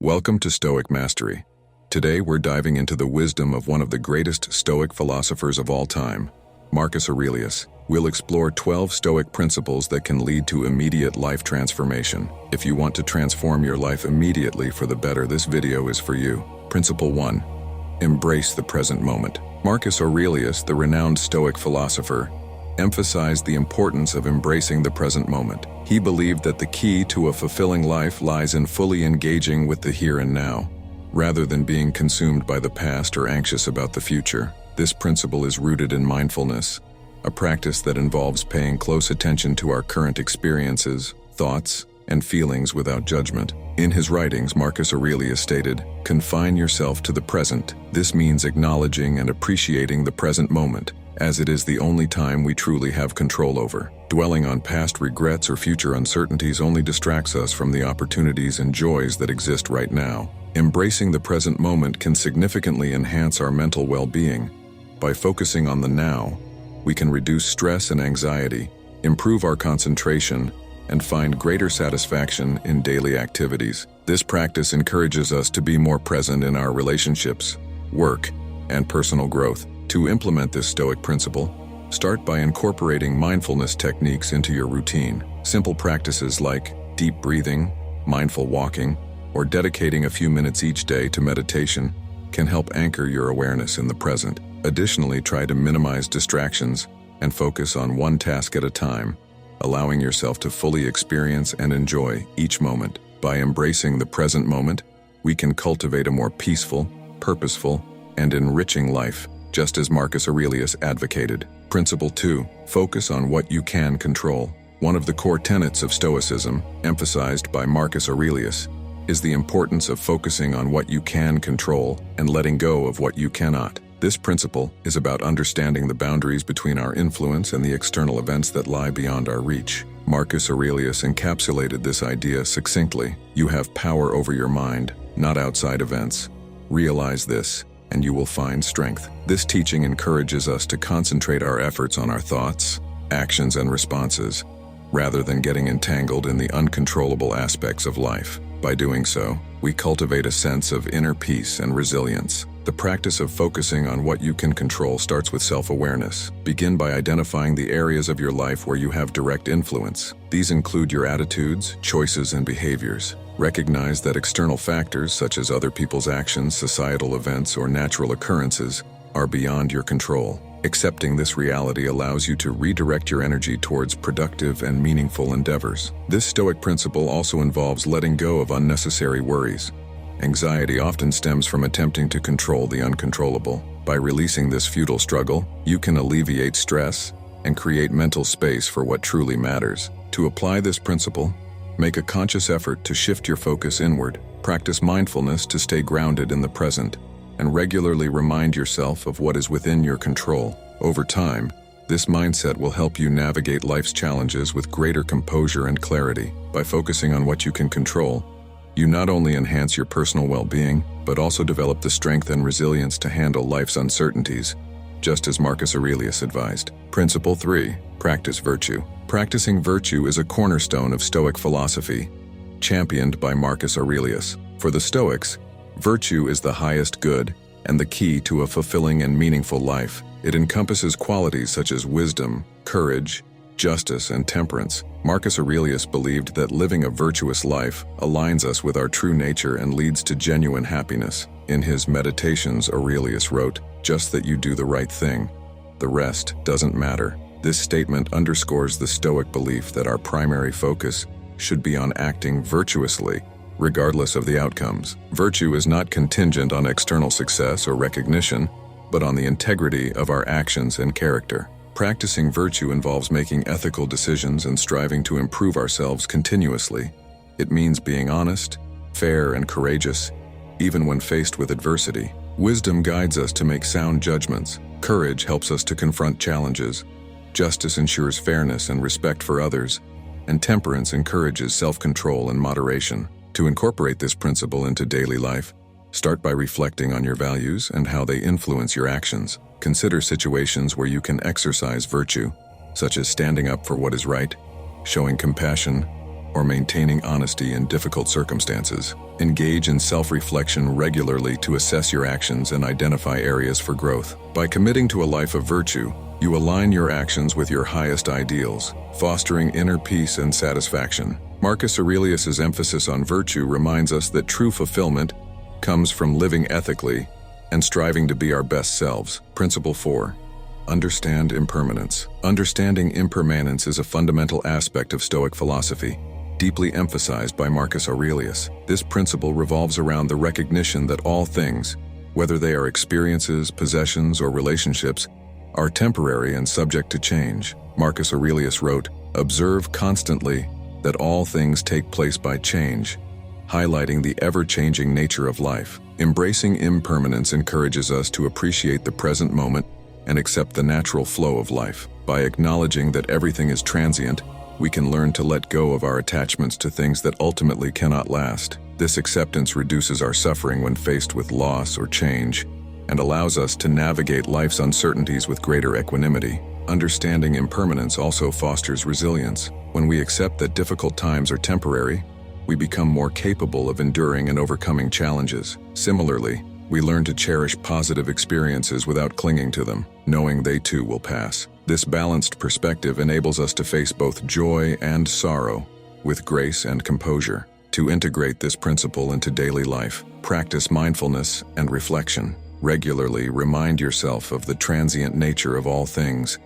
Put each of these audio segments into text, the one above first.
Welcome to Stoic Mastery. Today we're diving into the wisdom of one of the greatest Stoic philosophers of all time, Marcus Aurelius. We'll explore 12 Stoic principles that can lead to immediate life transformation. If you want to transform your life immediately for the better, this video is for you. Principle 1. Embrace the present moment. Marcus Aurelius, the renowned Stoic philosopher, emphasized the importance of embracing the present moment. He believed that the key to a fulfilling life lies in fully engaging with the here and now, rather than being consumed by the past or anxious about the future. This principle is rooted in mindfulness, a practice that involves paying close attention to our current experiences, thoughts, and feelings without judgment. In his writings, Marcus Aurelius stated, "Confine yourself to the present." This means acknowledging and appreciating the present moment, as it is the only time we truly have control over. Dwelling on past regrets or future uncertainties only distracts us from the opportunities and joys that exist right now. Embracing the present moment can significantly enhance our mental well-being. By focusing on the now, we can reduce stress and anxiety, improve our concentration, and find greater satisfaction in daily activities. This practice encourages us to be more present in our relationships, work, and personal growth. To implement this Stoic principle, start by incorporating mindfulness techniques into your routine. Simple practices like deep breathing, mindful walking, or dedicating a few minutes each day to meditation can help anchor your awareness in the present. Additionally, try to minimize distractions and focus on one task at a time, allowing yourself to fully experience and enjoy each moment. By embracing the present moment, we can cultivate a more peaceful, purposeful, and enriching life, just as Marcus Aurelius advocated. Principle 2. Focus on what you can control. One of the core tenets of Stoicism, emphasized by Marcus Aurelius, is the importance of focusing on what you can control and letting go of what you cannot. This principle is about understanding the boundaries between our influence and the external events that lie beyond our reach. Marcus Aurelius encapsulated this idea succinctly. You have power over your mind, not outside events. Realize this, and you will find strength. This teaching encourages us to concentrate our efforts on our thoughts, actions, and responses, rather than getting entangled in the uncontrollable aspects of life. By doing so, we cultivate a sense of inner peace and resilience. The practice of focusing on what you can control starts with self-awareness. Begin by identifying the areas of your life where you have direct influence. These include your attitudes, choices, and behaviors. Recognize that external factors, such as other people's actions, societal events, or natural occurrences, are beyond your control. Accepting this reality allows you to redirect your energy towards productive and meaningful endeavors. This Stoic principle also involves letting go of unnecessary worries. Anxiety often stems from attempting to control the uncontrollable. By releasing this futile struggle, you can alleviate stress and create mental space for what truly matters. To apply this principle, make a conscious effort to shift your focus inward. Practice mindfulness to stay grounded in the present, and regularly remind yourself of what is within your control. Over time, this mindset will help you navigate life's challenges with greater composure and clarity. By focusing on what you can control, you not only enhance your personal well-being, but also develop the strength and resilience to handle life's uncertainties, just as Marcus Aurelius advised. Principle 3. Practice virtue. Practicing virtue is a cornerstone of Stoic philosophy, championed by Marcus Aurelius. For the Stoics, virtue is the highest good and the key to a fulfilling and meaningful life. It encompasses qualities such as wisdom, courage, justice, and temperance. Marcus Aurelius believed that living a virtuous life aligns us with our true nature and leads to genuine happiness. In his Meditations, Aurelius wrote, "Just that you do the right thing. The rest doesn't matter." This statement underscores the Stoic belief that our primary focus should be on acting virtuously, regardless of the outcomes. Virtue is not contingent on external success or recognition, but on the integrity of our actions and character. Practicing virtue involves making ethical decisions and striving to improve ourselves continuously. It means being honest, fair, and courageous, even when faced with adversity. Wisdom guides us to make sound judgments. Courage helps us to confront challenges. Justice ensures fairness and respect for others, and temperance encourages self-control and moderation. To incorporate this principle into daily life, start by reflecting on your values and how they influence your actions. Consider situations where you can exercise virtue, such as standing up for what is right, showing compassion, or maintaining honesty in difficult circumstances. Engage in self-reflection regularly to assess your actions and identify areas for growth. By committing to a life of virtue, you align your actions with your highest ideals, fostering inner peace and satisfaction. Marcus Aurelius's emphasis on virtue reminds us that true fulfillment comes from living ethically and striving to be our best selves. Principle 4. Understand impermanence. Understanding impermanence is a fundamental aspect of Stoic philosophy, deeply emphasized by Marcus Aurelius. This principle revolves around the recognition that all things, whether they are experiences, possessions, or relationships, are temporary and subject to change. Marcus Aurelius wrote, "Observe constantly that all things take place by change," highlighting the ever-changing nature of life. Embracing impermanence encourages us to appreciate the present moment and accept the natural flow of life. By acknowledging that everything is transient, we can learn to let go of our attachments to things that ultimately cannot last. This acceptance reduces our suffering when faced with loss or change, and allows us to navigate life's uncertainties with greater equanimity. Understanding impermanence also fosters resilience. When we accept that difficult times are temporary, we become more capable of enduring and overcoming challenges. Similarly, we learn to cherish positive experiences without clinging to them, knowing they too will pass. This balanced perspective enables us to face both joy and sorrow with grace and composure. To integrate this principle into daily life, practice mindfulness and reflection. Regularly remind yourself of the transient nature of all things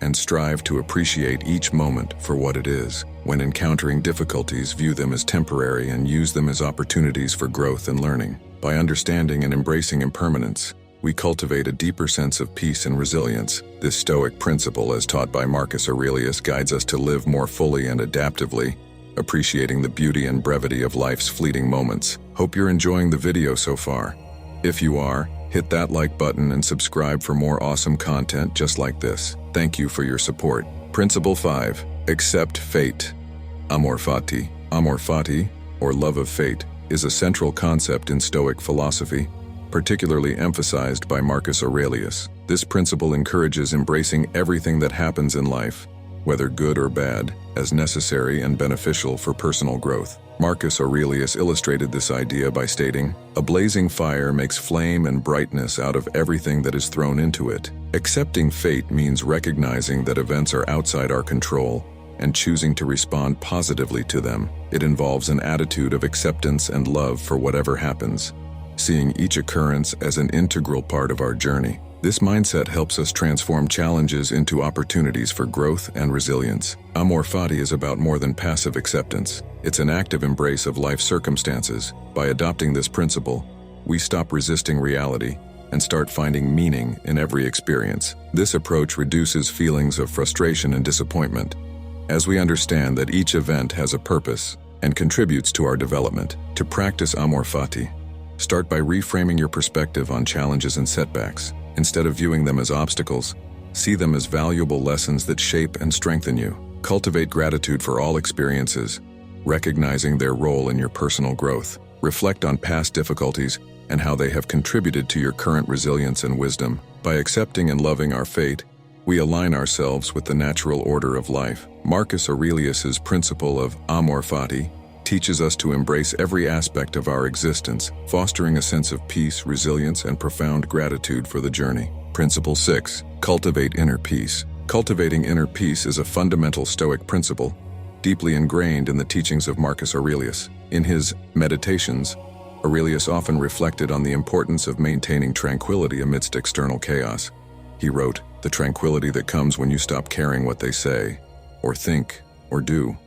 and strive to appreciate each moment for what it is. When encountering difficulties, view them as temporary and use them as opportunities for growth and learning. By understanding and embracing impermanence, we cultivate a deeper sense of peace and resilience. This Stoic principle, as taught by Marcus Aurelius, guides us to live more fully and adaptively, appreciating the beauty and brevity of life's fleeting moments. Hope you're enjoying the video so far. If you are, hit that like button and subscribe for more awesome content just like this. Thank you for your support. Principle 5. Accept fate. Amor fati. Amor fati, or love of fate, is a central concept in Stoic philosophy, particularly emphasized by Marcus Aurelius. This principle encourages embracing everything that happens in life, whether good or bad, as necessary and beneficial for personal growth. Marcus Aurelius illustrated this idea by stating, "A blazing fire makes flame and brightness out of everything that is thrown into it." Accepting fate means recognizing that events are outside our control and choosing to respond positively to them. It involves an attitude of acceptance and love for whatever happens, seeing each occurrence as an integral part of our journey. This mindset helps us transform challenges into opportunities for growth and resilience. Amor fati is about more than passive acceptance. It's an active embrace of life circumstances. By adopting this principle, we stop resisting reality and start finding meaning in every experience. This approach reduces feelings of frustration and disappointment, as we understand that each event has a purpose and contributes to our development. To practice amor fati, start by reframing your perspective on challenges and setbacks. Instead of viewing them as obstacles, see them as valuable lessons that shape and strengthen you. Cultivate gratitude for all experiences, recognizing their role in your personal growth. Reflect on past difficulties and how they have contributed to your current resilience and wisdom. By accepting and loving our fate, we align ourselves with the natural order of life. Marcus Aurelius's principle of amor fati teaches us to embrace every aspect of our existence, fostering a sense of peace, resilience, and profound gratitude for the journey. Principle 6. Cultivate inner peace. Cultivating inner peace is a fundamental Stoic principle, deeply ingrained in the teachings of Marcus Aurelius. In his Meditations, Aurelius often reflected on the importance of maintaining tranquility amidst external chaos. He wrote, "The tranquility that comes when you stop caring what they say, or think, or do,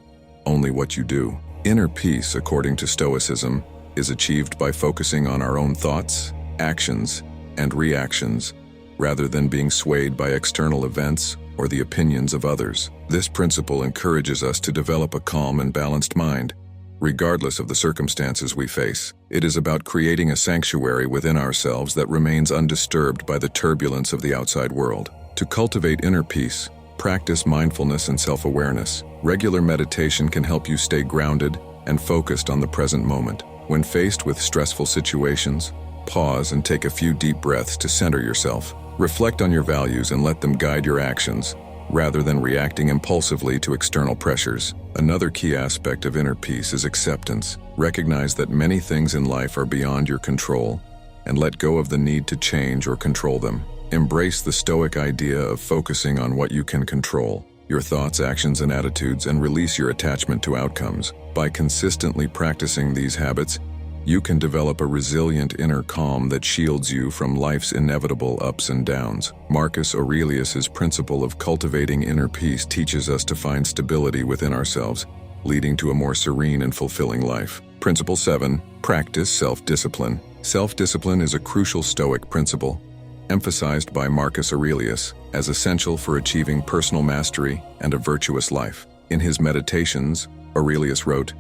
only what you do." Inner peace, according to Stoicism, is achieved by focusing on our own thoughts, actions, and reactions, rather than being swayed by external events or the opinions of others. This principle encourages us to develop a calm and balanced mind, regardless of the circumstances we face. It is about creating a sanctuary within ourselves that remains undisturbed by the turbulence of the outside world. To cultivate inner peace, practice mindfulness and self-awareness. Regular meditation can help you stay grounded and focused on the present moment. When faced with stressful situations, pause and take a few deep breaths to center yourself. Reflect on your values and let them guide your actions, rather than reacting impulsively to external pressures. Another key aspect of inner peace is acceptance. Recognize that many things in life are beyond your control, and let go of the need to change or control them. Embrace the Stoic idea of focusing on what you can control, your thoughts, actions, and attitudes, and release your attachment to outcomes. By consistently practicing these habits, you can develop a resilient inner calm that shields you from life's inevitable ups and downs. Marcus Aurelius's principle of cultivating inner peace teaches us to find stability within ourselves, leading to a more serene and fulfilling life. Principle 7. Practice self-discipline. Self-discipline is a crucial Stoic principle, emphasized by Marcus Aurelius as essential for achieving personal mastery and a virtuous life. In his Meditations, Aurelius wrote,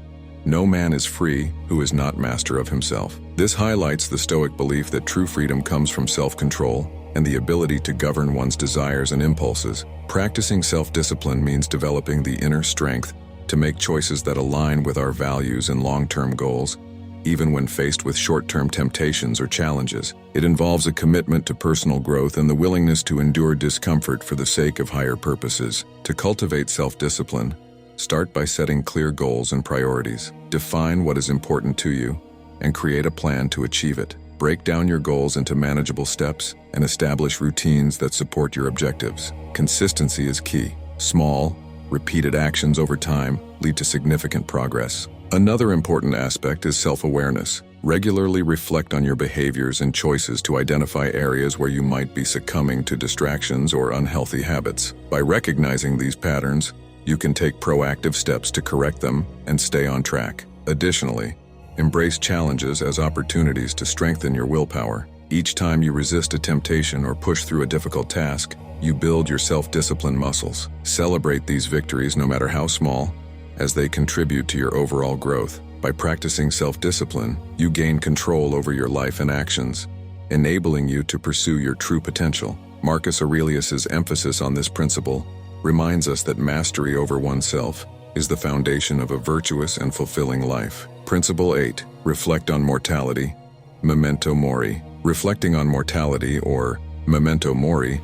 "No man is free who is not master of himself." This highlights the Stoic belief that true freedom comes from self-control and the ability to govern one's desires and impulses. Practicing self-discipline means developing the inner strength to make choices that align with our values and long-term goals, even when faced with short-term temptations or challenges. It involves a commitment to personal growth and the willingness to endure discomfort for the sake of higher purposes. To cultivate self-discipline, start by setting clear goals and priorities. Define what is important to you and create a plan to achieve it. Break down your goals into manageable steps and establish routines that support your objectives. Consistency is key. Small, repeated actions over time lead to significant progress. Another important aspect is self-awareness. Regularly reflect on your behaviors and choices to identify areas where you might be succumbing to distractions or unhealthy habits. By recognizing these patterns, you can take proactive steps to correct them and stay on track. Additionally, embrace challenges as opportunities to strengthen your willpower. Each time you resist a temptation or push through a difficult task, you build your self-discipline muscles. Celebrate these victories, no matter how small, as they contribute to your overall growth. By practicing self-discipline, you gain control over your life and actions, enabling you to pursue your true potential. Marcus Aurelius's emphasis on this principle reminds us that mastery over oneself is the foundation of a virtuous and fulfilling life. Principle 8. Reflect on mortality. Memento mori. Reflecting on mortality, or memento mori,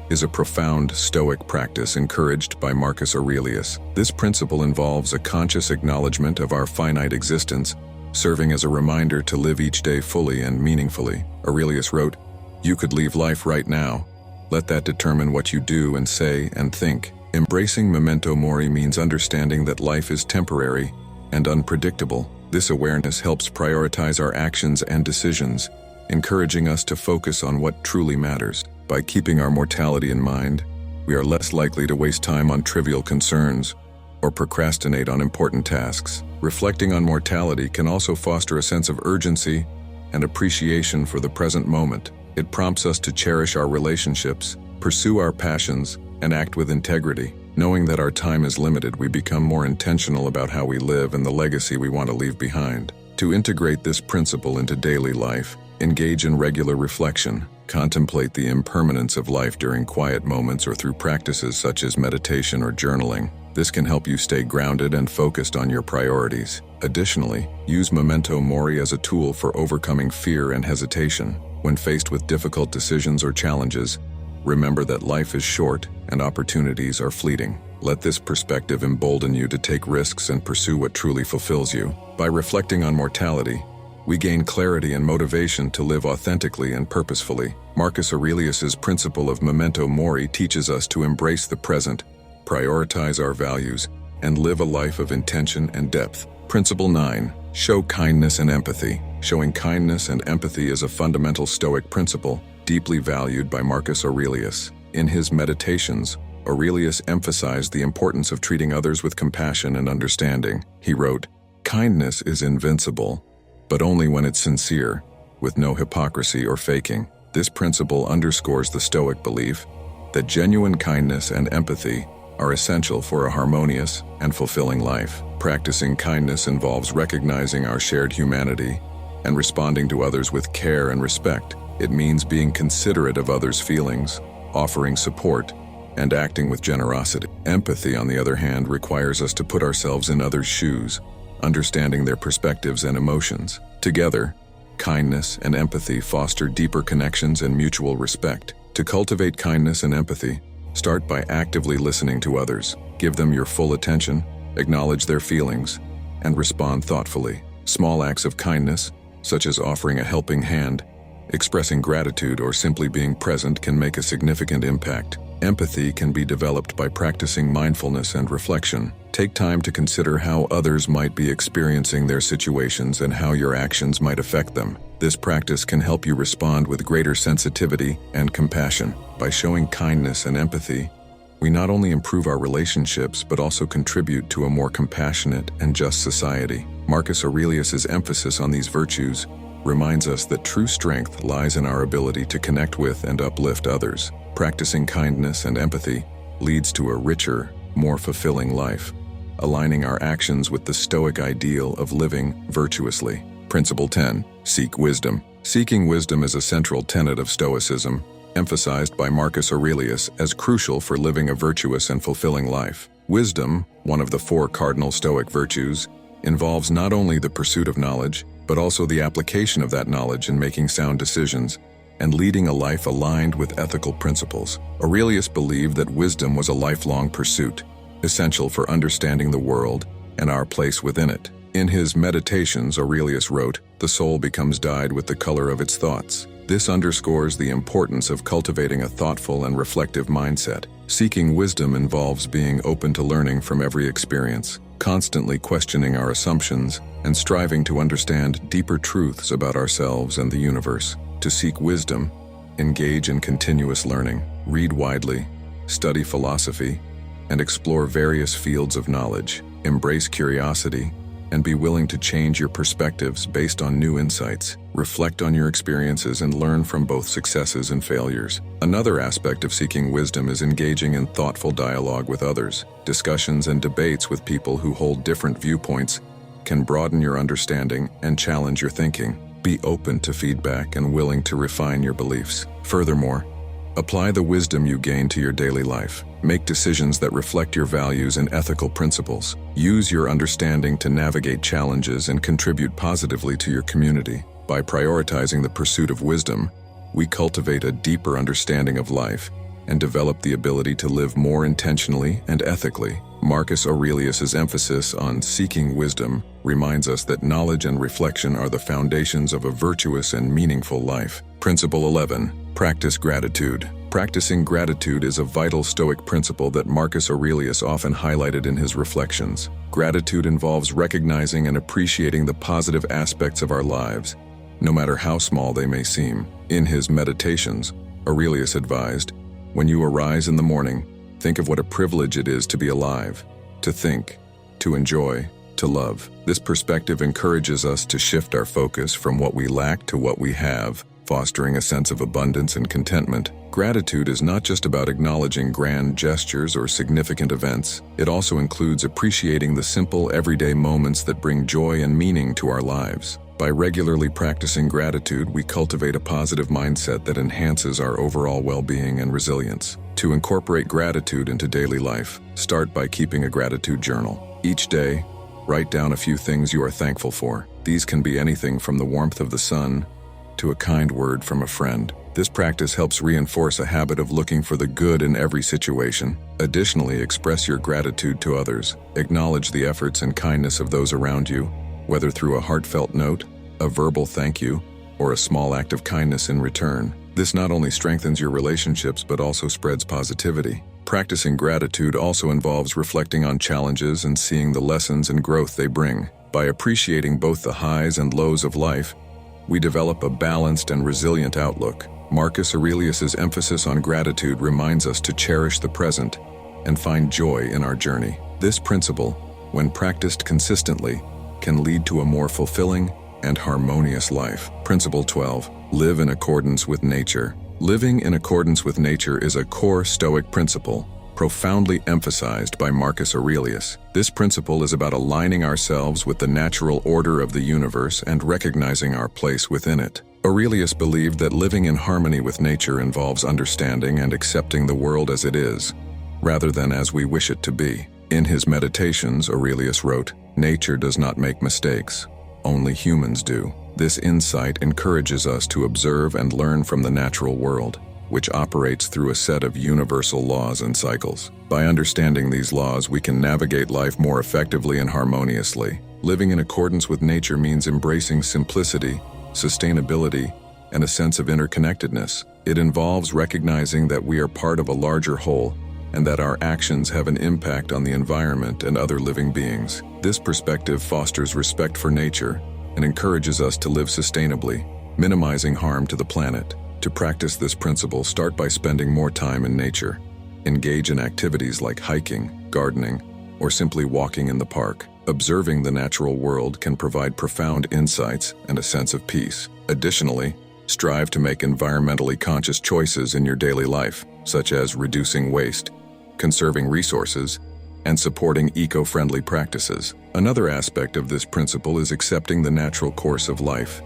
is a profound Stoic practice encouraged by Marcus Aurelius. This principle involves a conscious acknowledgement of our finite existence, serving as a reminder to live each day fully and meaningfully. Aurelius wrote, "You could leave life right now. Let that determine what you do and say and think." Embracing memento mori means understanding that life is temporary and unpredictable. This awareness helps prioritize our actions and decisions, encouraging us to focus on what truly matters. By keeping our mortality in mind, we are less likely to waste time on trivial concerns or procrastinate on important tasks. Reflecting on mortality can also foster a sense of urgency and appreciation for the present moment. It prompts us to cherish our relationships, pursue our passions, and act with integrity. Knowing that our time is limited, we become more intentional about how we live and the legacy we want to leave behind. To integrate this principle into daily life, engage in regular reflection. Contemplate the impermanence of life during quiet moments or through practices such as meditation or journaling. This can help you stay grounded and focused on your priorities. Additionally, use memento mori as a tool for overcoming fear and hesitation. When faced with difficult decisions or challenges, remember that life is short and opportunities are fleeting. Let this perspective embolden you to take risks and pursue what truly fulfills you. By reflecting on mortality, we gain clarity and motivation to live authentically and purposefully. Marcus Aurelius's principle of memento mori teaches us to embrace the present, prioritize our values, and live a life of intention and depth. Principle 9. Show kindness and empathy. Showing kindness and empathy is a fundamental Stoic principle, deeply valued by Marcus Aurelius. In his Meditations, Aurelius emphasized the importance of treating others with compassion and understanding. He wrote, "Kindness is invincible, but only when it's sincere, with no hypocrisy or faking." This principle underscores the Stoic belief that genuine kindness and empathy are essential for a harmonious and fulfilling life. Practicing kindness involves recognizing our shared humanity and responding to others with care and respect. It means being considerate of others' feelings, offering support, and acting with generosity. Empathy, on the other hand, requires us to put ourselves in others' shoes, understanding their perspectives and emotions. Together, kindness and empathy foster deeper connections and mutual respect. To cultivate kindness and empathy, Start by actively listening to others. Give them your full attention, acknowledge their feelings, and respond thoughtfully. Small acts of kindness, such as offering a helping hand, expressing gratitude, or simply being present, can make a significant impact. Empathy can be developed by practicing mindfulness and reflection. Take time to consider how others might be experiencing their situations and how your actions might affect them. This practice can help you respond with greater sensitivity and compassion. By showing kindness and empathy, we not only improve our relationships but also contribute to a more compassionate and just society. Marcus Aurelius's emphasis on these virtues reminds us that true strength lies in our ability to connect with and uplift others. Practicing kindness and empathy leads to a richer, more fulfilling life, aligning our actions with the Stoic ideal of living virtuously. Principle 10. Seek wisdom. Seeking wisdom is a central tenet of Stoicism, emphasized by Marcus Aurelius as crucial for living a virtuous and fulfilling life. Wisdom, one of the 4 cardinal Stoic virtues, involves not only the pursuit of knowledge, but also the application of that knowledge in making sound decisions and leading a life aligned with ethical principles. Aurelius believed that wisdom was a lifelong pursuit, essential for understanding the world and our place within it. In his Meditations, Aurelius wrote, "The soul becomes dyed with the color of its thoughts." This underscores the importance of cultivating a thoughtful and reflective mindset. Seeking wisdom involves being open to learning from every experience, constantly questioning our assumptions, and striving to understand deeper truths about ourselves and the universe. To seek wisdom, engage in continuous learning, read widely, study philosophy, and explore various fields of knowledge. Embrace curiosity and be willing to change your perspectives based on new insights. Reflect on your experiences and learn from both successes and failures. Another aspect of seeking wisdom is engaging in thoughtful dialogue with others. Discussions and debates with people who hold different viewpoints can broaden your understanding and challenge your thinking. Be open to feedback and willing to refine your beliefs. Furthermore, apply the wisdom you gain to your daily life. Make decisions that reflect your values and ethical principles. Use your understanding to navigate challenges and contribute positively to your community. By prioritizing the pursuit of wisdom, we cultivate a deeper understanding of life and develop the ability to live more intentionally and ethically. Marcus Aurelius's emphasis on seeking wisdom reminds us that knowledge and reflection are the foundations of a virtuous and meaningful life. Principle 11. Practice gratitude. Practicing gratitude is a vital Stoic principle that Marcus Aurelius often highlighted in his reflections. Gratitude involves recognizing and appreciating the positive aspects of our lives, no matter how small they may seem. In his Meditations, Aurelius advised, "When you arise in the morning, think of what a privilege it is to be alive, to think, to enjoy, to love." This perspective encourages us to shift our focus from what we lack to what we have, fostering a sense of abundance and contentment. Gratitude is not just about acknowledging grand gestures or significant events. It also includes appreciating the simple, everyday moments that bring joy and meaning to our lives. By regularly practicing gratitude, we cultivate a positive mindset that enhances our overall well-being and resilience. To incorporate gratitude into daily life, start by keeping a gratitude journal. Each day, write down a few things you are thankful for. These can be anything from the warmth of the sun to a kind word from a friend. This practice helps reinforce a habit of looking for the good in every situation. Additionally, express your gratitude to others. Acknowledge the efforts and kindness of those around you, whether through a heartfelt note, a verbal thank you, or a small act of kindness in return. This not only strengthens your relationships but also spreads positivity. Practicing gratitude also involves reflecting on challenges and seeing the lessons and growth they bring. By appreciating both the highs and lows of life, we develop a balanced and resilient outlook. Marcus Aurelius's emphasis on gratitude reminds us to cherish the present and find joy in our journey. This principle, when practiced consistently, can lead to a more fulfilling and harmonious life. Principle 12. Live in accordance with nature. Living in accordance with nature is a core Stoic principle, profoundly emphasized by Marcus Aurelius. This principle is about aligning ourselves with the natural order of the universe and recognizing our place within it. Aurelius believed that living in harmony with nature involves understanding and accepting the world as it is, rather than as we wish it to be. In his Meditations, Aurelius wrote, "Nature does not make mistakes, only humans do." This insight encourages us to observe and learn from the natural world, which operates through a set of universal laws and cycles. By understanding these laws, we can navigate life more effectively and harmoniously. Living in accordance with nature means embracing simplicity, sustainability, and a sense of interconnectedness. It involves recognizing that we are part of a larger whole and that our actions have an impact on the environment and other living beings. This perspective fosters respect for nature and encourages us to live sustainably, minimizing harm to the planet. To practice this principle, start by spending more time in nature. Engage in activities like hiking, gardening, or simply walking in the park. Observing the natural world can provide profound insights and a sense of peace. Additionally, strive to make environmentally conscious choices in your daily life, such as reducing waste, conserving resources, and supporting eco-friendly practices. Another aspect of this principle is accepting the natural course of life,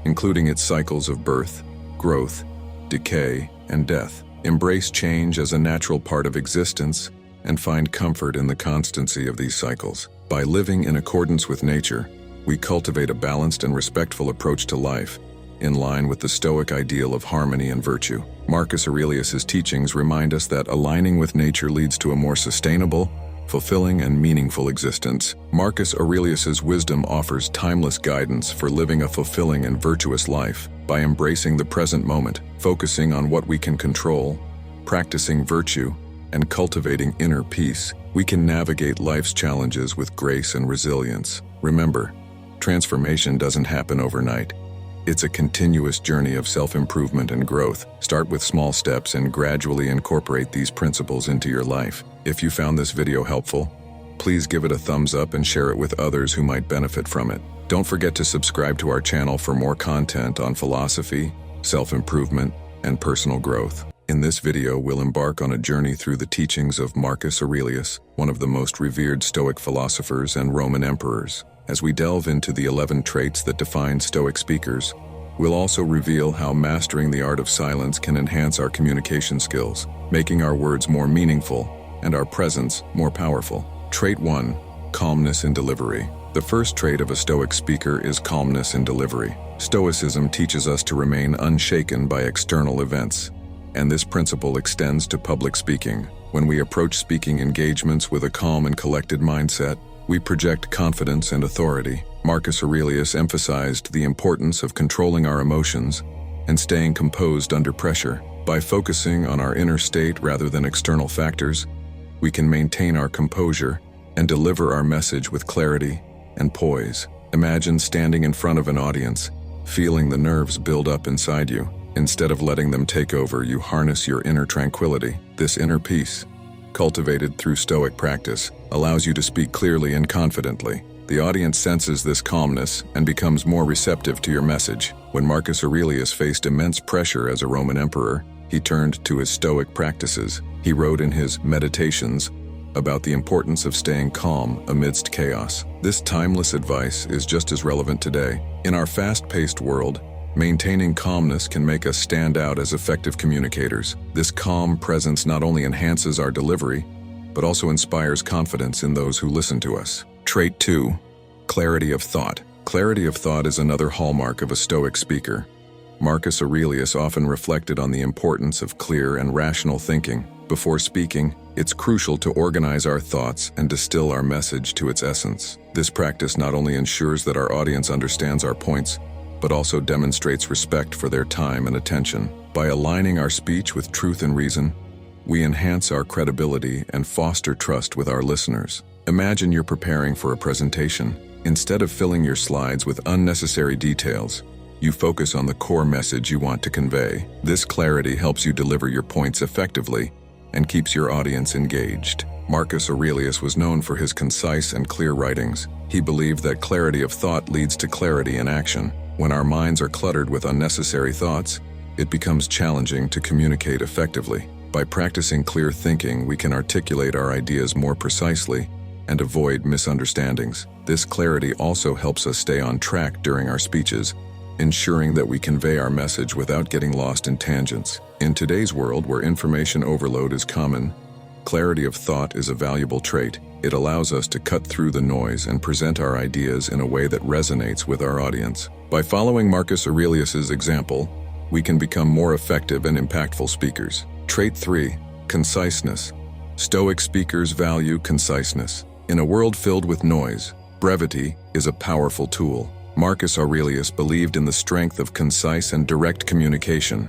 including its cycles of birth, growth, decay, and death. Embrace change as a natural part of existence and find comfort in the constancy of these cycles. By living in accordance with nature, we cultivate a balanced and respectful approach to life, in line with the Stoic ideal of harmony and virtue. Marcus Aurelius's teachings remind us that aligning with nature leads to a more sustainable, fulfilling, and meaningful existence. Marcus Aurelius's wisdom offers timeless guidance for living a fulfilling and virtuous life. By embracing the present moment, focusing on what we can control, practicing virtue, and cultivating inner peace, we can navigate life's challenges with grace and resilience. Remember, transformation doesn't happen overnight. It's a continuous journey of self-improvement and growth. Start with small steps and gradually incorporate these principles into your life. If you found this video helpful, please give it a thumbs up and share it with others who might benefit from it. Don't forget to subscribe to our channel for more content on philosophy, self-improvement, and personal growth. In this video, we'll embark on a journey through the teachings of Marcus Aurelius, one of the most revered Stoic philosophers and Roman emperors. As we delve into the 11 traits that define Stoic speakers, we'll also reveal how mastering the art of silence can enhance our communication skills, making our words more meaningful and our presence more powerful. Trait 1. Calmness in delivery. The first trait of a Stoic speaker is calmness in delivery. Stoicism teaches us to remain unshaken by external events, and this principle extends to public speaking. When we approach speaking engagements with a calm and collected mindset, we project confidence and authority. Marcus Aurelius emphasized the importance of controlling our emotions and staying composed under pressure. By focusing on our inner state rather than external factors, we can maintain our composure and deliver our message with clarity and poise. Imagine standing in front of an audience, feeling the nerves build up inside you. Instead of letting them take over, you harness your inner tranquility. This inner peace, cultivated through Stoic practice, allows you to speak clearly and confidently. The audience senses this calmness and becomes more receptive to your message. When Marcus Aurelius faced immense pressure as a Roman emperor, he turned to his Stoic practices. He wrote in his Meditations about the importance of staying calm amidst chaos. This timeless advice is just as relevant today. In our fast-paced world, maintaining calmness can make us stand out as effective communicators. This calm presence not only enhances our delivery, but also inspires confidence in those who listen to us. Trait 2. Clarity of thought. Clarity of thought is another hallmark of a Stoic speaker. Marcus Aurelius often reflected on the importance of clear and rational thinking. Before speaking, it's crucial to organize our thoughts and distill our message to its essence. This practice not only ensures that our audience understands our points, but also demonstrates respect for their time and attention. By aligning our speech with truth and reason, we enhance our credibility and foster trust with our listeners. Imagine you're preparing for a presentation. Instead of filling your slides with unnecessary details, you focus on the core message you want to convey. This clarity helps you deliver your points effectively and keeps your audience engaged. Marcus Aurelius was known for his concise and clear writings. He believed that clarity of thought leads to clarity in action. When our minds are cluttered with unnecessary thoughts, it becomes challenging to communicate effectively. By practicing clear thinking, we can articulate our ideas more precisely and avoid misunderstandings. This clarity also helps us stay on track during our speeches, ensuring that we convey our message without getting lost in tangents. In today's world where information overload is common, clarity of thought is a valuable trait. It allows us to cut through the noise and present our ideas in a way that resonates with our audience. By following Marcus Aurelius's example, we can become more effective and impactful speakers. Trait 3. Conciseness. Stoic speakers value conciseness. In a world filled with noise, brevity is a powerful tool. Marcus Aurelius believed in the strength of concise and direct communication.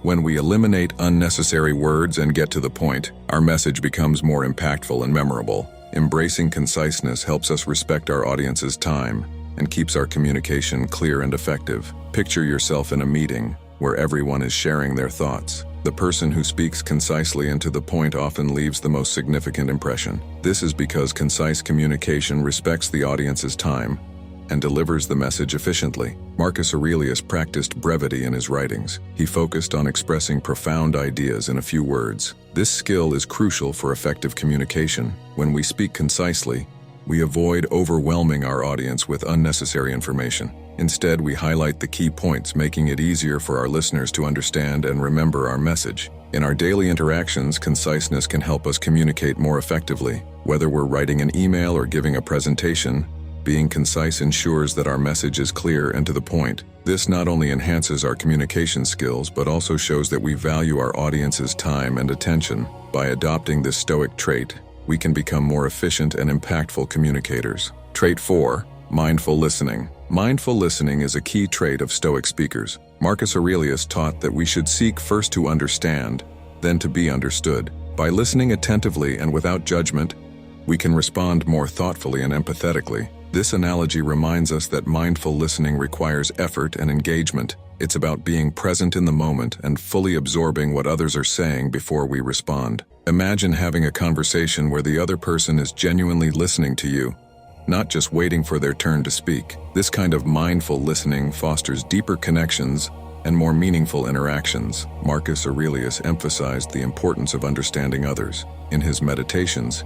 When we eliminate unnecessary words and get to the point, our message becomes more impactful and memorable. Embracing conciseness helps us respect our audience's time and keeps our communication clear and effective. Picture yourself in a meeting where everyone is sharing their thoughts. The person who speaks concisely and to the point often leaves the most significant impression. This is because concise communication respects the audience's time and delivers the message efficiently. Marcus Aurelius practiced brevity in his writings. He focused on expressing profound ideas in a few words. This skill is crucial for effective communication. When we speak concisely, we avoid overwhelming our audience with unnecessary information. Instead, we highlight the key points, making it easier for our listeners to understand and remember our message. In our daily interactions, conciseness can help us communicate more effectively. Whether we're writing an email or giving a presentation, being concise ensures that our message is clear and to the point. This not only enhances our communication skills, but also shows that we value our audience's time and attention. By adopting this Stoic trait, we can become more efficient and impactful communicators. Trait 4. Mindful listening. Mindful listening is a key trait of Stoic speakers. Marcus Aurelius taught that we should seek first to understand, then to be understood. By listening attentively and without judgment, we can respond more thoughtfully and empathetically. This analogy reminds us that mindful listening requires effort and engagement. It's about being present in the moment and fully absorbing what others are saying before we respond. Imagine having a conversation where the other person is genuinely listening to you, not just waiting for their turn to speak. This kind of mindful listening fosters deeper connections and more meaningful interactions. Marcus Aurelius emphasized the importance of understanding others. In his Meditations,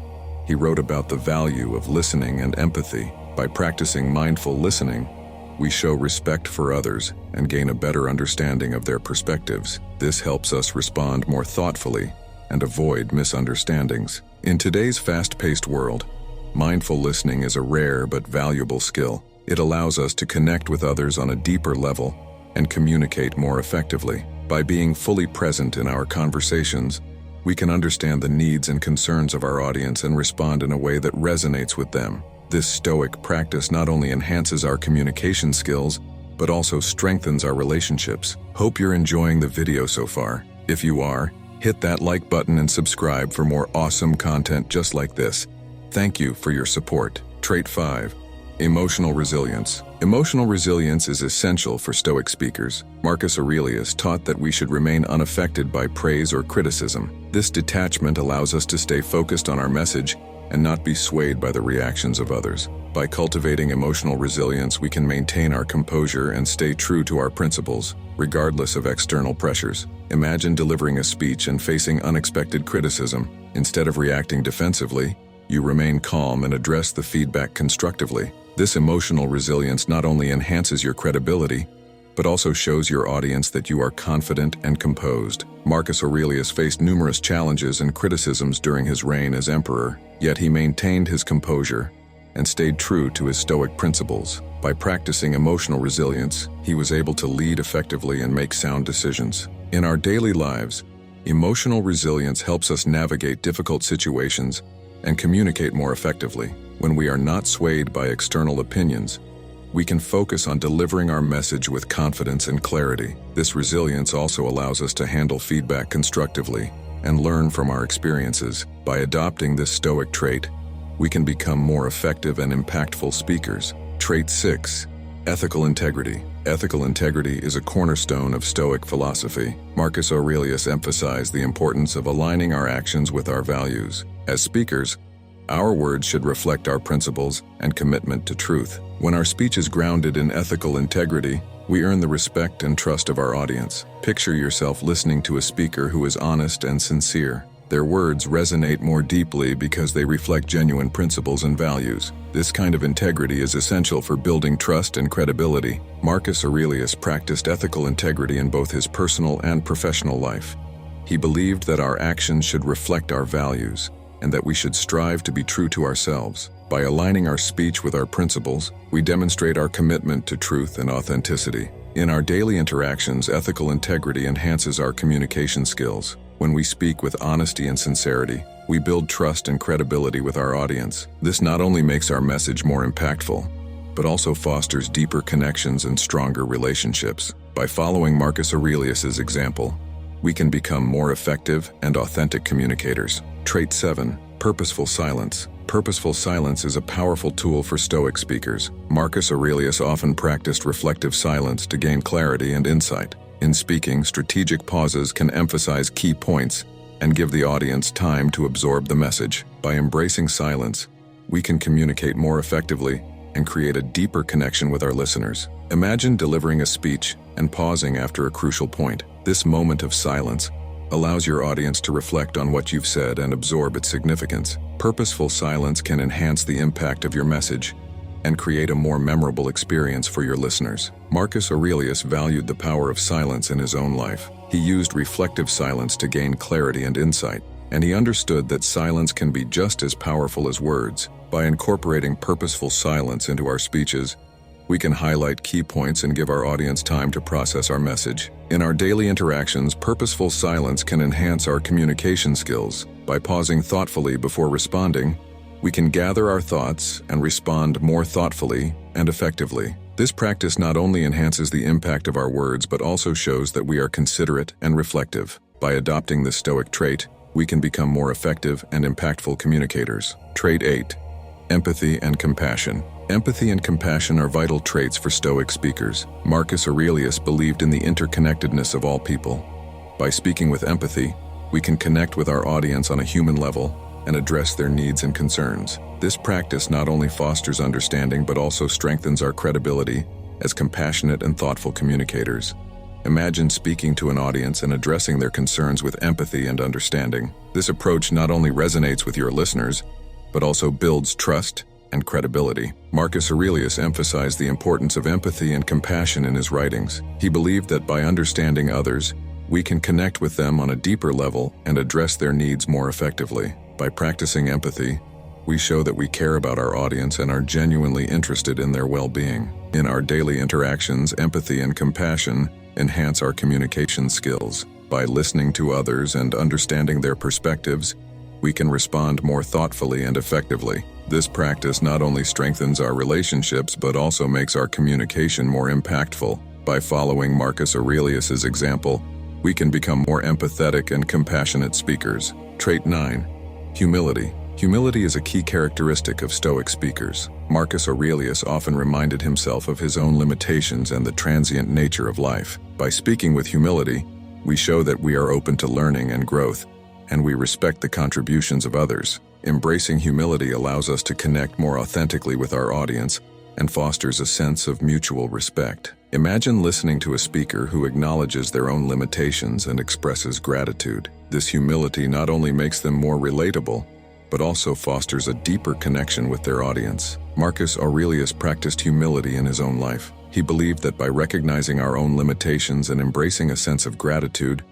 he wrote about the value of listening and empathy. By practicing mindful listening, we show respect for others and gain a better understanding of their perspectives. This helps us respond more thoughtfully and avoid misunderstandings. In today's fast-paced world, mindful listening is a rare but valuable skill. It allows us to connect with others on a deeper level and communicate more effectively. By being fully present in our conversations, we can understand the needs and concerns of our audience and respond in a way that resonates with them. This Stoic practice not only enhances our communication skills, but also strengthens our relationships. Hope you're enjoying the video so far. If you are, hit that like button and subscribe for more awesome content just like this. Thank you for your support. Trait 5. Emotional resilience. Emotional resilience is essential for Stoic speakers. Marcus Aurelius taught that we should remain unaffected by praise or criticism. This detachment allows us to stay focused on our message and not be swayed by the reactions of others. By cultivating emotional resilience, we can maintain our composure and stay true to our principles, regardless of external pressures. Imagine delivering a speech and facing unexpected criticism. Instead of reacting defensively, you remain calm and address the feedback constructively. This emotional resilience not only enhances your credibility, but also shows your audience that you are confident and composed. Marcus Aurelius faced numerous challenges and criticisms during his reign as emperor, yet he maintained his composure and stayed true to his Stoic principles. By practicing emotional resilience, he was able to lead effectively and make sound decisions. In our daily lives, emotional resilience helps us navigate difficult situations and communicate more effectively. When we are not swayed by external opinions, we can focus on delivering our message with confidence and clarity. This resilience also allows us to handle feedback constructively and learn from our experiences. By adopting this Stoic trait, we can become more effective and impactful speakers. Trait 6. Ethical integrity. Ethical integrity is a cornerstone of Stoic philosophy. Marcus Aurelius emphasized the importance of aligning our actions with our values. As speakers, our words should reflect our principles and commitment to truth. When our speech is grounded in ethical integrity, we earn the respect and trust of our audience. Picture yourself listening to a speaker who is honest and sincere. Their words resonate more deeply because they reflect genuine principles and values. This kind of integrity is essential for building trust and credibility. Marcus Aurelius practiced ethical integrity in both his personal and professional life. He believed that our actions should reflect our values, and that we should strive to be true to ourselves. By aligning our speech with our principles, we demonstrate our commitment to truth and authenticity. In our daily interactions, ethical integrity enhances our communication skills. When we speak with honesty and sincerity, we build trust and credibility with our audience. This not only makes our message more impactful, but also fosters deeper connections and stronger relationships. By following Marcus Aurelius's example, we can become more effective and authentic communicators. Trait 7. Purposeful silence. Purposeful silence is a powerful tool for Stoic speakers. Marcus Aurelius often practiced reflective silence to gain clarity and insight. In speaking, strategic pauses can emphasize key points and give the audience time to absorb the message. By embracing silence, we can communicate more effectively and create a deeper connection with our listeners. Imagine delivering a speech and pausing after a crucial point. This moment of silence allows your audience to reflect on what you've said and absorb its significance. Purposeful silence can enhance the impact of your message and create a more memorable experience for your listeners. Marcus Aurelius valued the power of silence in his own life. He used reflective silence to gain clarity and insight, and he understood that silence can be just as powerful as words. By incorporating purposeful silence into our speeches, we can highlight key points and give our audience time to process our message. In our daily interactions, purposeful silence can enhance our communication skills. By pausing thoughtfully before responding, we can gather our thoughts and respond more thoughtfully and effectively. This practice not only enhances the impact of our words, but also shows that we are considerate and reflective. By adopting this Stoic trait, we can become more effective and impactful communicators. Trait 8. Empathy and compassion. Empathy and compassion are vital traits for Stoic speakers. Marcus Aurelius believed in the interconnectedness of all people. By speaking with empathy, we can connect with our audience on a human level and address their needs and concerns. This practice not only fosters understanding but also strengthens our credibility as compassionate and thoughtful communicators. Imagine speaking to an audience and addressing their concerns with empathy and understanding. This approach not only resonates with your listeners, but also builds trust and credibility. Marcus Aurelius emphasized the importance of empathy and compassion in his writings. He believed that by understanding others, we can connect with them on a deeper level and address their needs more effectively. By practicing empathy, we show that we care about our audience and are genuinely interested in their well-being. In our daily interactions, empathy and compassion enhance our communication skills. By listening to others and understanding their perspectives, we can respond more thoughtfully and effectively. This practice not only strengthens our relationships but also makes our communication more impactful. By following Marcus Aurelius's example, we can become more empathetic and compassionate speakers. Trait 9. Humility. Humility is a key characteristic of Stoic speakers. Marcus Aurelius often reminded himself of his own limitations and the transient nature of life. By speaking with humility, we show that we are open to learning and growth, and we respect the contributions of others. Embracing humility allows us to connect more authentically with our audience and fosters a sense of mutual respect. Imagine listening to a speaker who acknowledges their own limitations and expresses gratitude. This humility not only makes them more relatable, but also fosters a deeper connection with their audience. Marcus Aurelius practiced humility in his own life. He believed that by recognizing our own limitations and embracing a sense of gratitude,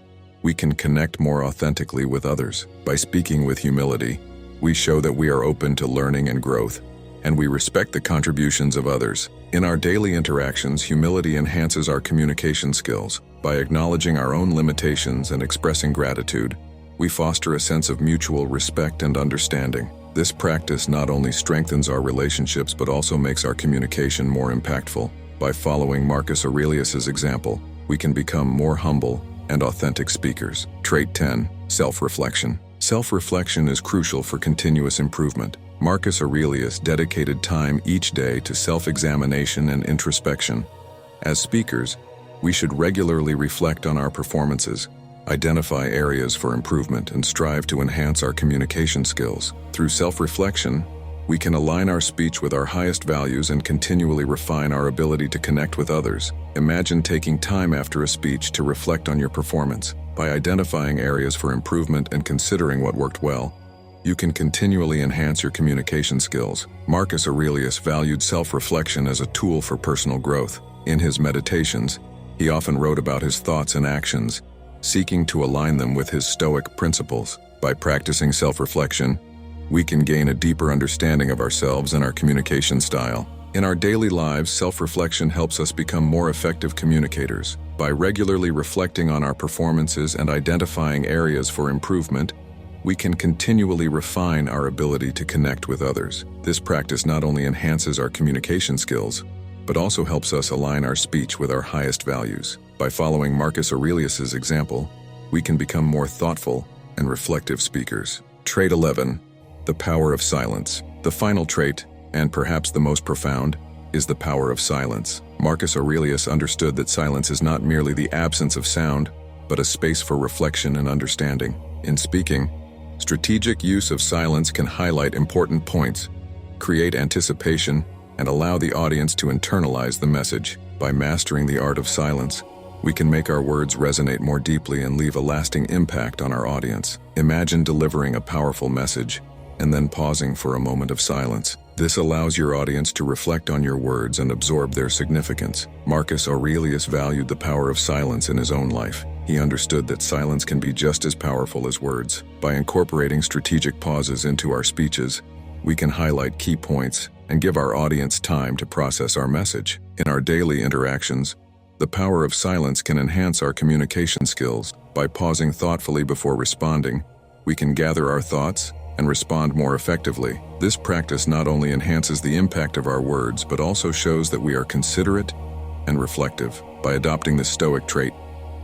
we can connect more authentically with others. By speaking with humility, we show that we are open to learning and growth, and we respect the contributions of others. In our daily interactions, humility enhances our communication skills. By acknowledging our own limitations and expressing gratitude, we foster a sense of mutual respect and understanding. This practice not only strengthens our relationships but also makes our communication more impactful. By following Marcus Aurelius's example, we can become more humble and authentic speakers. Trait 10. Self-reflection. Self-reflection is crucial for continuous improvement. Marcus Aurelius dedicated time each day to self-examination and introspection. As speakers, we should regularly reflect on our performances, identify areas for improvement, and strive to enhance our communication skills. Through self-reflection, we can align our speech with our highest values and continually refine our ability to connect with others. Imagine taking time after a speech to reflect on your performance. By identifying areas for improvement and considering what worked well, you can continually enhance your communication skills. Marcus Aurelius valued self-reflection as a tool for personal growth. In his meditations, he often wrote about his thoughts and actions, seeking to align them with his Stoic principles. By practicing self-reflection, we can gain a deeper understanding of ourselves and our communication style. In our daily lives, self-reflection helps us become more effective communicators. By regularly reflecting on our performances and identifying areas for improvement, we can continually refine our ability to connect with others. This practice not only enhances our communication skills, but also helps us align our speech with our highest values. By following Marcus Aurelius's example, we can become more thoughtful and reflective speakers. Trait 11. The power of silence. The final trait, and perhaps the most profound, is the power of silence. Marcus Aurelius understood that silence is not merely the absence of sound, but a space for reflection and understanding. In speaking, strategic use of silence can highlight important points, create anticipation, and allow the audience to internalize the message. By mastering the art of silence, we can make our words resonate more deeply and leave a lasting impact on our audience. Imagine delivering a powerful message and then pausing for a moment of silence. This allows your audience to reflect on your words and absorb their significance. Marcus Aurelius valued the power of silence in his own life. He understood that silence can be just as powerful as words. By incorporating strategic pauses into our speeches, we can highlight key points and give our audience time to process our message. In our daily interactions, the power of silence can enhance our communication skills. By pausing thoughtfully before responding, we can gather our thoughts and respond more effectively. This practice not only enhances the impact of our words, but also shows that we are considerate and reflective. By adopting this Stoic trait,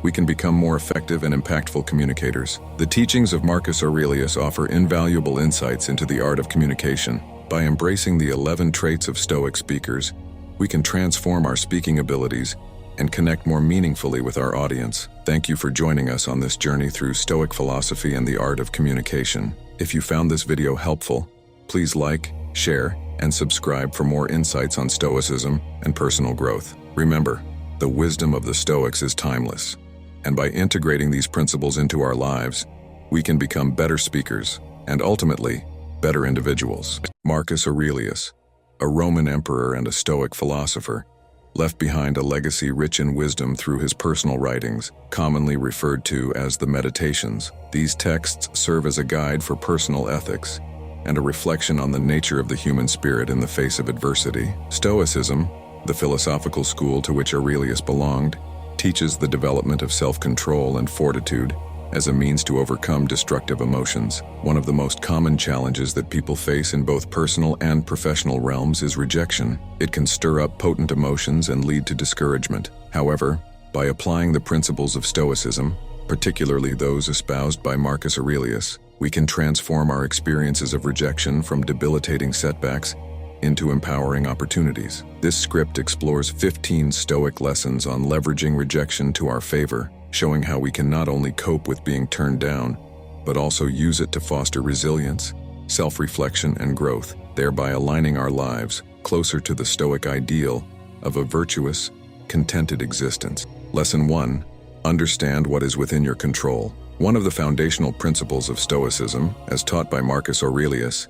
we can become more effective and impactful communicators. The teachings of Marcus Aurelius offer invaluable insights into the art of communication. By embracing the 11 traits of Stoic speakers, we can transform our speaking abilities and connect more meaningfully with our audience. Thank you for joining us on this journey through Stoic philosophy and the art of communication. If you found this video helpful, please like, share, and subscribe for more insights on Stoicism and personal growth. Remember, the wisdom of the Stoics is timeless, and by integrating these principles into our lives, we can become better speakers and ultimately, better individuals. Marcus Aurelius, a Roman emperor and a Stoic philosopher, left behind a legacy rich in wisdom through his personal writings, commonly referred to as the Meditations. These texts serve as a guide for personal ethics and a reflection on the nature of the human spirit in the face of adversity. Stoicism, the philosophical school to which Aurelius belonged, teaches the development of self-control and fortitude as a means to overcome destructive emotions. One of the most common challenges that people face in both personal and professional realms is rejection. It can stir up potent emotions and lead to discouragement. However, by applying the principles of Stoicism, particularly those espoused by Marcus Aurelius, we can transform our experiences of rejection from debilitating setbacks into empowering opportunities. This script explores 15 Stoic lessons on leveraging rejection to our favor, showing how we can not only cope with being turned down, but also use it to foster resilience, self-reflection, and growth, thereby aligning our lives closer to the Stoic ideal of a virtuous, contented existence. Lesson 1. Understand what is within your control. One of the foundational principles of Stoicism, as taught by Marcus Aurelius,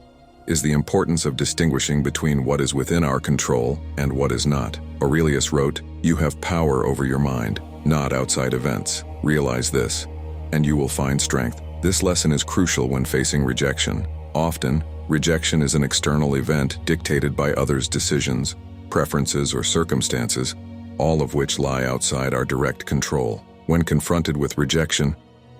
is the importance of distinguishing between what is within our control and what is not. Aurelius wrote, "You have power over your mind, not outside events. Realize this, and you will find strength." This lesson is crucial when facing rejection. Often, rejection is an external event dictated by others' decisions, preferences, or circumstances, all of which lie outside our direct control. When confronted with rejection,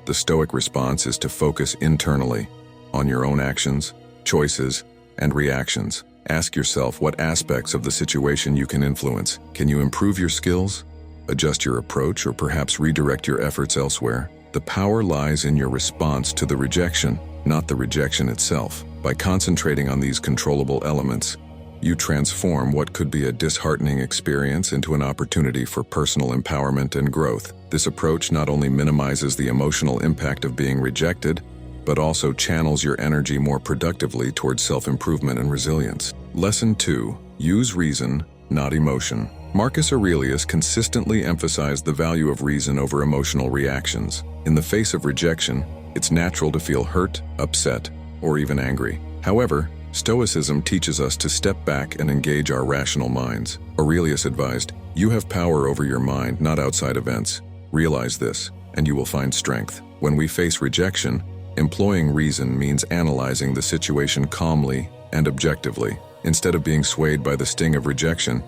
the Stoic response is to focus internally on your own actions, choices, and reactions. Ask yourself what aspects of the situation you can influence. Can you improve your skills, adjust your approach, or perhaps redirect your efforts elsewhere? The power lies in your response to the rejection, not the rejection itself. By concentrating on these controllable elements, you transform what could be a disheartening experience into an opportunity for personal empowerment and growth. This approach not only minimizes the emotional impact of being rejected, but also channels your energy more productively towards self-improvement and resilience. Lesson 2. Use reason, not emotion. Marcus Aurelius consistently emphasized the value of reason over emotional reactions. In the face of rejection, it's natural to feel hurt, upset, or even angry. However, Stoicism teaches us to step back and engage our rational minds. Aurelius advised, "You have power over your mind, not outside events. Realize this, and you will find strength." When we face rejection, employing reason means analyzing the situation calmly and objectively. Instead of being swayed by the sting of rejection,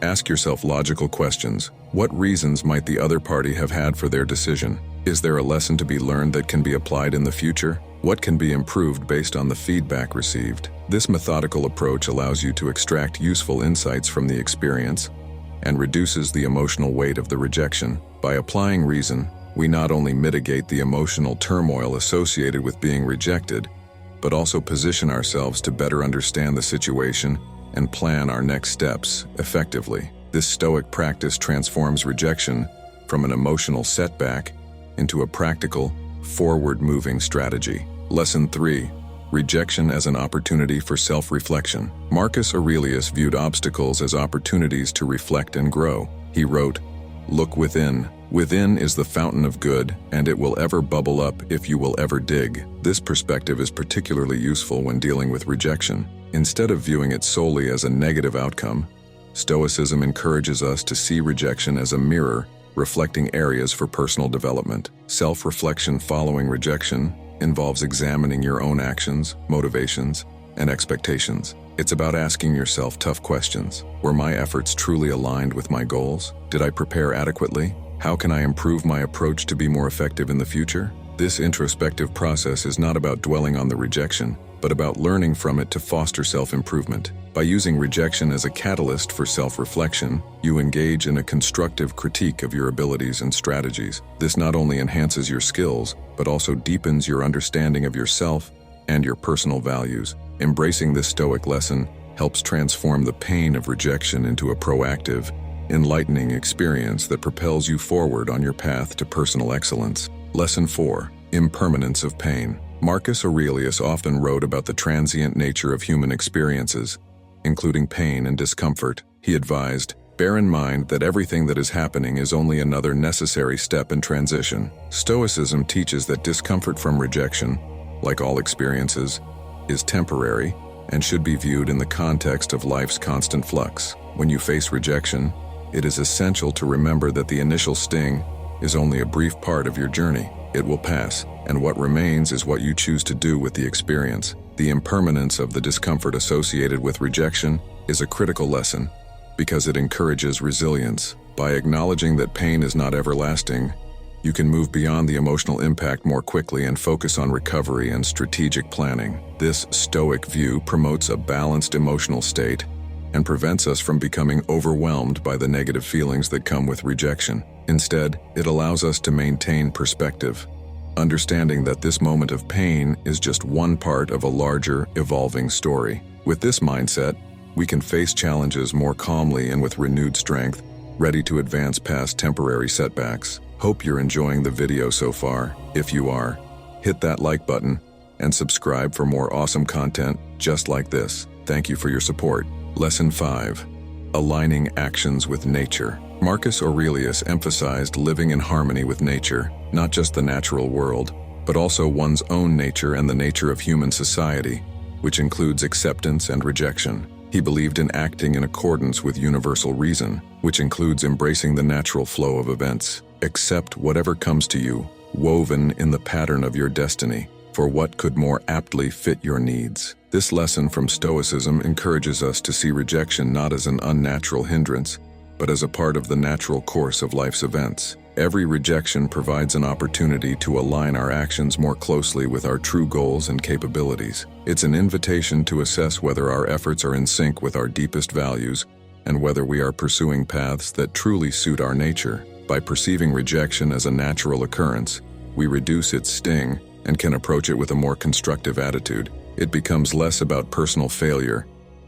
ask yourself logical questions. What reasons might the other party have had for their decision? Is there a lesson to be learned that can be applied in the future? What can be improved based on the feedback received? This methodical approach allows you to extract useful insights from the experience and reduces the emotional weight of the rejection. By applying reason, we not only mitigate the emotional turmoil associated with being rejected, but also position ourselves to better understand the situation and plan our next steps effectively. This Stoic practice transforms rejection from an emotional setback into a practical, forward-moving strategy. Lesson 3. Rejection as an opportunity for self-reflection. Marcus Aurelius viewed obstacles as opportunities to reflect and grow. He wrote, "Look within. Within is the fountain of good, and it will ever bubble up if you will ever dig." This perspective is particularly useful when dealing with rejection. Instead of viewing it solely as a negative outcome, Stoicism encourages us to see rejection as a mirror reflecting areas for personal development. Self-reflection following rejection involves examining your own actions, motivations, and expectations. It's about asking yourself tough questions. Were my efforts truly aligned with my goals? Did I prepare adequately? How can I improve my approach to be more effective in the future? This introspective process is not about dwelling on the rejection, but about learning from it to foster self-improvement. By using rejection as a catalyst for self-reflection, you engage in a constructive critique of your abilities and strategies. This not only enhances your skills, but also deepens your understanding of yourself and your personal values. Embracing this Stoic lesson helps transform the pain of rejection into a proactive, enlightening experience that propels you forward on your path to personal excellence. Lesson 4. Impermanence of pain. Marcus Aurelius often wrote about the transient nature of human experiences, including pain and discomfort. He advised, "Bear in mind that everything that is happening is only another necessary step in transition." Stoicism teaches that discomfort from rejection, like all experiences, is temporary and should be viewed in the context of life's constant flux. When you face rejection, it is essential to remember that the initial sting is only a brief part of your journey. It will pass, and what remains is what you choose to do with the experience. The impermanence of the discomfort associated with rejection is a critical lesson because it encourages resilience. By acknowledging that pain is not everlasting, you can move beyond the emotional impact more quickly and focus on recovery and strategic planning. This Stoic view promotes a balanced emotional state and prevents us from becoming overwhelmed by the negative feelings that come with rejection. Instead, it allows us to maintain perspective, understanding that this moment of pain is just one part of a larger, evolving story. With this mindset, we can face challenges more calmly and with renewed strength, ready to advance past temporary setbacks. Hope you're enjoying the video so far. If you are, hit that like button and subscribe for more awesome content just like this. Thank you for your support. Lesson 5. Aligning actions with nature. Marcus Aurelius emphasized living in harmony with nature, not just the natural world, but also one's own nature and the nature of human society, which includes acceptance and rejection. He believed in acting in accordance with universal reason, which includes embracing the natural flow of events. Accept whatever comes to you, woven in the pattern of your destiny, for what could more aptly fit your needs. This lesson from Stoicism encourages us to see rejection not as an unnatural hindrance, but as a part of the natural course of life's events. Every rejection provides an opportunity to align our actions more closely with our true goals and capabilities. It's an invitation to assess whether our efforts are in sync with our deepest values and whether we are pursuing paths that truly suit our nature. By perceiving rejection as a natural occurrence, we reduce its sting and can approach it with a more constructive attitude. It becomes less about personal failure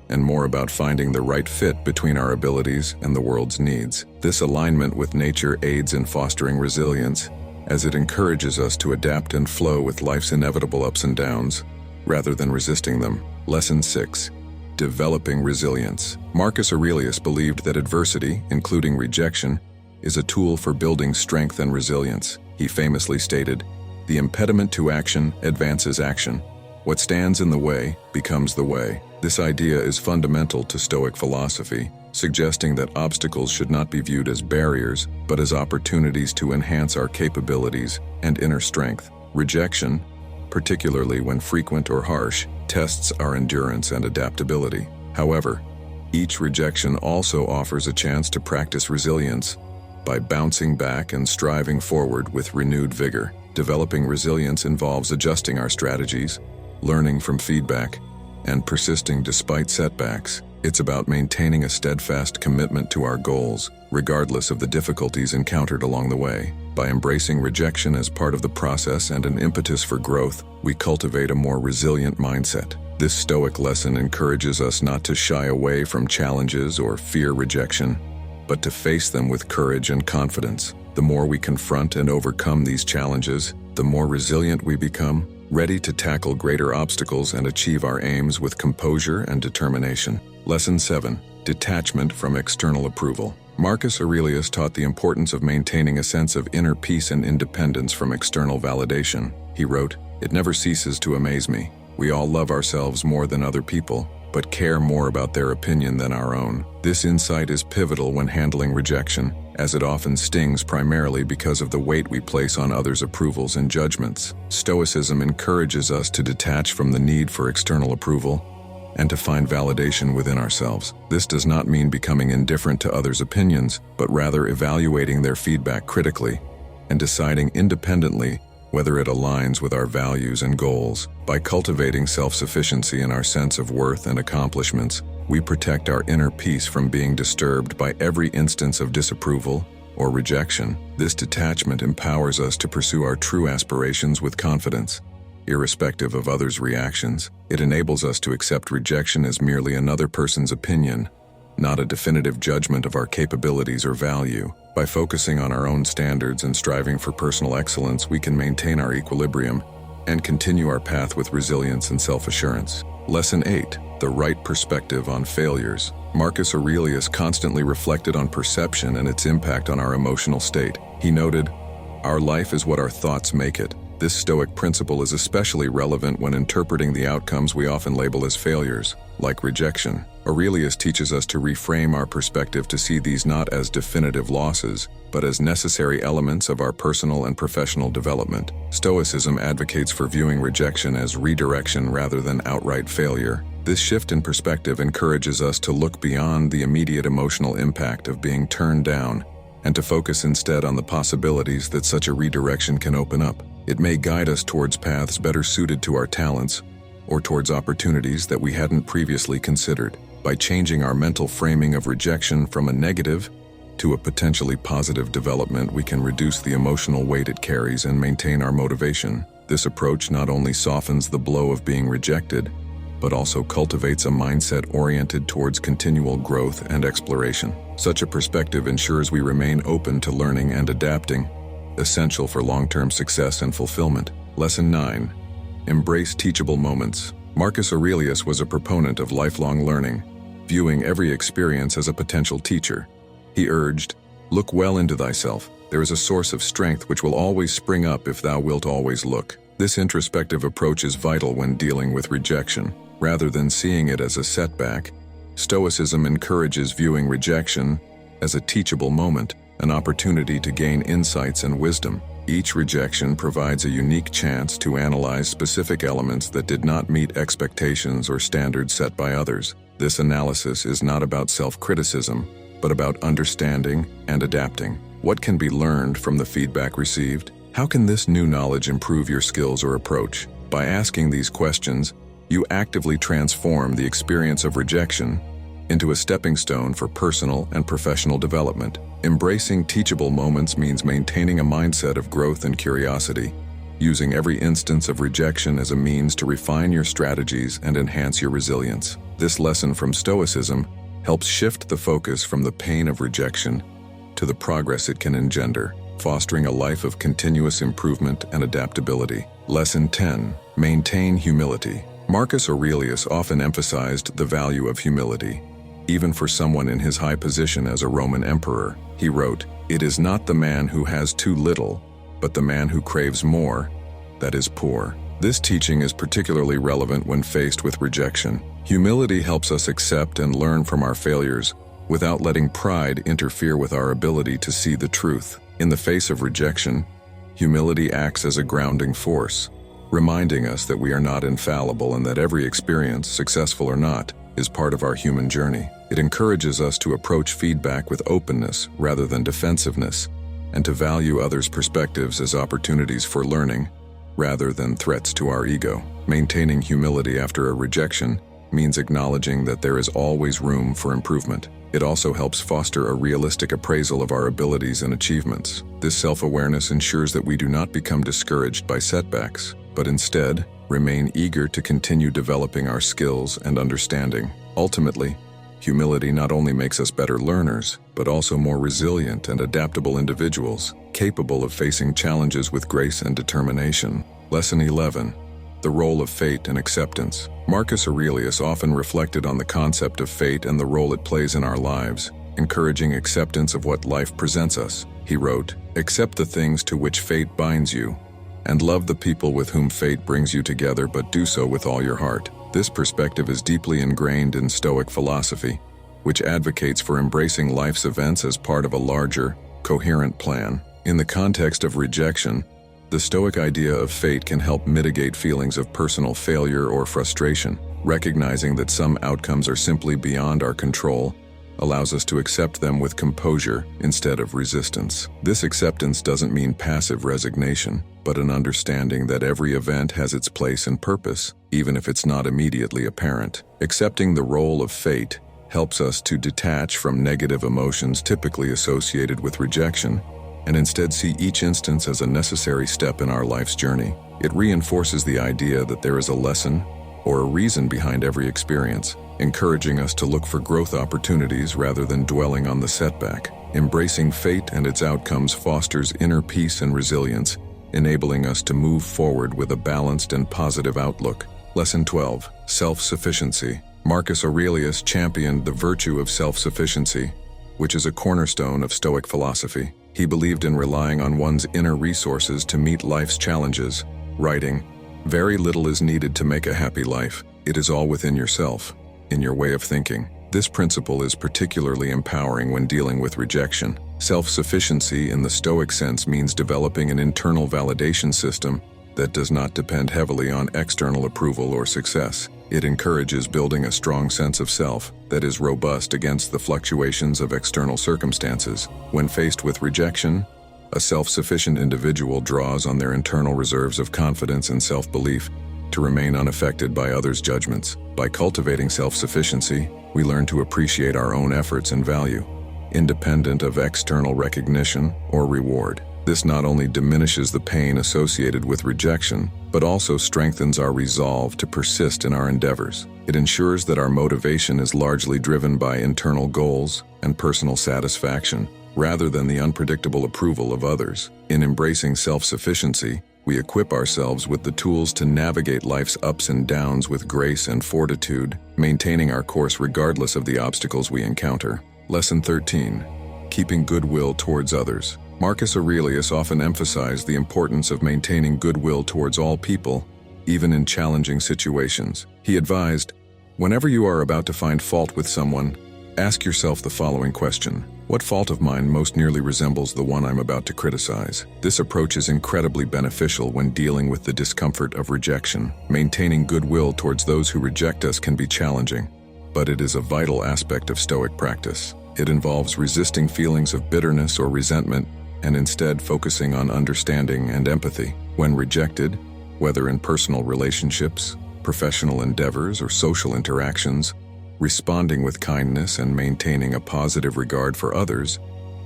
and more about finding the right fit between our abilities and the world's needs. This alignment with nature aids in fostering resilience, as it encourages us to adapt and flow with life's inevitable ups and downs, rather than resisting them. Lesson 6. Developing resilience. Marcus Aurelius believed that adversity, including rejection, is a tool for building strength and resilience. He famously stated, "The impediment to action advances action. What stands in the way becomes the way." This idea is fundamental to Stoic philosophy, suggesting that obstacles should not be viewed as barriers, but as opportunities to enhance our capabilities and inner strength. Rejection, particularly when frequent or harsh, tests our endurance and adaptability. However, each rejection also offers a chance to practice resilience by bouncing back and striving forward with renewed vigor. Developing resilience involves adjusting our strategies, learning from feedback, and persisting despite setbacks. It's about maintaining a steadfast commitment to our goals, regardless of the difficulties encountered along the way. By embracing rejection as part of the process and an impetus for growth, we cultivate a more resilient mindset. This Stoic lesson encourages us not to shy away from challenges or fear rejection, but to face them with courage and confidence. The more we confront and overcome these challenges, the more resilient we become, ready to tackle greater obstacles and achieve our aims with composure and determination. Lesson 7. Detachment from external approval. Marcus Aurelius taught the importance of maintaining a sense of inner peace and independence from external validation. He wrote, "It never ceases to amaze me. We all love ourselves more than other people, but care more about their opinion than our own." This insight is pivotal when handling rejection, as it often stings primarily because of the weight we place on others' approvals and judgments. Stoicism encourages us to detach from the need for external approval and to find validation within ourselves. This does not mean becoming indifferent to others' opinions, but rather evaluating their feedback critically and deciding independently whether it aligns with our values and goals. By cultivating self-sufficiency in our sense of worth and accomplishments, we protect our inner peace from being disturbed by every instance of disapproval or rejection. This detachment empowers us to pursue our true aspirations with confidence, irrespective of others' reactions. It enables us to accept rejection as merely another person's opinion, not a definitive judgment of our capabilities or value. By focusing on our own standards and striving for personal excellence, we can maintain our equilibrium and continue our path with resilience and self-assurance. Lesson 8. The right perspective on failures. Marcus Aurelius constantly reflected on perception and its impact on our emotional state. He noted, "Our life is what our thoughts make it." This Stoic principle is especially relevant when interpreting the outcomes we often label as failures, like rejection. Aurelius teaches us to reframe our perspective to see these not as definitive losses, but as necessary elements of our personal and professional development. Stoicism advocates for viewing rejection as redirection rather than outright failure. This shift in perspective encourages us to look beyond the immediate emotional impact of being turned down and to focus instead on the possibilities that such a redirection can open up. It may guide us towards paths better suited to our talents or towards opportunities that we hadn't previously considered. By changing our mental framing of rejection from a negative to a potentially positive development, we can reduce the emotional weight it carries and maintain our motivation. This approach not only softens the blow of being rejected, but also cultivates a mindset oriented towards continual growth and exploration. Such a perspective ensures we remain open to learning and adapting, essential for long-term success and fulfillment. Lesson 9. Embrace teachable moments. Marcus Aurelius was a proponent of lifelong learning, viewing every experience as a potential teacher. He urged, "Look well into thyself. There is a source of strength which will always spring up if thou wilt always look." This introspective approach is vital when dealing with rejection. Rather than seeing it as a setback, Stoicism encourages viewing rejection as a teachable moment, an opportunity to gain insights and wisdom. Each rejection provides a unique chance to analyze specific elements that did not meet expectations or standards set by others. This analysis is not about self-criticism, but about understanding and adapting. What can be learned from the feedback received? How can this new knowledge improve your skills or approach? By asking these questions, you actively transform the experience of rejection into a stepping stone for personal and professional development. Embracing teachable moments means maintaining a mindset of growth and curiosity, using every instance of rejection as a means to refine your strategies and enhance your resilience. This lesson from Stoicism helps shift the focus from the pain of rejection to the progress it can engender, fostering a life of continuous improvement and adaptability. Lesson 10. Maintain humility. Marcus Aurelius often emphasized the value of humility, even for someone in his high position as a Roman emperor. He wrote, "It is not the man who has too little, but the man who craves more, that is poor." This teaching is particularly relevant when faced with rejection. Humility helps us accept and learn from our failures without letting pride interfere with our ability to see the truth. In the face of rejection, humility acts as a grounding force, reminding us that we are not infallible and that every experience, successful or not, is part of our human journey. It encourages us to approach feedback with openness rather than defensiveness, and to value others' perspectives as opportunities for learning rather than threats to our ego. Maintaining humility after a rejection means acknowledging that there is always room for improvement. It also helps foster a realistic appraisal of our abilities and achievements. This self-awareness ensures that we do not become discouraged by setbacks, but instead remain eager to continue developing our skills and understanding. Ultimately, humility not only makes us better learners, but also more resilient and adaptable individuals, capable of facing challenges with grace and determination. Lesson 11. The role of fate and acceptance. Marcus Aurelius often reflected on the concept of fate and the role it plays in our lives, encouraging acceptance of what life presents us. He wrote, "Accept the things to which fate binds you, and love the people with whom fate brings you together, but do so with all your heart." This perspective is deeply ingrained in Stoic philosophy, which advocates for embracing life's events as part of a larger, coherent plan. In the context of rejection, the Stoic idea of fate can help mitigate feelings of personal failure or frustration. Recognizing that some outcomes are simply beyond our control allows us to accept them with composure instead of resistance. This acceptance doesn't mean passive resignation, but an understanding that every event has its place and purpose, even if it's not immediately apparent. Accepting the role of fate helps us to detach from negative emotions typically associated with rejection, and instead see each instance as a necessary step in our life's journey. It reinforces the idea that there is a lesson or a reason behind every experience, encouraging us to look for growth opportunities rather than dwelling on the setback. Embracing fate and its outcomes fosters inner peace and resilience, enabling us to move forward with a balanced and positive outlook. Lesson 12. Self-sufficiency. Marcus Aurelius championed the virtue of self-sufficiency, which is a cornerstone of Stoic philosophy. He believed in relying on one's inner resources to meet life's challenges, writing, "Very little is needed to make a happy life. It is all within yourself, in your way of thinking." This principle is particularly empowering when dealing with rejection. Self-sufficiency in the Stoic sense means developing an internal validation system that does not depend heavily on external approval or success. It encourages building a strong sense of self that is robust against the fluctuations of external circumstances. When faced with rejection, a self-sufficient individual draws on their internal reserves of confidence and self-belief to remain unaffected by others' judgments. By cultivating self-sufficiency, we learn to appreciate our own efforts and value, independent of external recognition or reward. This not only diminishes the pain associated with rejection, but also strengthens our resolve to persist in our endeavors. It ensures that our motivation is largely driven by internal goals and personal satisfaction, rather than the unpredictable approval of others. In embracing self-sufficiency, we equip ourselves with the tools to navigate life's ups and downs with grace and fortitude, maintaining our course regardless of the obstacles we encounter. Lesson 13. Keeping goodwill towards others. Marcus Aurelius often emphasized the importance of maintaining goodwill towards all people, even in challenging situations. He advised, "Whenever you are about to find fault with someone, ask yourself the following question: what fault of mine most nearly resembles the one I'm about to criticize?" This approach is incredibly beneficial when dealing with the discomfort of rejection. Maintaining goodwill towards those who reject us can be challenging, but it is a vital aspect of Stoic practice. It involves resisting feelings of bitterness or resentment and instead focusing on understanding and empathy. When rejected, whether in personal relationships, professional endeavors, or social interactions, responding with kindness and maintaining a positive regard for others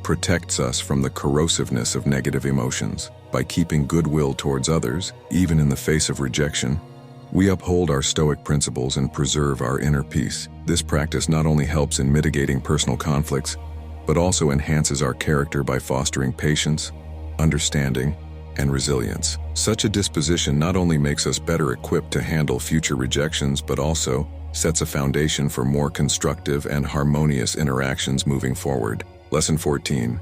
protects us from the corrosiveness of negative emotions. By keeping goodwill towards others, even in the face of rejection, we uphold our Stoic principles and preserve our inner peace. This practice not only helps in mitigating personal conflicts, but also enhances our character by fostering patience, understanding, and resilience. Such a disposition not only makes us better equipped to handle future rejections, but also sets a foundation for more constructive and harmonious interactions moving forward. Lesson 14.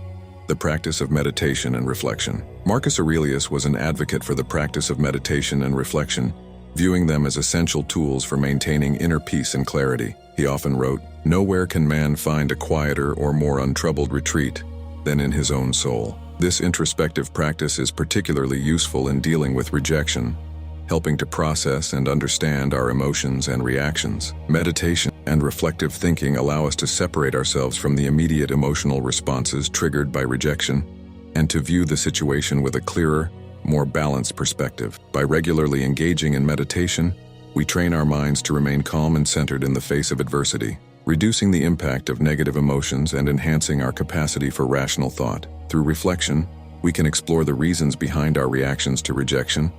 The practice of meditation and reflection. Marcus Aurelius was an advocate for the practice of meditation and reflection, viewing them as essential tools for maintaining inner peace and clarity. He often wrote, "Nowhere can man find a quieter or more untroubled retreat than in his own soul." This introspective practice is particularly useful in dealing with rejection, helping to process and understand our emotions and reactions. Meditation and reflective thinking allow us to separate ourselves from the immediate emotional responses triggered by rejection and to view the situation with a clearer, more balanced perspective. By regularly engaging in meditation, we train our minds to remain calm and centered in the face of adversity, reducing the impact of negative emotions and enhancing our capacity for rational thought. Through reflection, we can explore the reasons behind our reactions to rejection,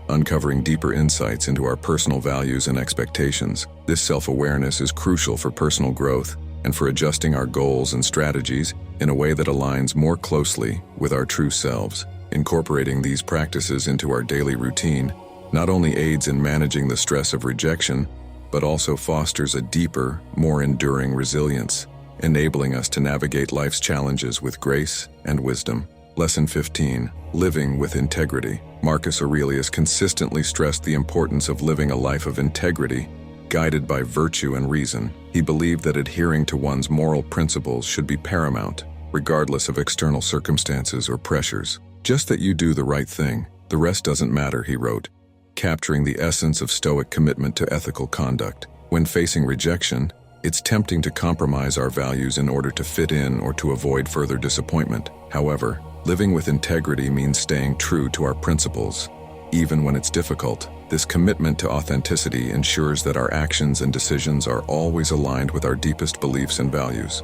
uncovering deeper insights into our personal values and expectations. This self-awareness is crucial for personal growth and for adjusting our goals and strategies in a way that aligns more closely with our true selves. Incorporating these practices into our daily routine not only aids in managing the stress of rejection, but also fosters a deeper, more enduring resilience, enabling us to navigate life's challenges with grace and wisdom. Lesson 15. Living with integrity. Marcus Aurelius consistently stressed the importance of living a life of integrity, guided by virtue and reason. He believed that adhering to one's moral principles should be paramount, regardless of external circumstances or pressures. Just that you do the right thing, the rest doesn't matter, he wrote, capturing the essence of Stoic commitment to ethical conduct. When facing rejection, it's tempting to compromise our values in order to fit in or to avoid further disappointment. However, living with integrity means staying true to our principles, even when it's difficult. This commitment to authenticity ensures that our actions and decisions are always aligned with our deepest beliefs and values,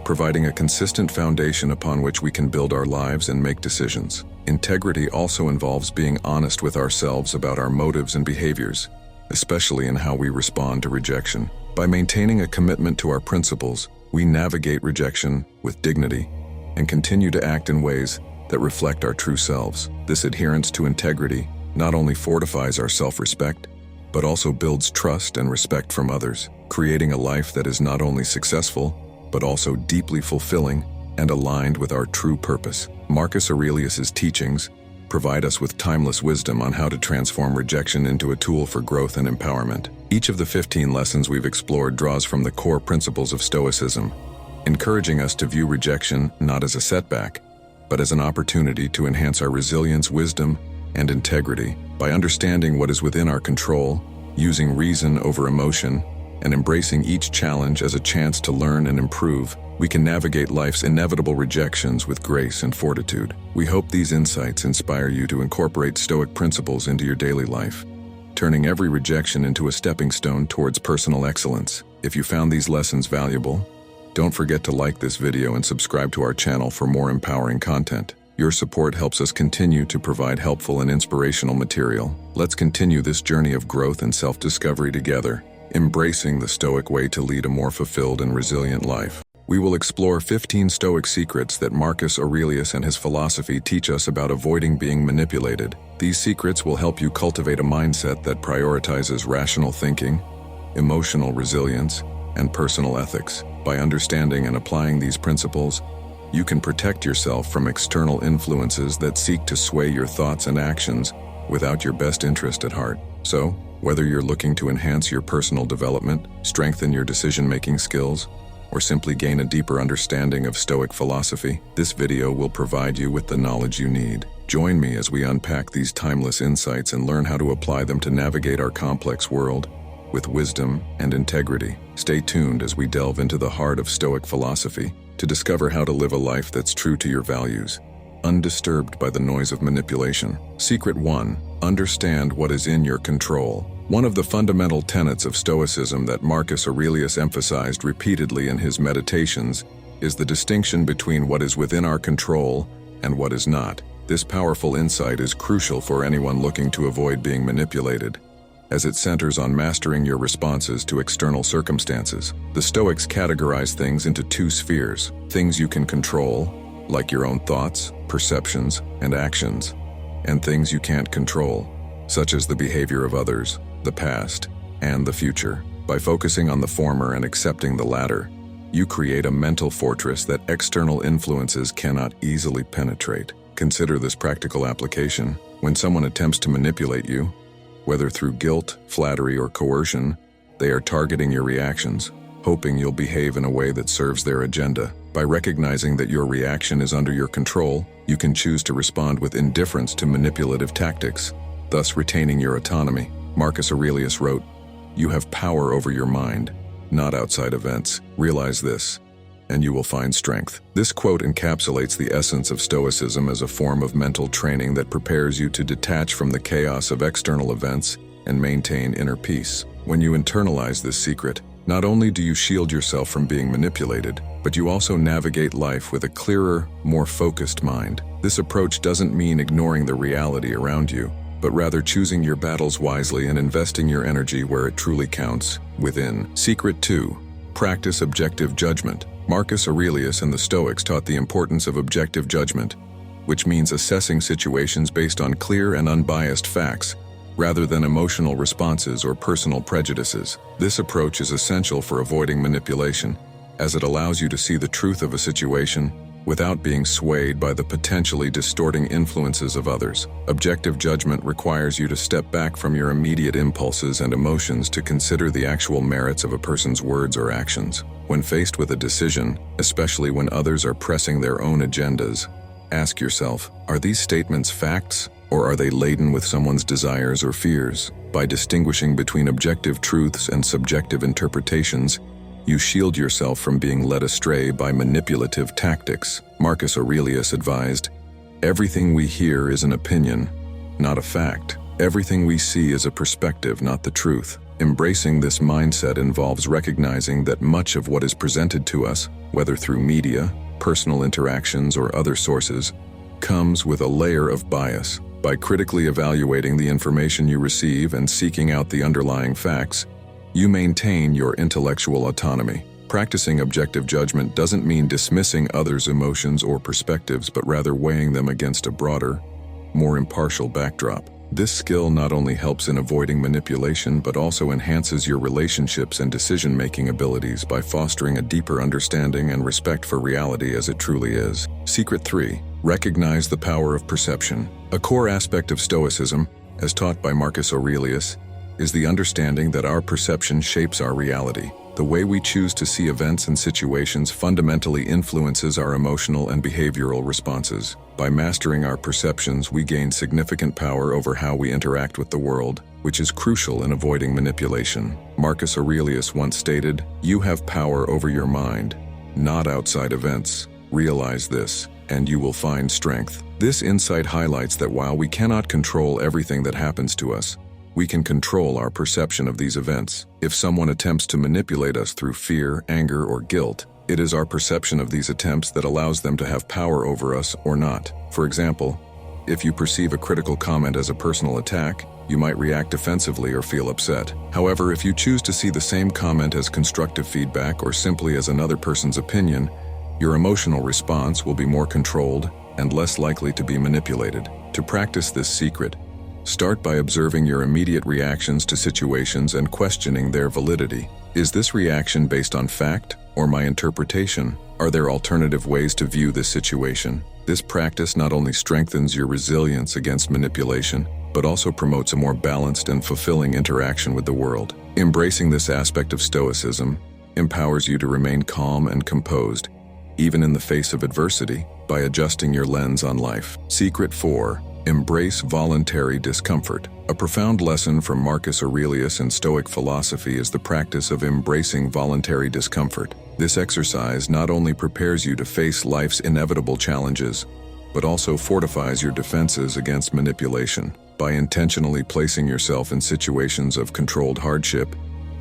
providing a consistent foundation upon which we can build our lives and make decisions. Integrity also involves being honest with ourselves about our motives and behaviors, especially in how we respond to rejection. By maintaining a commitment to our principles, we navigate rejection with dignity and continue to act in ways that reflect our true selves. This adherence to integrity not only fortifies our self-respect, but also builds trust and respect from others, creating a life that is not only successful, but also deeply fulfilling and aligned with our true purpose. Marcus Aurelius's teachings provide us with timeless wisdom on how to transform rejection into a tool for growth and empowerment. Each of the 15 lessons we've explored draws from the core principles of Stoicism, encouraging us to view rejection not as a setback, but as an opportunity to enhance our resilience, wisdom, and integrity. By understanding what is within our control, using reason over emotion, and embracing each challenge as a chance to learn and improve, we can navigate life's inevitable rejections with grace and fortitude. We hope these insights inspire you to incorporate Stoic principles into your daily life, turning every rejection into a stepping stone towards personal excellence. If you found these lessons valuable, don't forget to like this video and subscribe to our channel for more empowering content. Your support helps us continue to provide helpful and inspirational material. Let's continue this journey of growth and self-discovery together, embracing the Stoic way to lead a more fulfilled and resilient life. We will explore 15 Stoic secrets that Marcus Aurelius and his philosophy teach us about avoiding being manipulated. These secrets will help you cultivate a mindset that prioritizes rational thinking, emotional resilience, and personal ethics. By understanding and applying these principles, you can protect yourself from external influences that seek to sway your thoughts and actions without your best interest at heart. So, whether you're looking to enhance your personal development, strengthen your decision-making skills, or simply gain a deeper understanding of Stoic philosophy, this video will provide you with the knowledge you need. Join me as we unpack these timeless insights and learn how to apply them to navigate our complex world with wisdom and integrity. Stay tuned as we delve into the heart of Stoic philosophy to discover how to live a life that's true to your values, undisturbed by the noise of manipulation. Secret 1. Understand what is in your control. One of the fundamental tenets of Stoicism that Marcus Aurelius emphasized repeatedly in his meditations is the distinction between what is within our control and what is not. This powerful insight is crucial for anyone looking to avoid being manipulated, as it centers on mastering your responses to external circumstances. The Stoics categorize things into two spheres: things you can control, like your own thoughts, perceptions, and actions, and things you can't control, such as the behavior of others, the past, and the future. By focusing on the former and accepting the latter, you create a mental fortress that external influences cannot easily penetrate. Consider this practical application. When someone attempts to manipulate you, whether through guilt, flattery, or coercion, they are targeting your reactions, hoping you'll behave in a way that serves their agenda. By recognizing that your reaction is under your control, you can choose to respond with indifference to manipulative tactics, thus retaining your autonomy. Marcus Aurelius wrote, "You have power over your mind, not outside events. Realize this, and you will find strength." This quote encapsulates the essence of Stoicism as a form of mental training that prepares you to detach from the chaos of external events and maintain inner peace. When you internalize this secret, not only do you shield yourself from being manipulated, but you also navigate life with a clearer, more focused mind. This approach doesn't mean ignoring the reality around you, but rather choosing your battles wisely and investing your energy where it truly counts, within. Secret 2. Practice objective judgment. Marcus Aurelius and the Stoics taught the importance of objective judgment, which means assessing situations based on clear and unbiased facts, rather than emotional responses or personal prejudices. This approach is essential for avoiding manipulation, as it allows you to see the truth of a situation without being swayed by the potentially distorting influences of others. Objective judgment requires you to step back from your immediate impulses and emotions to consider the actual merits of a person's words or actions. When faced with a decision, especially when others are pressing their own agendas, ask yourself, are these statements facts, or are they laden with someone's desires or fears? By distinguishing between objective truths and subjective interpretations, you shield yourself from being led astray by manipulative tactics. Marcus Aurelius advised, "Everything we hear is an opinion, not a fact. Everything we see is a perspective, not the truth." Embracing this mindset involves recognizing that much of what is presented to us, whether through media, personal interactions, or other sources, comes with a layer of bias. By critically evaluating the information you receive and seeking out the underlying facts, you maintain your intellectual autonomy. Practicing objective judgment doesn't mean dismissing others' emotions or perspectives, but rather weighing them against a broader, more impartial backdrop. This skill not only helps in avoiding manipulation, but also enhances your relationships and decision-making abilities by fostering a deeper understanding and respect for reality as it truly is. Secret 3. Recognize the power of perception. A core aspect of Stoicism, as taught by Marcus Aurelius, is the understanding that our perception shapes our reality. The way we choose to see events and situations fundamentally influences our emotional and behavioral responses. By mastering our perceptions, we gain significant power over how we interact with the world, which is crucial in avoiding manipulation. Marcus Aurelius once stated, "You have power over your mind, not outside events. Realize this, and you will find strength." This insight highlights that while we cannot control everything that happens to us, we can control our perception of these events. If someone attempts to manipulate us through fear, anger, or guilt, it is our perception of these attempts that allows them to have power over us or not. For example, if you perceive a critical comment as a personal attack, you might react defensively or feel upset. However, if you choose to see the same comment as constructive feedback or simply as another person's opinion, your emotional response will be more controlled and less likely to be manipulated. To practice this secret, start by observing your immediate reactions to situations and questioning their validity. Is this reaction based on fact or my interpretation? Are there alternative ways to view this situation? This practice not only strengthens your resilience against manipulation, but also promotes a more balanced and fulfilling interaction with the world. Embracing this aspect of Stoicism empowers you to remain calm and composed, even in the face of adversity, by adjusting your lens on life. Secret 4. Embrace voluntary discomfort. A profound lesson from Marcus Aurelius and Stoic philosophy is the practice of embracing voluntary discomfort. This exercise not only prepares you to face life's inevitable challenges, but also fortifies your defenses against manipulation. By intentionally placing yourself in situations of controlled hardship,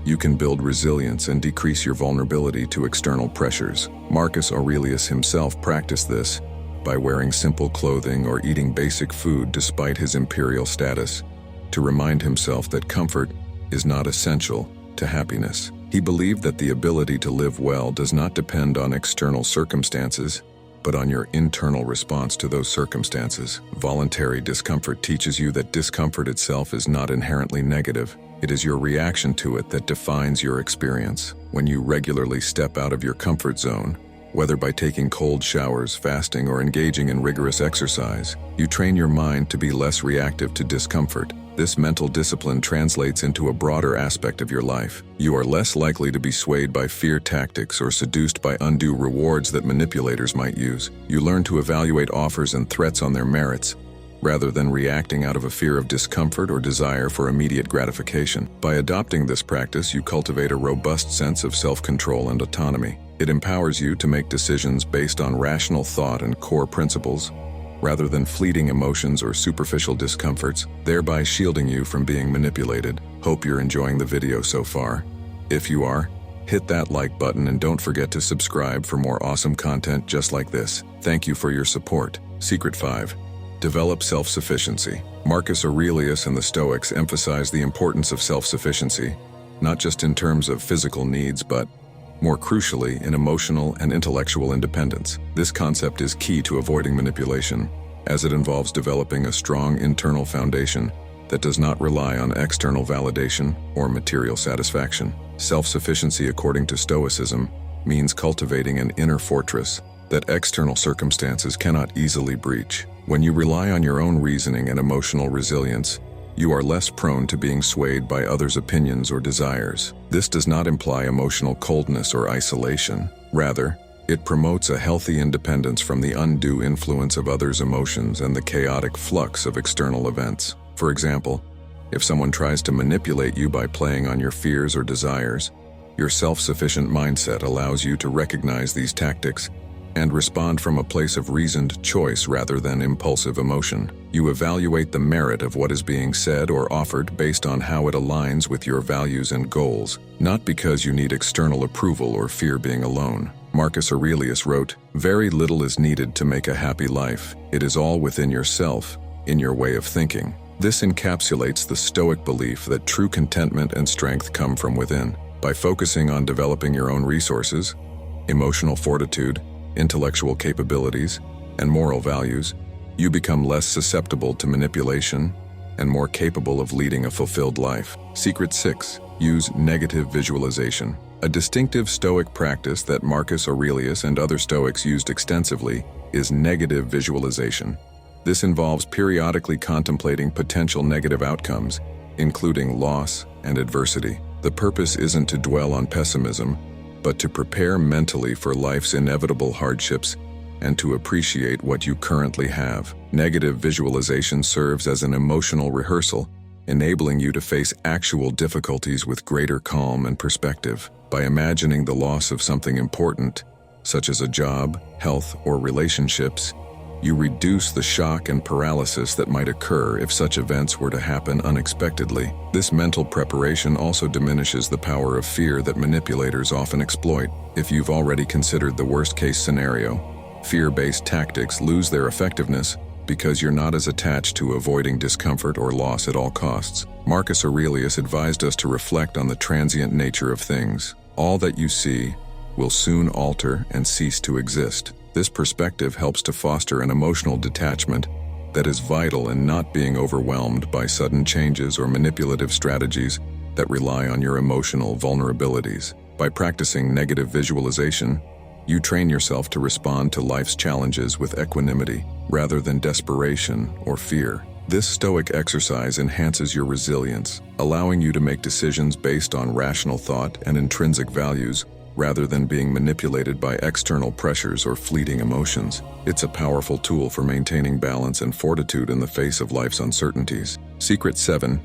you can build resilience and decrease your vulnerability to external pressures. Marcus Aurelius himself practiced this by wearing simple clothing or eating basic food despite his imperial status, to remind himself that comfort is not essential to happiness. He believed that the ability to live well does not depend on external circumstances, but on your internal response to those circumstances. Voluntary discomfort teaches you that discomfort itself is not inherently negative. It is your reaction to it that defines your experience. When you regularly step out of your comfort zone, whether by taking cold showers, fasting, or engaging in rigorous exercise, you train your mind to be less reactive to discomfort. This mental discipline translates into a broader aspect of your life. You are less likely to be swayed by fear tactics or seduced by undue rewards that manipulators might use. You learn to evaluate offers and threats on their merits, rather than reacting out of a fear of discomfort or desire for immediate gratification. By adopting this practice, you cultivate a robust sense of self-control and autonomy. It empowers you to make decisions based on rational thought and core principles, rather than fleeting emotions or superficial discomforts, thereby shielding you from being manipulated. Hope you're enjoying the video so far. If you are, hit that like button and don't forget to subscribe for more awesome content just like this. Thank you for your support. Secret 5. Develop self-sufficiency. Marcus Aurelius and the Stoics emphasize the importance of self-sufficiency, not just in terms of physical needs, but more crucially, in emotional and intellectual independence. This concept is key to avoiding manipulation, as it involves developing a strong internal foundation that does not rely on external validation or material satisfaction. Self-sufficiency, according to Stoicism, means cultivating an inner fortress that external circumstances cannot easily breach. When you rely on your own reasoning and emotional resilience, you are less prone to being swayed by others' opinions or desires. This does not imply emotional coldness or isolation. Rather, it promotes a healthy independence from the undue influence of others' emotions and the chaotic flux of external events. For example, if someone tries to manipulate you by playing on your fears or desires, your self-sufficient mindset allows you to recognize these tactics and respond from a place of reasoned choice rather than impulsive emotion. You evaluate the merit of what is being said or offered based on how it aligns with your values and goals, not because you need external approval or fear being alone. Marcus Aurelius wrote, "Very little is needed to make a happy life. It is all within yourself, in your way of thinking." This encapsulates the Stoic belief that true contentment and strength come from within. By focusing on developing your own resources, emotional fortitude, intellectual capabilities, and moral values, you become less susceptible to manipulation and more capable of leading a fulfilled life. Secret 6. Use negative visualization. A distinctive Stoic practice that Marcus Aurelius and other Stoics used extensively is negative visualization. This involves periodically contemplating potential negative outcomes, including loss and adversity. The purpose isn't to dwell on pessimism, but to prepare mentally for life's inevitable hardships and to appreciate what you currently have. Negative visualization serves as an emotional rehearsal, enabling you to face actual difficulties with greater calm and perspective. By imagining the loss of something important, such as a job, health, or relationships, you reduce the shock and paralysis that might occur if such events were to happen unexpectedly. This mental preparation also diminishes the power of fear that manipulators often exploit. If you've already considered the worst-case scenario, fear-based tactics lose their effectiveness because you're not as attached to avoiding discomfort or loss at all costs. Marcus Aurelius advised us to reflect on the transient nature of things. All that you see will soon alter and cease to exist. This perspective helps to foster an emotional detachment that is vital in not being overwhelmed by sudden changes or manipulative strategies that rely on your emotional vulnerabilities. By practicing negative visualization, you train yourself to respond to life's challenges with equanimity rather than desperation or fear. This Stoic exercise enhances your resilience, allowing you to make decisions based on rational thought and intrinsic values rather than being manipulated by external pressures or fleeting emotions. It's a powerful tool for maintaining balance and fortitude in the face of life's uncertainties. Secret 7.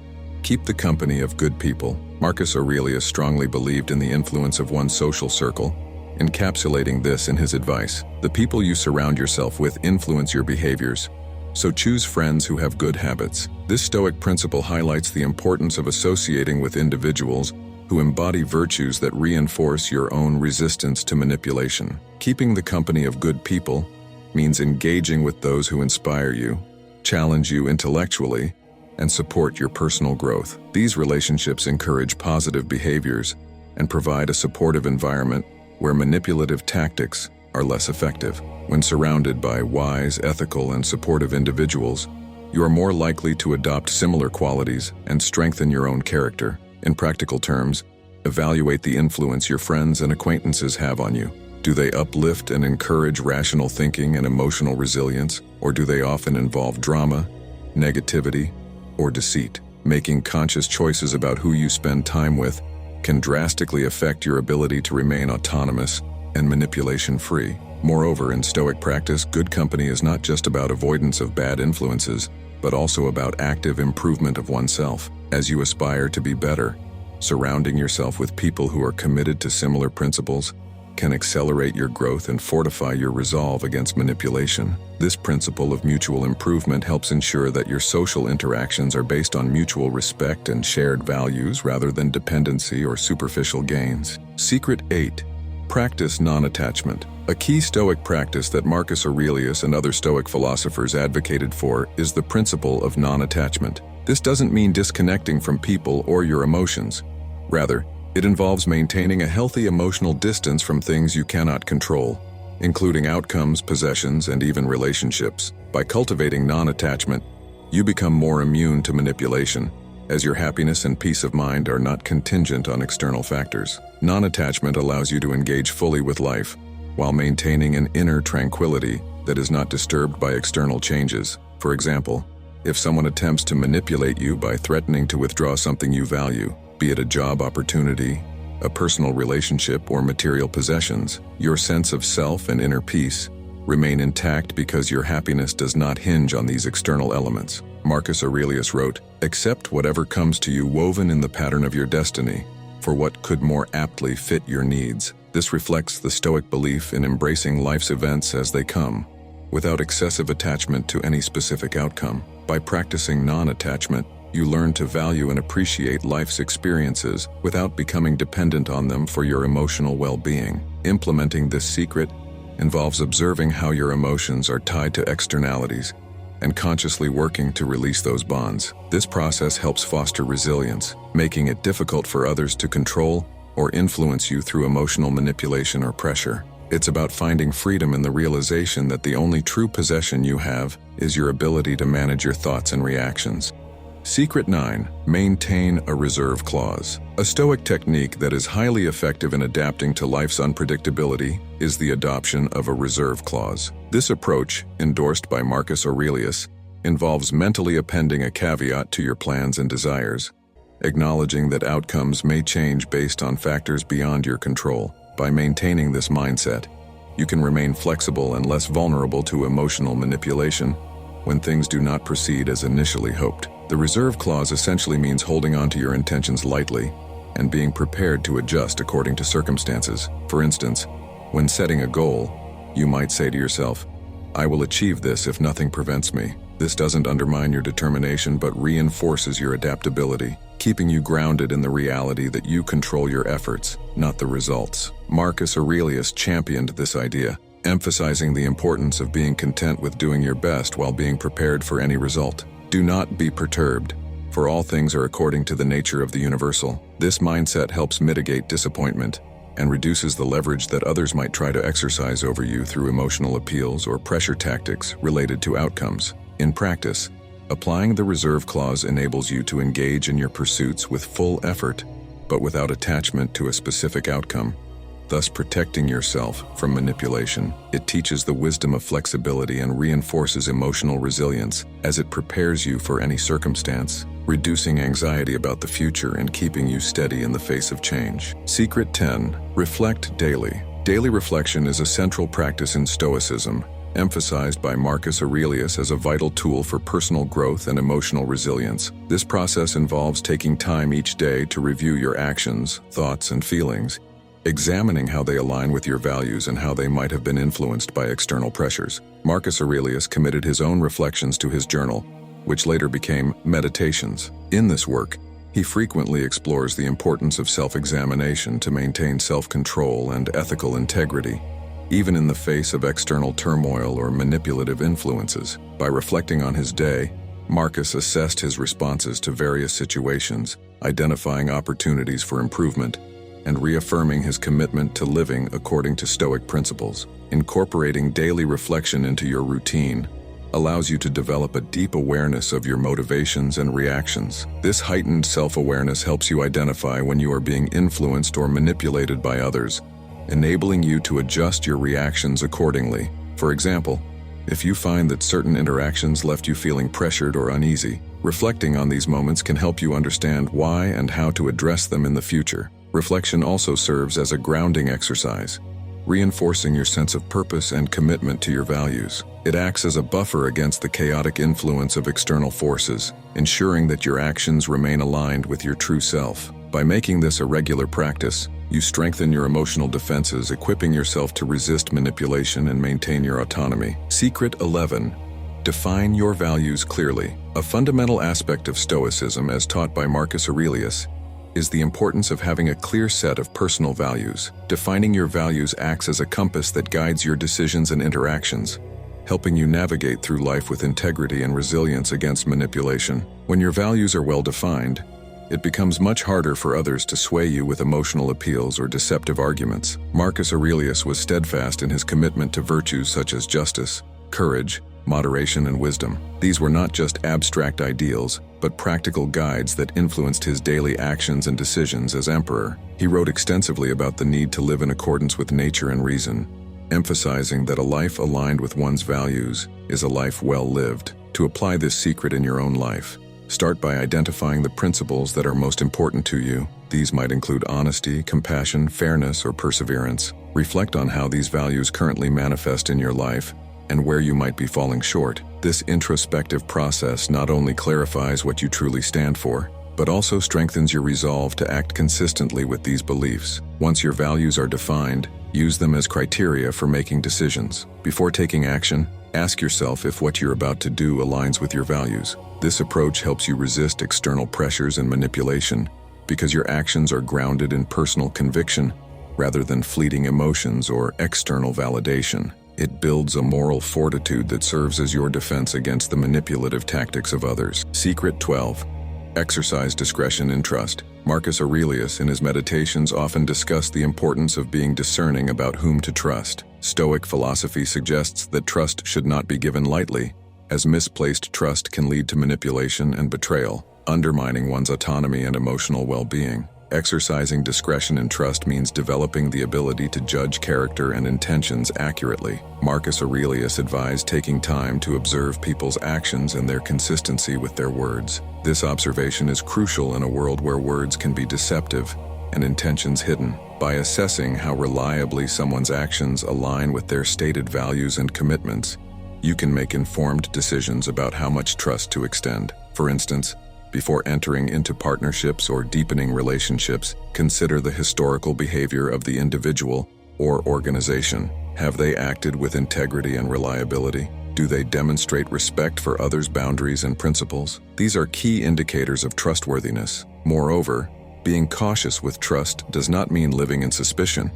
Keep the company of good people. Marcus Aurelius strongly believed in the influence of one's social circle, encapsulating this in his advice. The people you surround yourself with influence your behaviors, so choose friends who have good habits. This Stoic principle highlights the importance of associating with individuals who embody virtues that reinforce your own resistance to manipulation. Keeping the company of good people means engaging with those who inspire you, challenge you intellectually, and support your personal growth. These relationships encourage positive behaviors and provide a supportive environment where manipulative tactics are less effective. When surrounded by wise, ethical, and supportive individuals, you are more likely to adopt similar qualities and strengthen your own character. In practical terms, evaluate the influence your friends and acquaintances have on you. Do they uplift and encourage rational thinking and emotional resilience, or do they often involve drama, negativity, or deceit? Making conscious choices about who you spend time with can drastically affect your ability to remain autonomous and manipulation-free. Moreover, in Stoic practice, good company is not just about avoidance of bad influences, but also about active improvement of oneself. As you aspire to be better, surrounding yourself with people who are committed to similar principles can accelerate your growth and fortify your resolve against manipulation. This principle of mutual improvement helps ensure that your social interactions are based on mutual respect and shared values rather than dependency or superficial gains. Secret 8. Practice non-attachment. A key Stoic practice that Marcus Aurelius and other Stoic philosophers advocated for is the principle of non-attachment. This doesn't mean disconnecting from people or your emotions. Rather, it involves maintaining a healthy emotional distance from things you cannot control, including outcomes, possessions, and even relationships. By cultivating non-attachment, you become more immune to manipulation, as your happiness and peace of mind are not contingent on external factors. Non-attachment allows you to engage fully with life, while maintaining an inner tranquility that is not disturbed by external changes. For example, if someone attempts to manipulate you by threatening to withdraw something you value, be it a job opportunity, a personal relationship, or material possessions, your sense of self and inner peace remain intact because your happiness does not hinge on these external elements. Marcus Aurelius wrote, "Accept whatever comes to you woven in the pattern of your destiny, for what could more aptly fit your needs." This reflects the Stoic belief in embracing life's events as they come, without excessive attachment to any specific outcome. By practicing non-attachment, you learn to value and appreciate life's experiences without becoming dependent on them for your emotional well-being. Implementing this secret involves observing how your emotions are tied to externalities and consciously working to release those bonds. This process helps foster resilience, making it difficult for others to control or influence you through emotional manipulation or pressure. It's about finding freedom in the realization that the only true possession you have is your ability to manage your thoughts and reactions. Secret 9. Maintain a reserve clause. A Stoic technique that is highly effective in adapting to life's unpredictability is the adoption of a reserve clause. This approach, endorsed by Marcus Aurelius, involves mentally appending a caveat to your plans and desires, acknowledging that outcomes may change based on factors beyond your control. By maintaining this mindset, you can remain flexible and less vulnerable to emotional manipulation when things do not proceed as initially hoped. The reserve clause essentially means holding on to your intentions lightly and being prepared to adjust according to circumstances. For instance, when setting a goal, you might say to yourself, "I will achieve this if nothing prevents me." This doesn't undermine your determination but reinforces your adaptability, keeping you grounded in the reality that you control your efforts, not the results. Marcus Aurelius championed this idea, emphasizing the importance of being content with doing your best while being prepared for any result. Do not be perturbed, for all things are according to the nature of the universal. This mindset helps mitigate disappointment and reduces the leverage that others might try to exercise over you through emotional appeals or pressure tactics related to outcomes. In practice, applying the reserve clause enables you to engage in your pursuits with full effort, but without attachment to a specific outcome, thus protecting yourself from manipulation. It teaches the wisdom of flexibility and reinforces emotional resilience as it prepares you for any circumstance, reducing anxiety about the future and keeping you steady in the face of change. Secret 10. Reflect daily. Daily reflection is a central practice in Stoicism, emphasized by Marcus Aurelius as a vital tool for personal growth and emotional resilience. This process involves taking time each day to review your actions, thoughts, and feelings, examining how they align with your values and how they might have been influenced by external pressures. Marcus Aurelius committed his own reflections to his journal, which later became Meditations. In this work, he frequently explores the importance of self-examination to maintain self-control and ethical integrity, even in the face of external turmoil or manipulative influences. By reflecting on his day, Marcus assessed his responses to various situations, identifying opportunities for improvement, and reaffirming his commitment to living according to Stoic principles. Incorporating daily reflection into your routine allows you to develop a deep awareness of your motivations and reactions. This heightened self-awareness helps you identify when you are being influenced or manipulated by others, enabling you to adjust your reactions accordingly. For example, if you find that certain interactions left you feeling pressured or uneasy, reflecting on these moments can help you understand why and how to address them in the future. Reflection also serves as a grounding exercise, reinforcing your sense of purpose and commitment to your values. It acts as a buffer against the chaotic influence of external forces, ensuring that your actions remain aligned with your true self. By making this a regular practice, you strengthen your emotional defenses, equipping yourself to resist manipulation and maintain your autonomy. Secret 11. Define your values clearly. A fundamental aspect of Stoicism, as taught by Marcus Aurelius, is the importance of having a clear set of personal values. Defining your values acts as a compass that guides your decisions and interactions, helping you navigate through life with integrity and resilience against manipulation. When your values are well defined, it becomes much harder for others to sway you with emotional appeals or deceptive arguments. Marcus Aurelius was steadfast in his commitment to virtues such as justice, courage, moderation, and wisdom. These were not just abstract ideals, but practical guides that influenced his daily actions and decisions as emperor. He wrote extensively about the need to live in accordance with nature and reason, emphasizing that a life aligned with one's values is a life well lived. To apply this secret in your own life, start by identifying the principles that are most important to you. These might include honesty, compassion, fairness, or perseverance. Reflect on how these values currently manifest in your life and where you might be falling short. This introspective process not only clarifies what you truly stand for, but also strengthens your resolve to act consistently with these beliefs. Once your values are defined, use them as criteria for making decisions. Before taking action, ask yourself if what you're about to do aligns with your values. This approach helps you resist external pressures and manipulation because your actions are grounded in personal conviction rather than fleeting emotions or external validation. It builds a moral fortitude that serves as your defense against the manipulative tactics of others. Secret 12. Exercise discretion and trust. Marcus Aurelius in his meditations often discussed the importance of being discerning about whom to trust. Stoic philosophy suggests that trust should not be given lightly, as misplaced trust can lead to manipulation and betrayal, undermining one's autonomy and emotional well-being. Exercising discretion and trust means developing the ability to judge character and intentions accurately. Marcus Aurelius advised taking time to observe people's actions and their consistency with their words. This observation is crucial in a world where words can be deceptive and intentions hidden. By assessing how reliably someone's actions align with their stated values and commitments, you can make informed decisions about how much trust to extend. For instance, before entering into partnerships or deepening relationships, consider the historical behavior of the individual or organization. Have they acted with integrity and reliability? Do they demonstrate respect for others' boundaries and principles? These are key indicators of trustworthiness. Moreover, being cautious with trust does not mean living in suspicion.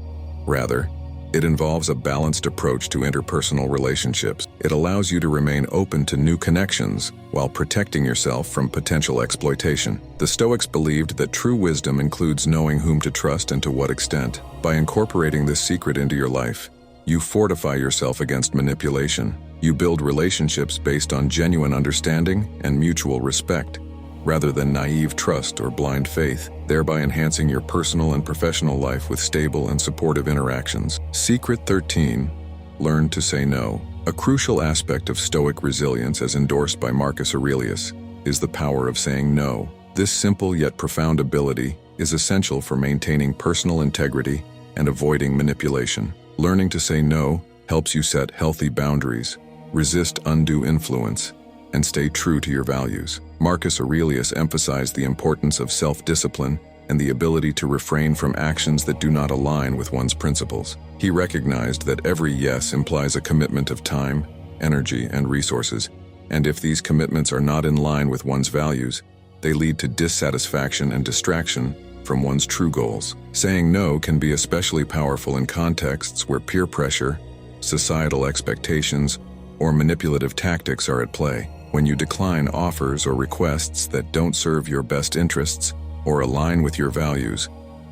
Rather, it involves a balanced approach to interpersonal relationships. It allows you to remain open to new connections while protecting yourself from potential exploitation. The Stoics believed that true wisdom includes knowing whom to trust and to what extent. By incorporating this secret into your life, you fortify yourself against manipulation. You build relationships based on genuine understanding and mutual respect, rather than naive trust or blind faith, thereby enhancing your personal and professional life with stable and supportive interactions. Secret 13. Learn to say no. A crucial aspect of Stoic resilience, as endorsed by Marcus Aurelius, is the power of saying no. This simple yet profound ability is essential for maintaining personal integrity and avoiding manipulation. Learning to say no helps you set healthy boundaries, resist undue influence, and stay true to your values. Marcus Aurelius emphasized the importance of self-discipline and the ability to refrain from actions that do not align with one's principles. He recognized that every yes implies a commitment of time, energy, and resources, and if these commitments are not in line with one's values, they lead to dissatisfaction and distraction from one's true goals. Saying no can be especially powerful in contexts where peer pressure, societal expectations, or manipulative tactics are at play. When you decline offers or requests that don't serve your best interests or align with your values,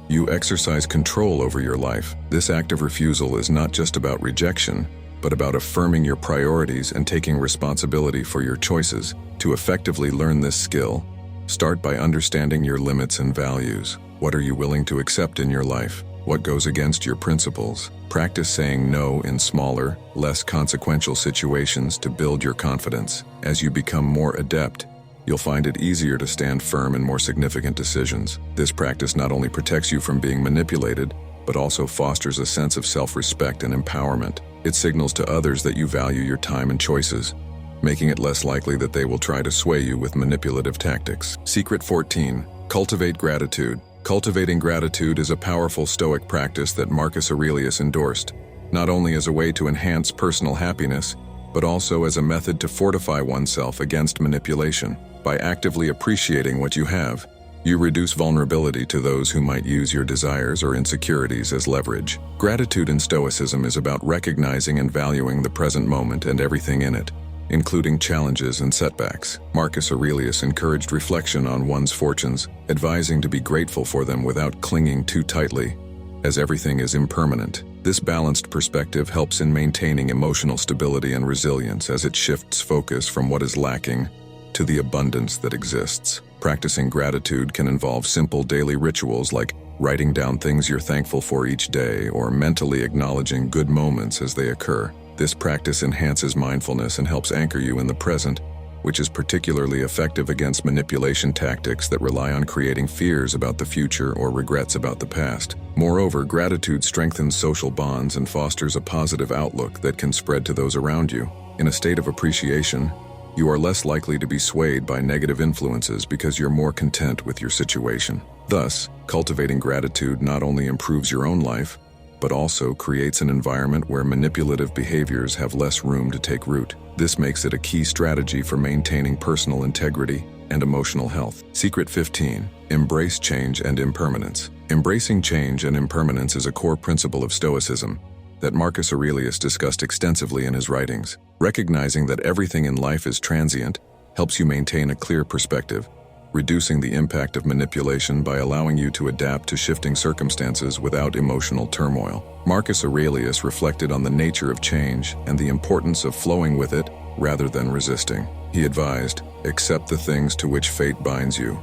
you exercise control over your life. This act of refusal is not just about rejection, but about affirming your priorities and taking responsibility for your choices. To effectively learn this skill, start by understanding your limits and values. What are you willing to accept in your life? What goes against your principles? Practice saying no in smaller, less consequential situations to build your confidence. As you become more adept, you'll find it easier to stand firm in more significant decisions. This practice not only protects you from being manipulated, but also fosters a sense of self-respect and empowerment. It signals to others that you value your time and choices, making it less likely that they will try to sway you with manipulative tactics. Secret 14. Cultivate gratitude. Cultivating gratitude is a powerful Stoic practice that Marcus Aurelius endorsed, not only as a way to enhance personal happiness, but also as a method to fortify oneself against manipulation. By actively appreciating what you have, you reduce vulnerability to those who might use your desires or insecurities as leverage. Gratitude in Stoicism is about recognizing and valuing the present moment and everything in it, including challenges and setbacks. Marcus Aurelius encouraged reflection on one's fortunes, advising to be grateful for them without clinging too tightly, as everything is impermanent. This balanced perspective helps in maintaining emotional stability and resilience as it shifts focus from what is lacking to the abundance that exists. Practicing gratitude can involve simple daily rituals like writing down things you're thankful for each day or mentally acknowledging good moments as they occur. This practice enhances mindfulness and helps anchor you in the present, which is particularly effective against manipulation tactics that rely on creating fears about the future or regrets about the past. Moreover, gratitude strengthens social bonds and fosters a positive outlook that can spread to those around you. In a state of appreciation, you are less likely to be swayed by negative influences because you're more content with your situation. Thus, cultivating gratitude not only improves your own life, but also creates an environment where manipulative behaviors have less room to take root. This makes it a key strategy for maintaining personal integrity and emotional health. Secret 15. Embrace change and impermanence. Embracing change and impermanence is a core principle of Stoicism that Marcus Aurelius discussed extensively in his writings. Recognizing that everything in life is transient helps you maintain a clear perspective, reducing the impact of manipulation by allowing you to adapt to shifting circumstances without emotional turmoil. Marcus Aurelius reflected on the nature of change and the importance of flowing with it rather than resisting. He advised, "Accept the things to which fate binds you,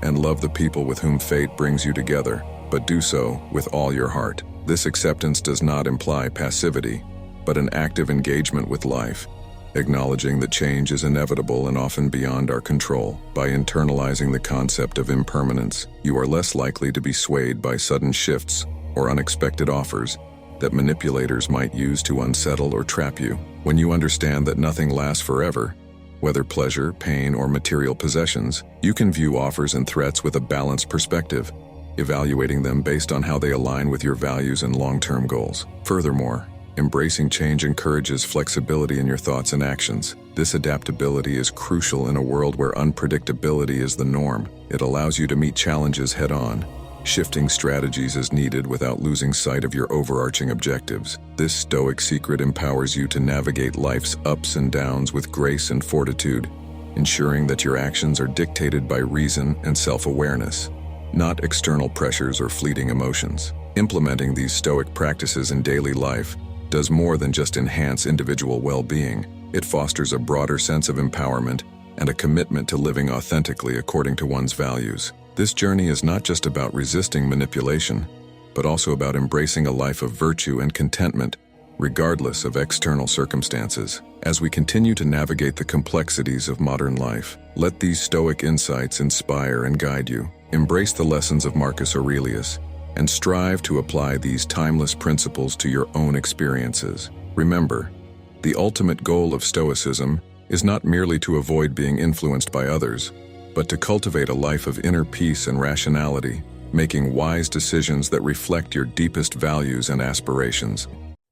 and love the people with whom fate brings you together, but do so with all your heart." This acceptance does not imply passivity, but an active engagement with life, acknowledging that change is inevitable and often beyond our control. By internalizing the concept of impermanence, you are less likely to be swayed by sudden shifts or unexpected offers that manipulators might use to unsettle or trap you. When you understand that nothing lasts forever, whether pleasure, pain, or material possessions, you can view offers and threats with a balanced perspective, evaluating them based on how they align with your values and long-term goals. Furthermore, embracing change encourages flexibility in your thoughts and actions. This adaptability is crucial in a world where unpredictability is the norm. It allows you to meet challenges head-on, shifting strategies as needed without losing sight of your overarching objectives. This Stoic secret empowers you to navigate life's ups and downs with grace and fortitude, ensuring that your actions are dictated by reason and self-awareness, not external pressures or fleeting emotions. Implementing these Stoic practices in daily life does more than just enhance individual well-being. It fosters a broader sense of empowerment and a commitment to living authentically according to one's values. This journey is not just about resisting manipulation, but also about embracing a life of virtue and contentment, regardless of external circumstances. As we continue to navigate the complexities of modern life, let these Stoic insights inspire and guide you. Embrace the lessons of Marcus Aurelius and strive to apply these timeless principles to your own experiences. Remember, the ultimate goal of Stoicism is not merely to avoid being influenced by others, but to cultivate a life of inner peace and rationality, making wise decisions that reflect your deepest values and aspirations.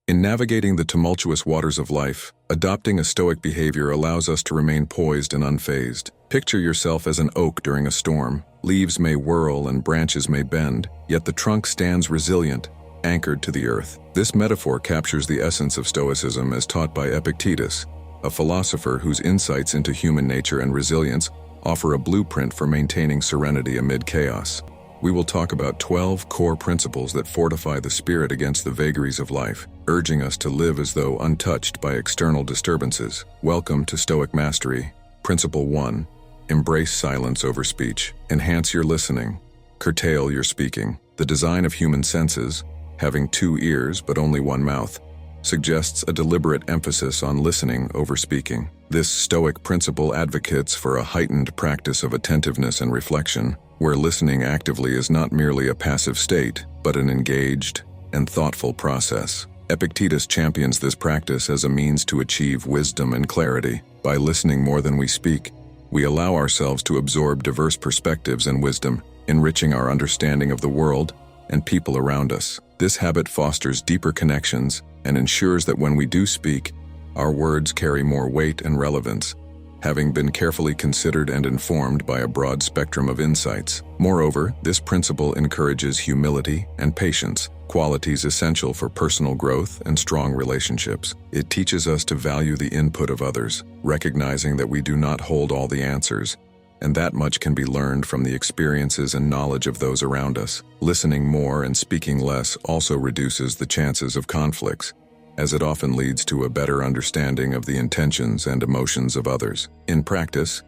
In navigating the tumultuous waters of life, adopting a Stoic behavior allows us to remain poised and unfazed. Picture yourself as an oak during a storm. Leaves may whirl and branches may bend, yet the trunk stands resilient, anchored to the earth. This metaphor captures the essence of Stoicism as taught by Epictetus, a philosopher whose insights into human nature and resilience offer a blueprint for maintaining serenity amid chaos. We will talk about 12 core principles that fortify the spirit against the vagaries of life, urging us to live as though untouched by external disturbances. Welcome to Stoic Mastery. Principle 1. Embrace silence over speech. Enhance your listening. Curtail your speaking. The design of human senses, having 2 ears but only 1 mouth, suggests a deliberate emphasis on listening over speaking. This Stoic principle advocates for a heightened practice of attentiveness and reflection, where listening actively is not merely a passive state, but an engaged, and thoughtful process. Epictetus champions this practice as a means to achieve wisdom and clarity. By listening more than we speak, we allow ourselves to absorb diverse perspectives and wisdom, enriching our understanding of the world and people around us. This habit fosters deeper connections and ensures that when we do speak, our words carry more weight and relevance, having been carefully considered and informed by a broad spectrum of insights. Moreover, this principle encourages humility and patience, qualities essential for personal growth and strong relationships. It teaches us to value the input of others, recognizing that we do not hold all the answers, and that much can be learned from the experiences and knowledge of those around us. Listening more and speaking less also reduces the chances of conflicts, as it often leads to a better understanding of the intentions and emotions of others. In practice,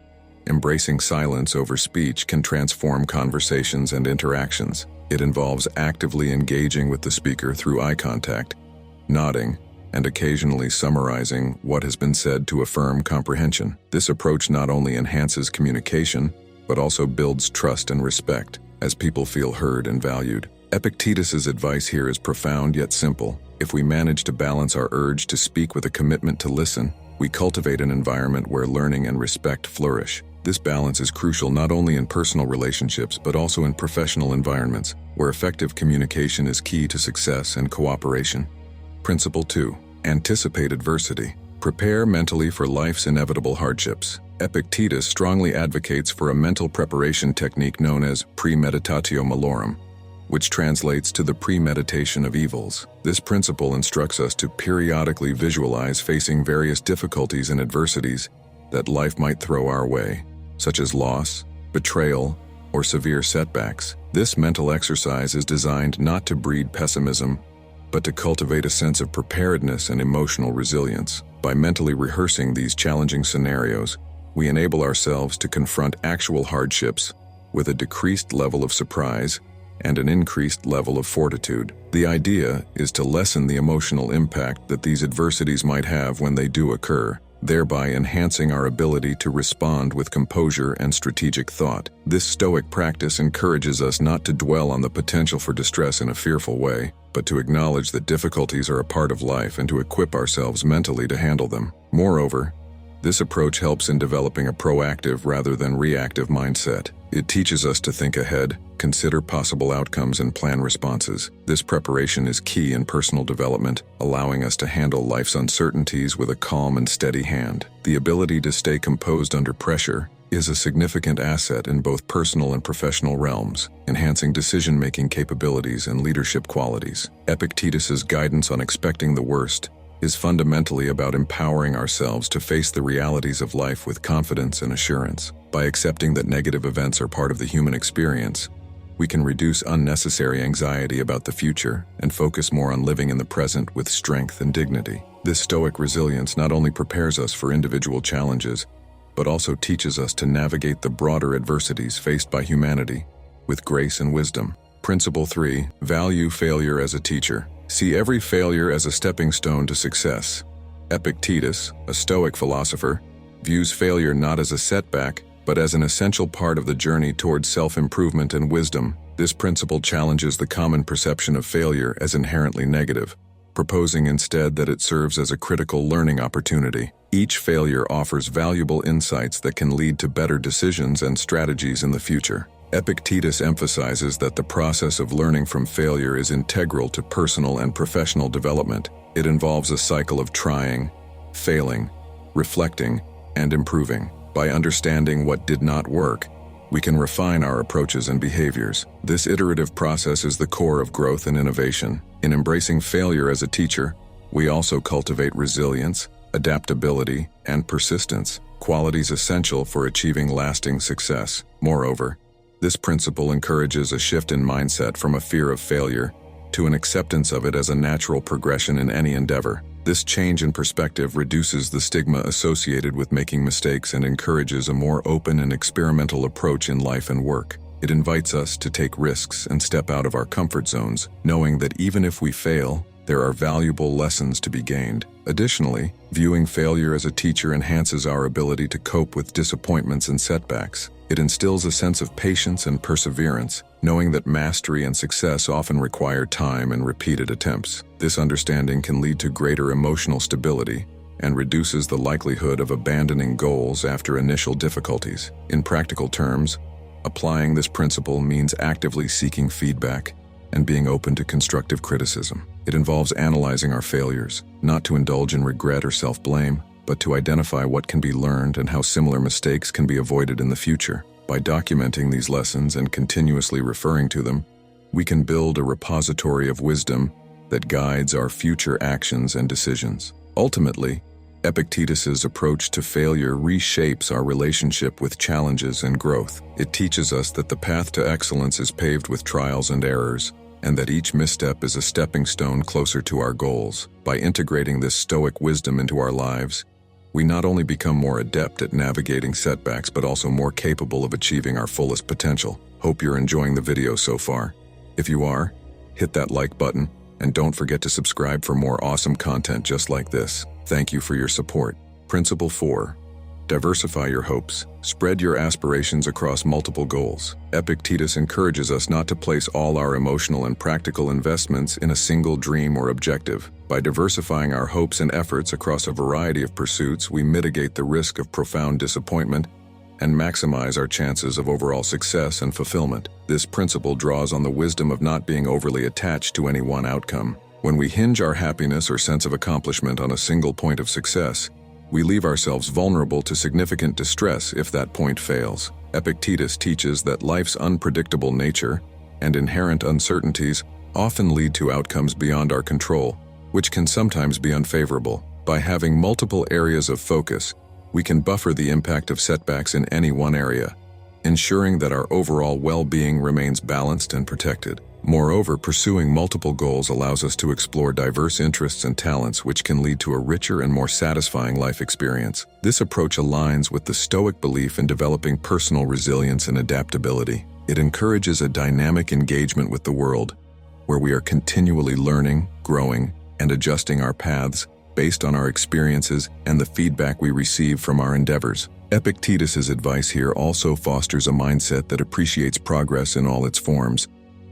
embracing silence over speech can transform conversations and interactions. It involves actively engaging with the speaker through eye contact, nodding, and occasionally summarizing what has been said to affirm comprehension. This approach not only enhances communication, but also builds trust and respect, as people feel heard and valued. Epictetus's advice here is profound yet simple. If we manage to balance our urge to speak with a commitment to listen, we cultivate an environment where learning and respect flourish. This balance is crucial not only in personal relationships but also in professional environments, where effective communication is key to success and cooperation. Principle 2. Anticipate adversity. Prepare mentally for life's inevitable hardships. Epictetus strongly advocates for a mental preparation technique known as premeditatio malorum, which translates to the premeditation of evils. This principle instructs us to periodically visualize facing various difficulties and adversities that life might throw our way, such as loss, betrayal, or severe setbacks. This mental exercise is designed not to breed pessimism, but to cultivate a sense of preparedness and emotional resilience. By mentally rehearsing these challenging scenarios, we enable ourselves to confront actual hardships with a decreased level of surprise and an increased level of fortitude. The idea is to lessen the emotional impact that these adversities might have when they do occur, thereby enhancing our ability to respond with composure and strategic thought. This Stoic practice encourages us not to dwell on the potential for distress in a fearful way, but to acknowledge that difficulties are a part of life and to equip ourselves mentally to handle them. Moreover, this approach helps in developing a proactive rather than reactive mindset. It teaches us to think ahead, consider possible outcomes, and plan responses. This preparation is key in personal development, allowing us to handle life's uncertainties with a calm and steady hand. The ability to stay composed under pressure is a significant asset in both personal and professional realms, enhancing decision-making capabilities and leadership qualities. Epictetus's guidance on expecting the worst is fundamentally about empowering ourselves to face the realities of life with confidence and assurance. By accepting that negative events are part of the human experience, we can reduce unnecessary anxiety about the future and focus more on living in the present with strength and dignity. This Stoic resilience not only prepares us for individual challenges, but also teaches us to navigate the broader adversities faced by humanity with grace and wisdom. Principle 3. Value failure as a teacher. See every failure as a stepping stone to success. Epictetus, a Stoic philosopher, views failure not as a setback, but as an essential part of the journey towards self-improvement and wisdom. This principle challenges the common perception of failure as inherently negative, proposing instead that it serves as a critical learning opportunity. Each failure offers valuable insights that can lead to better decisions and strategies in the future. Epictetus emphasizes that the process of learning from failure is integral to personal and professional development. It involves a cycle of trying, failing, reflecting, and improving. By understanding what did not work, we can refine our approaches and behaviors. This iterative process is the core of growth and innovation. In embracing failure as a teacher, we also cultivate resilience, adaptability, and persistence, qualities essential for achieving lasting success. Moreover, this principle encourages a shift in mindset from a fear of failure to an acceptance of it as a natural progression in any endeavor. This change in perspective reduces the stigma associated with making mistakes and encourages a more open and experimental approach in life and work. It invites us to take risks and step out of our comfort zones, knowing that even if we fail, there are valuable lessons to be gained. Additionally, viewing failure as a teacher enhances our ability to cope with disappointments and setbacks. It instills a sense of patience and perseverance, knowing that mastery and success often require time and repeated attempts. This understanding can lead to greater emotional stability and reduces the likelihood of abandoning goals after initial difficulties. In practical terms, applying this principle means actively seeking feedback and being open to constructive criticism. It involves analyzing our failures, not to indulge in regret or self-blame, but to identify what can be learned and how similar mistakes can be avoided in the future. By documenting these lessons and continuously referring to them, we can build a repository of wisdom that guides our future actions and decisions. Ultimately, Epictetus's approach to failure reshapes our relationship with challenges and growth. It teaches us that the path to excellence is paved with trials and errors, and that each misstep is a stepping stone closer to our goals. By integrating this Stoic wisdom into our lives, we not only become more adept at navigating setbacks, but also more capable of achieving our fullest potential. Hope you're enjoying the video so far. If you are, hit that like button, and don't forget to subscribe for more awesome content just like this. Thank you for your support. Principle 4. Diversify your hopes. Spread your aspirations across multiple goals. Epictetus encourages us not to place all our emotional and practical investments in a single dream or objective. By diversifying our hopes and efforts across a variety of pursuits, we mitigate the risk of profound disappointment and maximize our chances of overall success and fulfillment. This principle draws on the wisdom of not being overly attached to any one outcome. When we hinge our happiness or sense of accomplishment on a single point of success, we leave ourselves vulnerable to significant distress if that point fails. Epictetus teaches that life's unpredictable nature and inherent uncertainties often lead to outcomes beyond our control, which can sometimes be unfavorable. By having multiple areas of focus, we can buffer the impact of setbacks in any one area, ensuring that our overall well-being remains balanced and protected. Moreover, pursuing multiple goals allows us to explore diverse interests and talents, which can lead to a richer and more satisfying life experience. This approach aligns with the Stoic belief in developing personal resilience and adaptability. It encourages a dynamic engagement with the world, where we are continually learning, growing, and adjusting our paths based on our experiences and the feedback we receive from our endeavors. Epictetus's advice here also fosters a mindset that appreciates progress in all its forms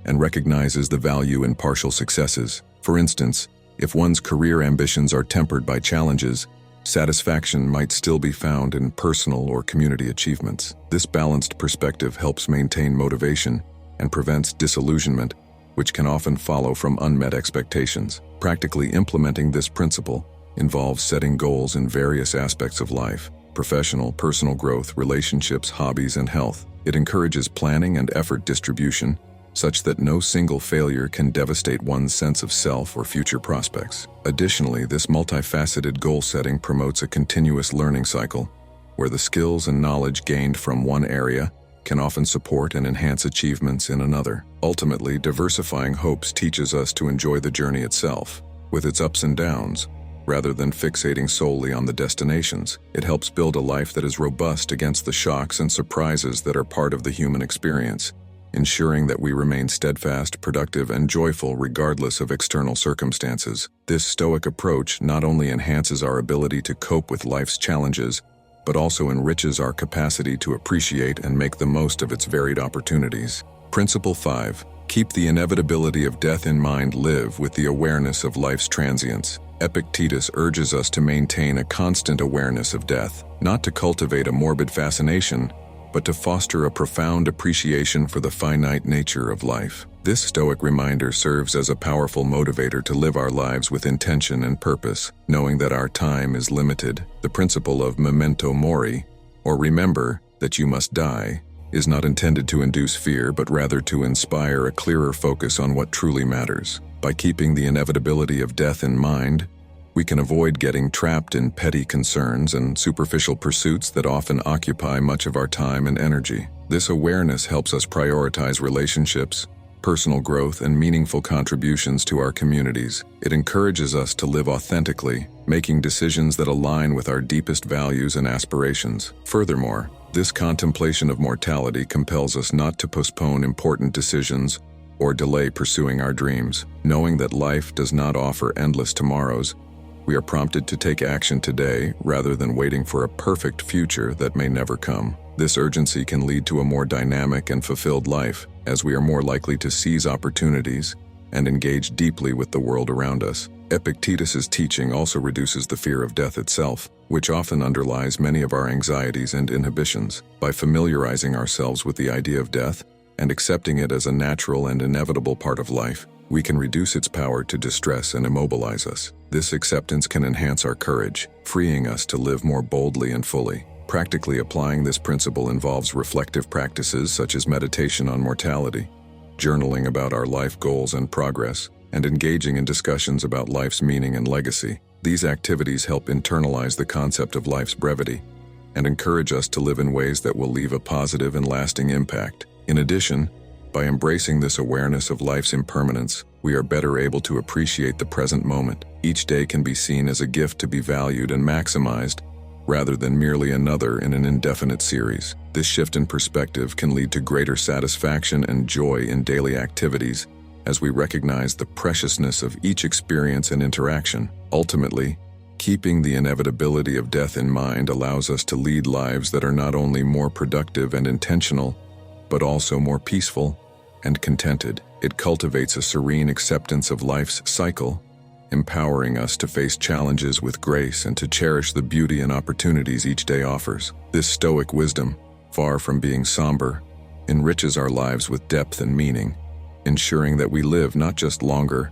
and recognizes the value in partial successes. For instance, if one's career ambitions are tempered by challenges, satisfaction might still be found in personal or community achievements. This balanced perspective helps maintain motivation and prevents disillusionment, which can often follow from unmet expectations. Practically implementing this principle involves setting goals in various aspects of life: professional, personal growth, relationships, hobbies, and health. It encourages planning and effort distribution, such that no single failure can devastate one's sense of self or future prospects. Additionally, this multifaceted goal setting promotes a continuous learning cycle, where the skills and knowledge gained from one area can often support and enhance achievements in another. Ultimately, diversifying hopes teaches us to enjoy the journey itself, with its ups and downs, rather than fixating solely on the destinations. It helps build a life that is robust against the shocks and surprises that are part of the human experience, ensuring that we remain steadfast, productive, and joyful regardless of external circumstances. This Stoic approach not only enhances our ability to cope with life's challenges, but also enriches our capacity to appreciate and make the most of its varied opportunities. Principle 5. Keep the inevitability of death in mind. Live with the awareness of life's transience. Epictetus urges us to maintain a constant awareness of death, not to cultivate a morbid fascination, but to foster a profound appreciation for the finite nature of life. This Stoic reminder serves as a powerful motivator to live our lives with intention and purpose, knowing that our time is limited. The principle of memento mori, or remember that you must die, is not intended to induce fear, but rather to inspire a clearer focus on what truly matters. By keeping the inevitability of death in mind, we can avoid getting trapped in petty concerns and superficial pursuits that often occupy much of our time and energy. This awareness helps us prioritize relationships, personal growth, and meaningful contributions to our communities. It encourages us to live authentically, making decisions that align with our deepest values and aspirations. Furthermore, this contemplation of mortality compels us not to postpone important decisions or delay pursuing our dreams. Knowing that life does not offer endless tomorrows, we are prompted to take action today rather than waiting for a perfect future that may never come. This urgency can lead to a more dynamic and fulfilled life, as we are more likely to seize opportunities and engage deeply with the world around us. Epictetus's teaching also reduces the fear of death itself, which often underlies many of our anxieties and inhibitions. By familiarizing ourselves with the idea of death and accepting it as a natural and inevitable part of life, we can reduce its power to distress and immobilize us. This acceptance can enhance our courage, freeing us to live more boldly and fully. Practically applying this principle involves reflective practices such as meditation on mortality, journaling about our life goals and progress, and engaging in discussions about life's meaning and legacy. These activities help internalize the concept of life's brevity and encourage us to live in ways that will leave a positive and lasting impact. In addition, by embracing this awareness of life's impermanence, we are better able to appreciate the present moment. Each day can be seen as a gift to be valued and maximized, rather than merely another in an indefinite series. This shift in perspective can lead to greater satisfaction and joy in daily activities, as we recognize the preciousness of each experience and interaction. Ultimately, keeping the inevitability of death in mind allows us to lead lives that are not only more productive and intentional, but also more peaceful and contented. It cultivates a serene acceptance of life's cycle, empowering us to face challenges with grace and to cherish the beauty and opportunities each day offers. This Stoic wisdom, far from being somber, enriches our lives with depth and meaning, ensuring that we live not just longer,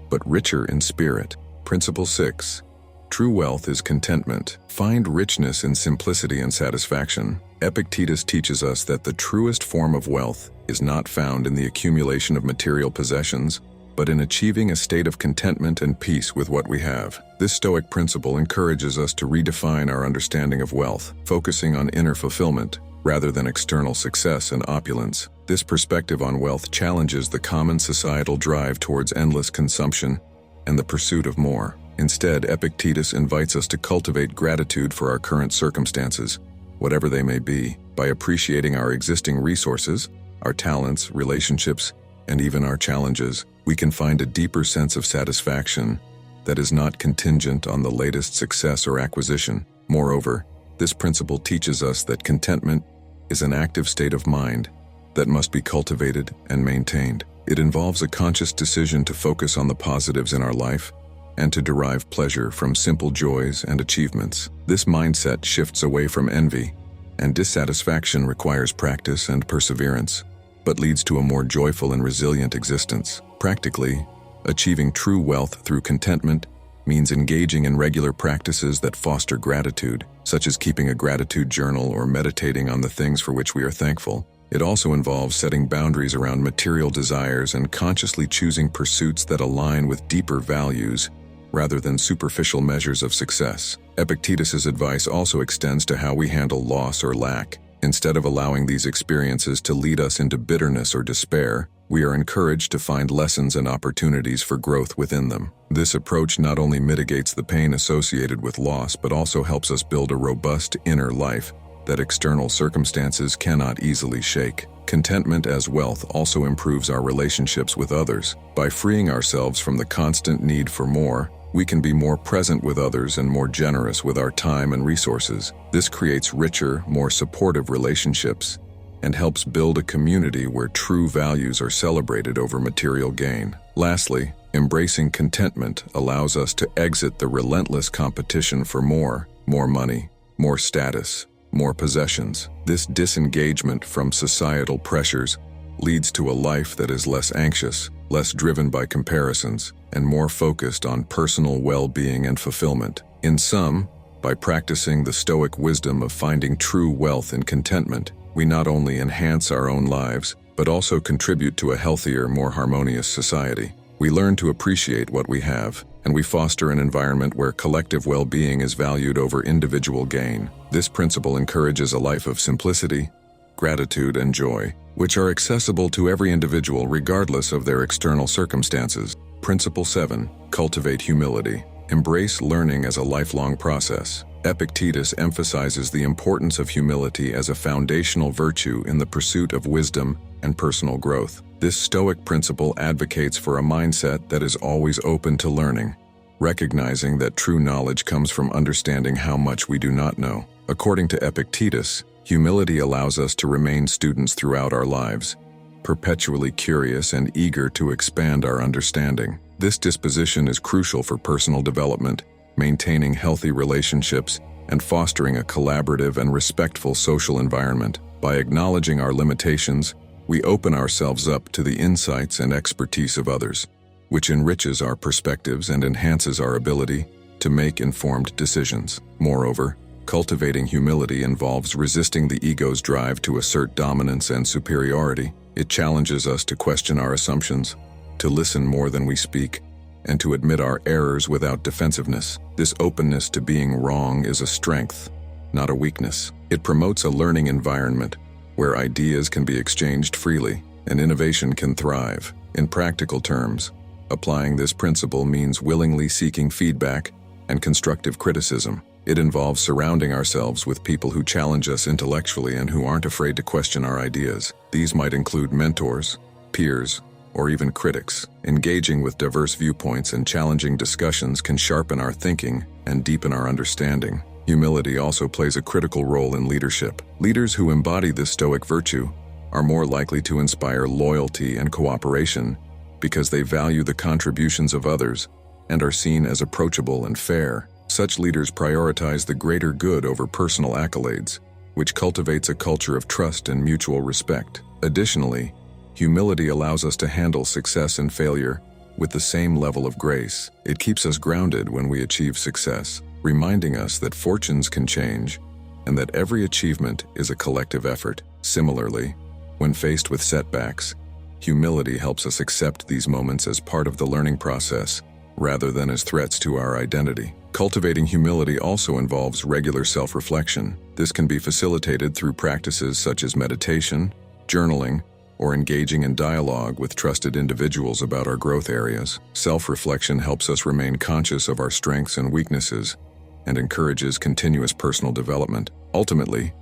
but richer in spirit. Principle 6. True wealth is contentment. Find richness in simplicity and satisfaction. Epictetus teaches us that the truest form of wealth is not found in the accumulation of material possessions, but in achieving a state of contentment and peace with what we have. This Stoic principle encourages us to redefine our understanding of wealth, focusing on inner fulfillment rather than external success and opulence. This perspective on wealth challenges the common societal drive towards endless consumption and the pursuit of more. Instead, Epictetus invites us to cultivate gratitude for our current circumstances, whatever they may be. By appreciating our existing resources, our talents, relationships, and even our challenges, we can find a deeper sense of satisfaction that is not contingent on the latest success or acquisition. Moreover, this principle teaches us that contentment is an active state of mind that must be cultivated and maintained. It involves a conscious decision to focus on the positives in our life and to derive pleasure from simple joys and achievements. This mindset shifts away from envy and dissatisfaction, requires practice and perseverance, but leads to a more joyful and resilient existence. Practically, achieving true wealth through contentment means engaging in regular practices that foster gratitude, such as keeping a gratitude journal or meditating on the things for which we are thankful. It also involves setting boundaries around material desires and consciously choosing pursuits that align with deeper values rather than superficial measures of success. Epictetus's advice also extends to how we handle loss or lack. Instead of allowing these experiences to lead us into bitterness or despair, we are encouraged to find lessons and opportunities for growth within them. This approach not only mitigates the pain associated with loss, but also helps us build a robust inner life that external circumstances cannot easily shake. Contentment as wealth also improves our relationships with others. By freeing ourselves from the constant need for more, we can be more present with others and more generous with our time and resources. This creates richer, more supportive relationships and helps build a community where true values are celebrated over material gain. Lastly, embracing contentment allows us to exit the relentless competition for more money, more status, more possessions. This disengagement from societal pressures leads to a life that is less anxious, less driven by comparisons, and more focused on personal well-being and fulfillment. In sum, by practicing the Stoic wisdom of finding true wealth in contentment, we not only enhance our own lives, but also contribute to a healthier, more harmonious society. We learn to appreciate what we have, and we foster an environment where collective well-being is valued over individual gain. This principle encourages a life of simplicity, gratitude, and joy, which are accessible to every individual regardless of their external circumstances. Principle 7. Cultivate humility. Embrace learning as a lifelong process. Epictetus emphasizes the importance of humility as a foundational virtue in the pursuit of wisdom and personal growth. This Stoic principle advocates for a mindset that is always open to learning, recognizing that true knowledge comes from understanding how much we do not know. According to Epictetus, humility allows us to remain students throughout our lives, perpetually curious and eager to expand our understanding. This disposition is crucial for personal development, maintaining healthy relationships, and fostering a collaborative and respectful social environment. By acknowledging our limitations, we open ourselves up to the insights and expertise of others, which enriches our perspectives and enhances our ability to make informed decisions. Moreover, cultivating humility involves resisting the ego's drive to assert dominance and superiority. It challenges us to question our assumptions, to listen more than we speak, and to admit our errors without defensiveness. This openness to being wrong is a strength, not a weakness. It promotes a learning environment where ideas can be exchanged freely and innovation can thrive. In practical terms, applying this principle means willingly seeking feedback and constructive criticism. It involves surrounding ourselves with people who challenge us intellectually and who aren't afraid to question our ideas. These might include mentors, peers, or even critics. Engaging with diverse viewpoints and challenging discussions can sharpen our thinking and deepen our understanding. Humility also plays a critical role in leadership. Leaders who embody this Stoic virtue are more likely to inspire loyalty and cooperation because they value the contributions of others and are seen as approachable and fair. Such leaders prioritize the greater good over personal accolades, which cultivates a culture of trust and mutual respect. Additionally, humility allows us to handle success and failure with the same level of grace. It keeps us grounded when we achieve success, reminding us that fortunes can change and that every achievement is a collective effort. Similarly, when faced with setbacks, humility helps us accept these moments as part of the learning process rather than as threats to our identity. Cultivating humility also involves regular self-reflection. This can be facilitated through practices such as meditation, journaling, or engaging in dialogue with trusted individuals about our growth areas. Self-reflection helps us remain conscious of our strengths and weaknesses and encourages continuous personal development. Ultimately,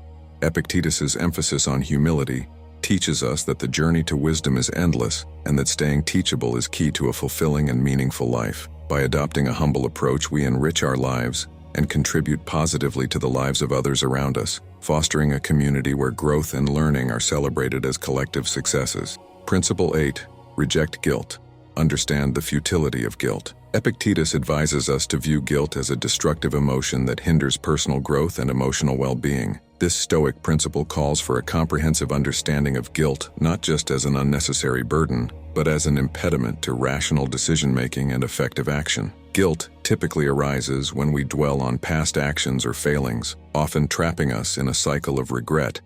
Epictetus's emphasis on humility teaches us that the journey to wisdom is endless and that staying teachable is key to a fulfilling and meaningful life. By adopting a humble approach, we enrich our lives and contribute positively to the lives of others around us, fostering a community where growth and learning are celebrated as collective successes. Principle 8. Reject guilt. Understand the futility of guilt. Epictetus advises us to view guilt as a destructive emotion that hinders personal growth and emotional well-being. This Stoic principle calls for a comprehensive understanding of guilt, not just as an unnecessary burden, but as an impediment to rational decision-making and effective action. Guilt typically arises when we dwell on past actions or failings, often trapping us in a cycle of regret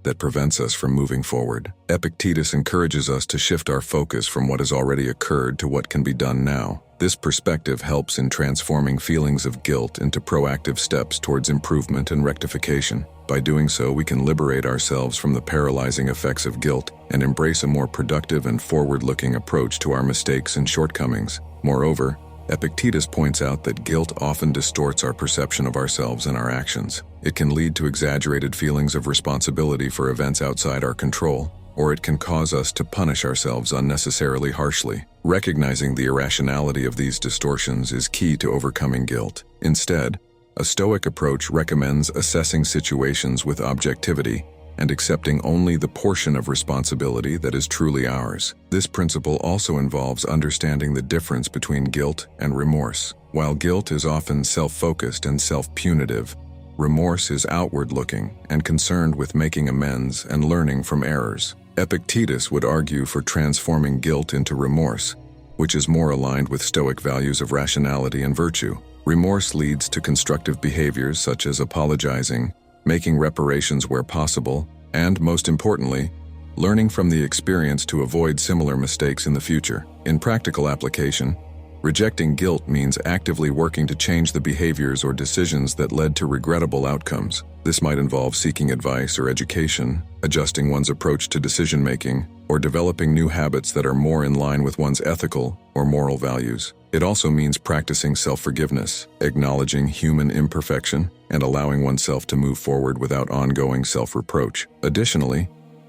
that prevents us from moving forward. Epictetus encourages us to shift our focus from what has already occurred to what can be done now. This perspective helps in transforming feelings of guilt into proactive steps towards improvement and rectification. By doing so, we can liberate ourselves from the paralyzing effects of guilt and embrace a more productive and forward-looking approach to our mistakes and shortcomings. Moreover, Epictetus points out that guilt often distorts our perception of ourselves and our actions. It can lead to exaggerated feelings of responsibility for events outside our control, or it can cause us to punish ourselves unnecessarily harshly. Recognizing the irrationality of these distortions is key to overcoming guilt. Instead, a Stoic approach recommends assessing situations with objectivity and accepting only the portion of responsibility that is truly ours. This principle also involves understanding the difference between guilt and remorse. While guilt is often self-focused and self-punitive, remorse is outward-looking and concerned with making amends and learning from errors. Epictetus would argue for transforming guilt into remorse, which is more aligned with Stoic values of rationality and virtue. Remorse leads to constructive behaviors such as apologizing, making reparations where possible, and, most importantly, learning from the experience to avoid similar mistakes in the future. In practical application, rejecting guilt means actively working to change the behaviors or decisions that led to regrettable outcomes. This might involve seeking advice or education, adjusting one's approach to decision-making, or developing new habits that are more in line with one's ethical or moral values. It also means practicing self-forgiveness, acknowledging human imperfection, and allowing oneself to move forward without ongoing self-reproach. Additionally,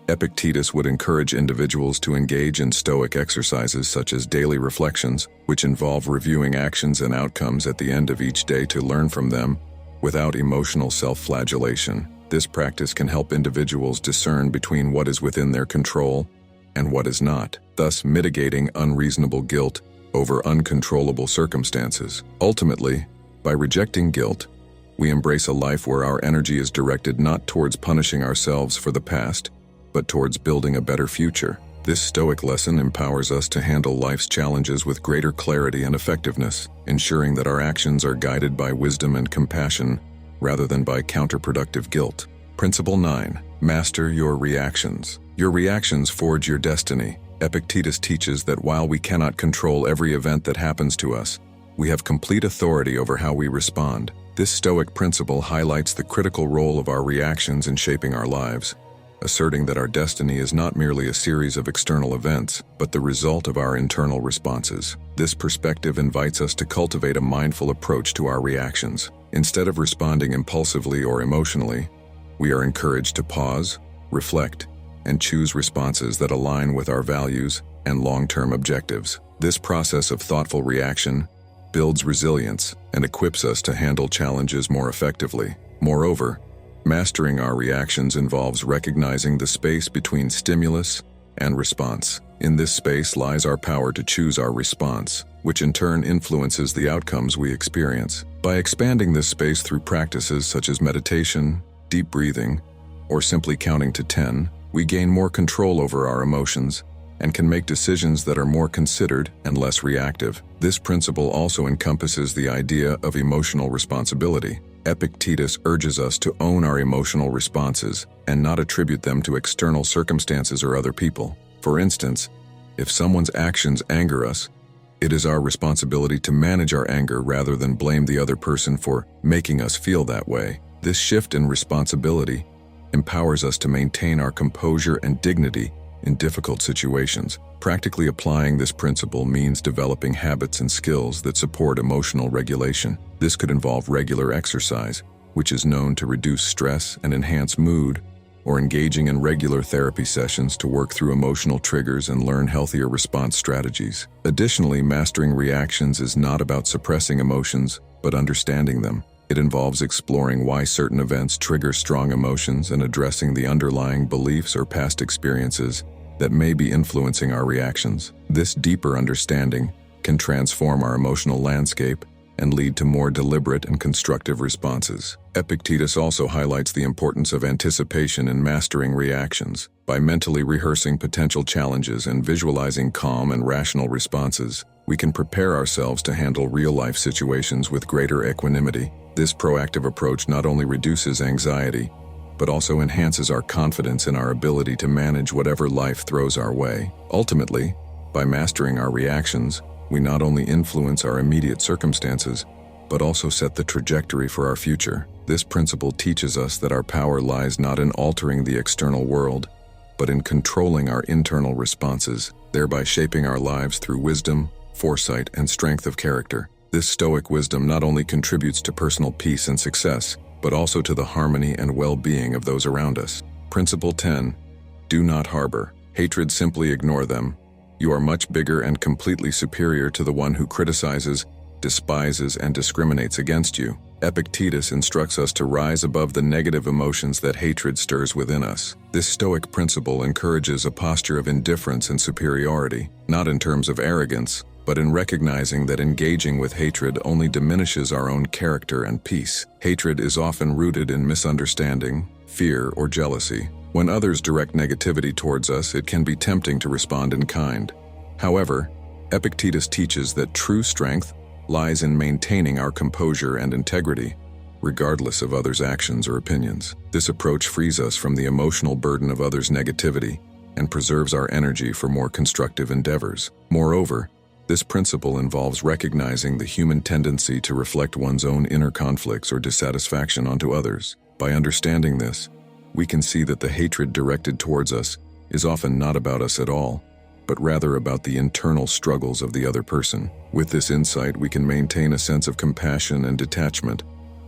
Epictetus would encourage individuals to engage in Stoic exercises such as daily reflections, which involve reviewing actions and outcomes at the end of each day to learn from them without emotional self-flagellation. This practice can help individuals discern between what is within their control and what is not, thus mitigating unreasonable guilt over uncontrollable circumstances. Ultimately, by rejecting guilt, we embrace a life where our energy is directed not towards punishing ourselves for the past, but towards building a better future. This Stoic lesson empowers us to handle life's challenges with greater clarity and effectiveness, ensuring that our actions are guided by wisdom and compassion rather than by counterproductive guilt. Principle 9. Master your reactions. Your reactions forge your destiny. Epictetus teaches that while we cannot control every event that happens to us, we have complete authority over how we respond. This Stoic principle highlights the critical role of our reactions in shaping our lives, asserting that our destiny is not merely a series of external events, but the result of our internal responses. This perspective invites us to cultivate a mindful approach to our reactions. Instead of responding impulsively or emotionally, we are encouraged to pause, reflect, and choose responses that align with our values and long-term objectives. This process of thoughtful reaction builds resilience and equips us to handle challenges more effectively. Moreover, mastering our reactions involves recognizing the space between stimulus and response. In this space lies our power to choose our response, which in turn influences the outcomes we experience. By expanding this space through practices such as meditation, deep breathing, or simply counting to 10, we gain more control over our emotions and can make decisions that are more considered and less reactive. This principle also encompasses the idea of emotional responsibility. Epictetus urges us to own our emotional responses and not attribute them to external circumstances or other people. For instance, if someone's actions anger us, it is our responsibility to manage our anger rather than blame the other person for making us feel that way. This shift in responsibility empowers us to maintain our composure and dignity in difficult situations. Practically applying this principle means developing habits and skills that support emotional regulation. This could involve regular exercise, which is known to reduce stress and enhance mood, or engaging in regular therapy sessions to work through emotional triggers and learn healthier response strategies. Additionally, mastering reactions is not about suppressing emotions, but understanding them. It involves exploring why certain events trigger strong emotions and addressing the underlying beliefs or past experiences that may be influencing our reactions. This deeper understanding can transform our emotional landscape and lead to more deliberate and constructive responses. Epictetus also highlights the importance of anticipation in mastering reactions. By mentally rehearsing potential challenges and visualizing calm and rational responses, we can prepare ourselves to handle real-life situations with greater equanimity. This proactive approach not only reduces anxiety, but also enhances our confidence in our ability to manage whatever life throws our way. Ultimately, by mastering our reactions, we not only influence our immediate circumstances, but also set the trajectory for our future. This principle teaches us that our power lies not in altering the external world, but in controlling our internal responses, thereby shaping our lives through wisdom, foresight, and strength of character. This Stoic wisdom not only contributes to personal peace and success, but also to the harmony and well-being of those around us. Principle 10. Do not harbor hatred, simply ignore them. You are much bigger and completely superior to the one who criticizes, despises, and discriminates against you. Epictetus instructs us to rise above the negative emotions that hatred stirs within us. This Stoic principle encourages a posture of indifference and superiority, not in terms of arrogance, but in recognizing that engaging with hatred only diminishes our own character and peace. Hatred is often rooted in misunderstanding, fear, or jealousy. When others direct negativity towards us, it can be tempting to respond in kind. However, Epictetus teaches that true strength lies in maintaining our composure and integrity, regardless of others' actions or opinions. This approach frees us from the emotional burden of others' negativity and preserves our energy for more constructive endeavors. Moreover, this principle involves recognizing the human tendency to reflect one's own inner conflicts or dissatisfaction onto others. By understanding this, we can see that the hatred directed towards us is often not about us at all, but rather about the internal struggles of the other person. With this insight, we can maintain a sense of compassion and detachment,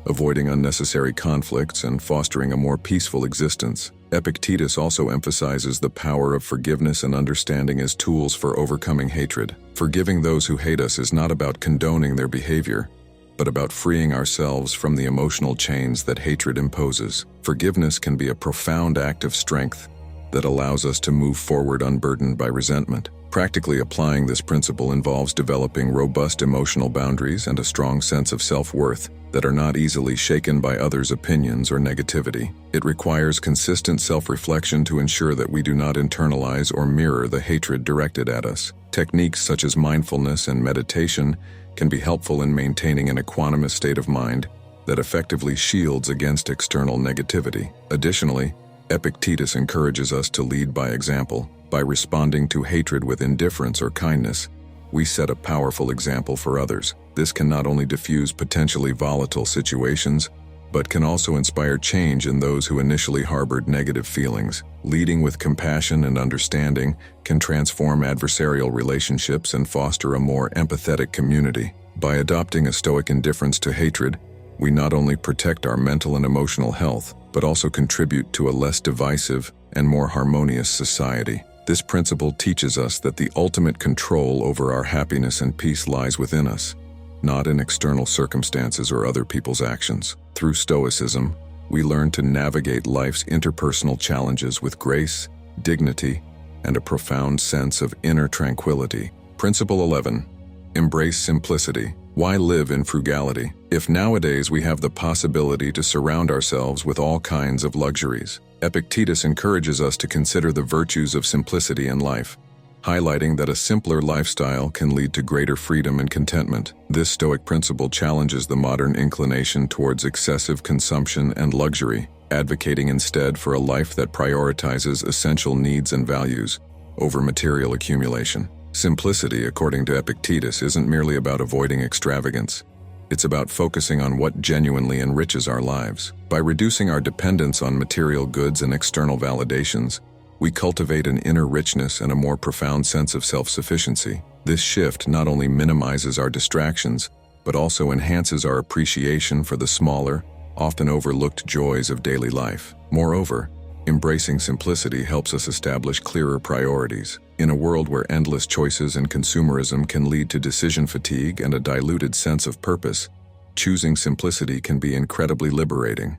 avoiding unnecessary conflicts and fostering a more peaceful existence. Epictetus also emphasizes the power of forgiveness and understanding as tools for overcoming hatred. Forgiving those who hate us is not about condoning their behavior, but about freeing ourselves from the emotional chains that hatred imposes. Forgiveness can be a profound act of strength that allows us to move forward unburdened by resentment. Practically applying this principle involves developing robust emotional boundaries and a strong sense of self-worth that are not easily shaken by others' opinions or negativity. It requires consistent self-reflection to ensure that we do not internalize or mirror the hatred directed at us. Techniques such as mindfulness and meditation can be helpful in maintaining an equanimous state of mind that effectively shields against external negativity. Additionally, Epictetus encourages us to lead by example. By responding to hatred with indifference or kindness, we set a powerful example for others. This can not only diffuse potentially volatile situations, but can also inspire change in those who initially harbored negative feelings. Leading with compassion and understanding can transform adversarial relationships and foster a more empathetic community. By adopting a Stoic indifference to hatred, we not only protect our mental and emotional health, but also contribute to a less divisive and more harmonious society. This principle teaches us that the ultimate control over our happiness and peace lies within us, not in external circumstances or other people's actions. Through Stoicism, we learn to navigate life's interpersonal challenges with grace, dignity, and a profound sense of inner tranquility. Principle 11. Embrace simplicity. Why live in frugality? If nowadays we have the possibility to surround ourselves with all kinds of luxuries, Epictetus encourages us to consider the virtues of simplicity in life, highlighting that a simpler lifestyle can lead to greater freedom and contentment. This Stoic principle challenges the modern inclination towards excessive consumption and luxury, advocating instead for a life that prioritizes essential needs and values over material accumulation. Simplicity, according to Epictetus, isn't merely about avoiding extravagance. It's about focusing on what genuinely enriches our lives. By reducing our dependence on material goods and external validations, we cultivate an inner richness and a more profound sense of self-sufficiency. This shift not only minimizes our distractions, but also enhances our appreciation for the smaller, often overlooked joys of daily life. Moreover, embracing simplicity helps us establish clearer priorities. In a world where endless choices and consumerism can lead to decision fatigue and a diluted sense of purpose, choosing simplicity can be incredibly liberating.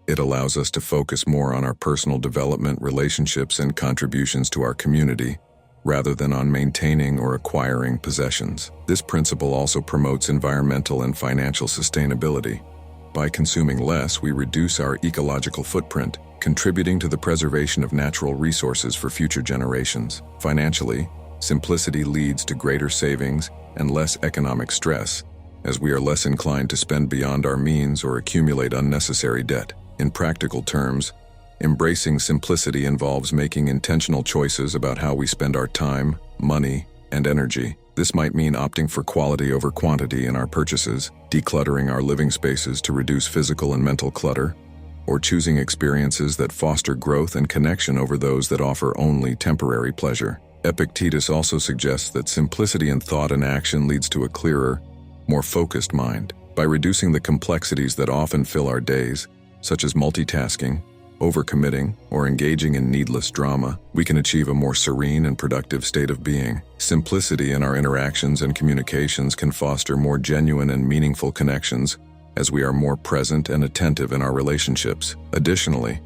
It allows us to focus more on our personal development, relationships, and contributions to our community, rather than on maintaining or acquiring possessions. This principle also promotes environmental and financial sustainability. By consuming less, we reduce our ecological footprint, contributing to the preservation of natural resources for future generations. Financially, simplicity leads to greater savings and less economic stress, as we are less inclined to spend beyond our means or accumulate unnecessary debt. In practical terms, embracing simplicity involves making intentional choices about how we spend our time, money, and energy. This might mean opting for quality over quantity in our purchases, decluttering our living spaces to reduce physical and mental clutter, or choosing experiences that foster growth and connection over those that offer only temporary pleasure. Epictetus also suggests that simplicity in thought and action leads to a clearer, more focused mind. By reducing the complexities that often fill our days, such as multitasking, overcommitting, or engaging in needless drama, we can achieve a more serene and productive state of being. Simplicity in our interactions and communications can foster more genuine and meaningful connections, as we are more present and attentive in our relationships. Additionally,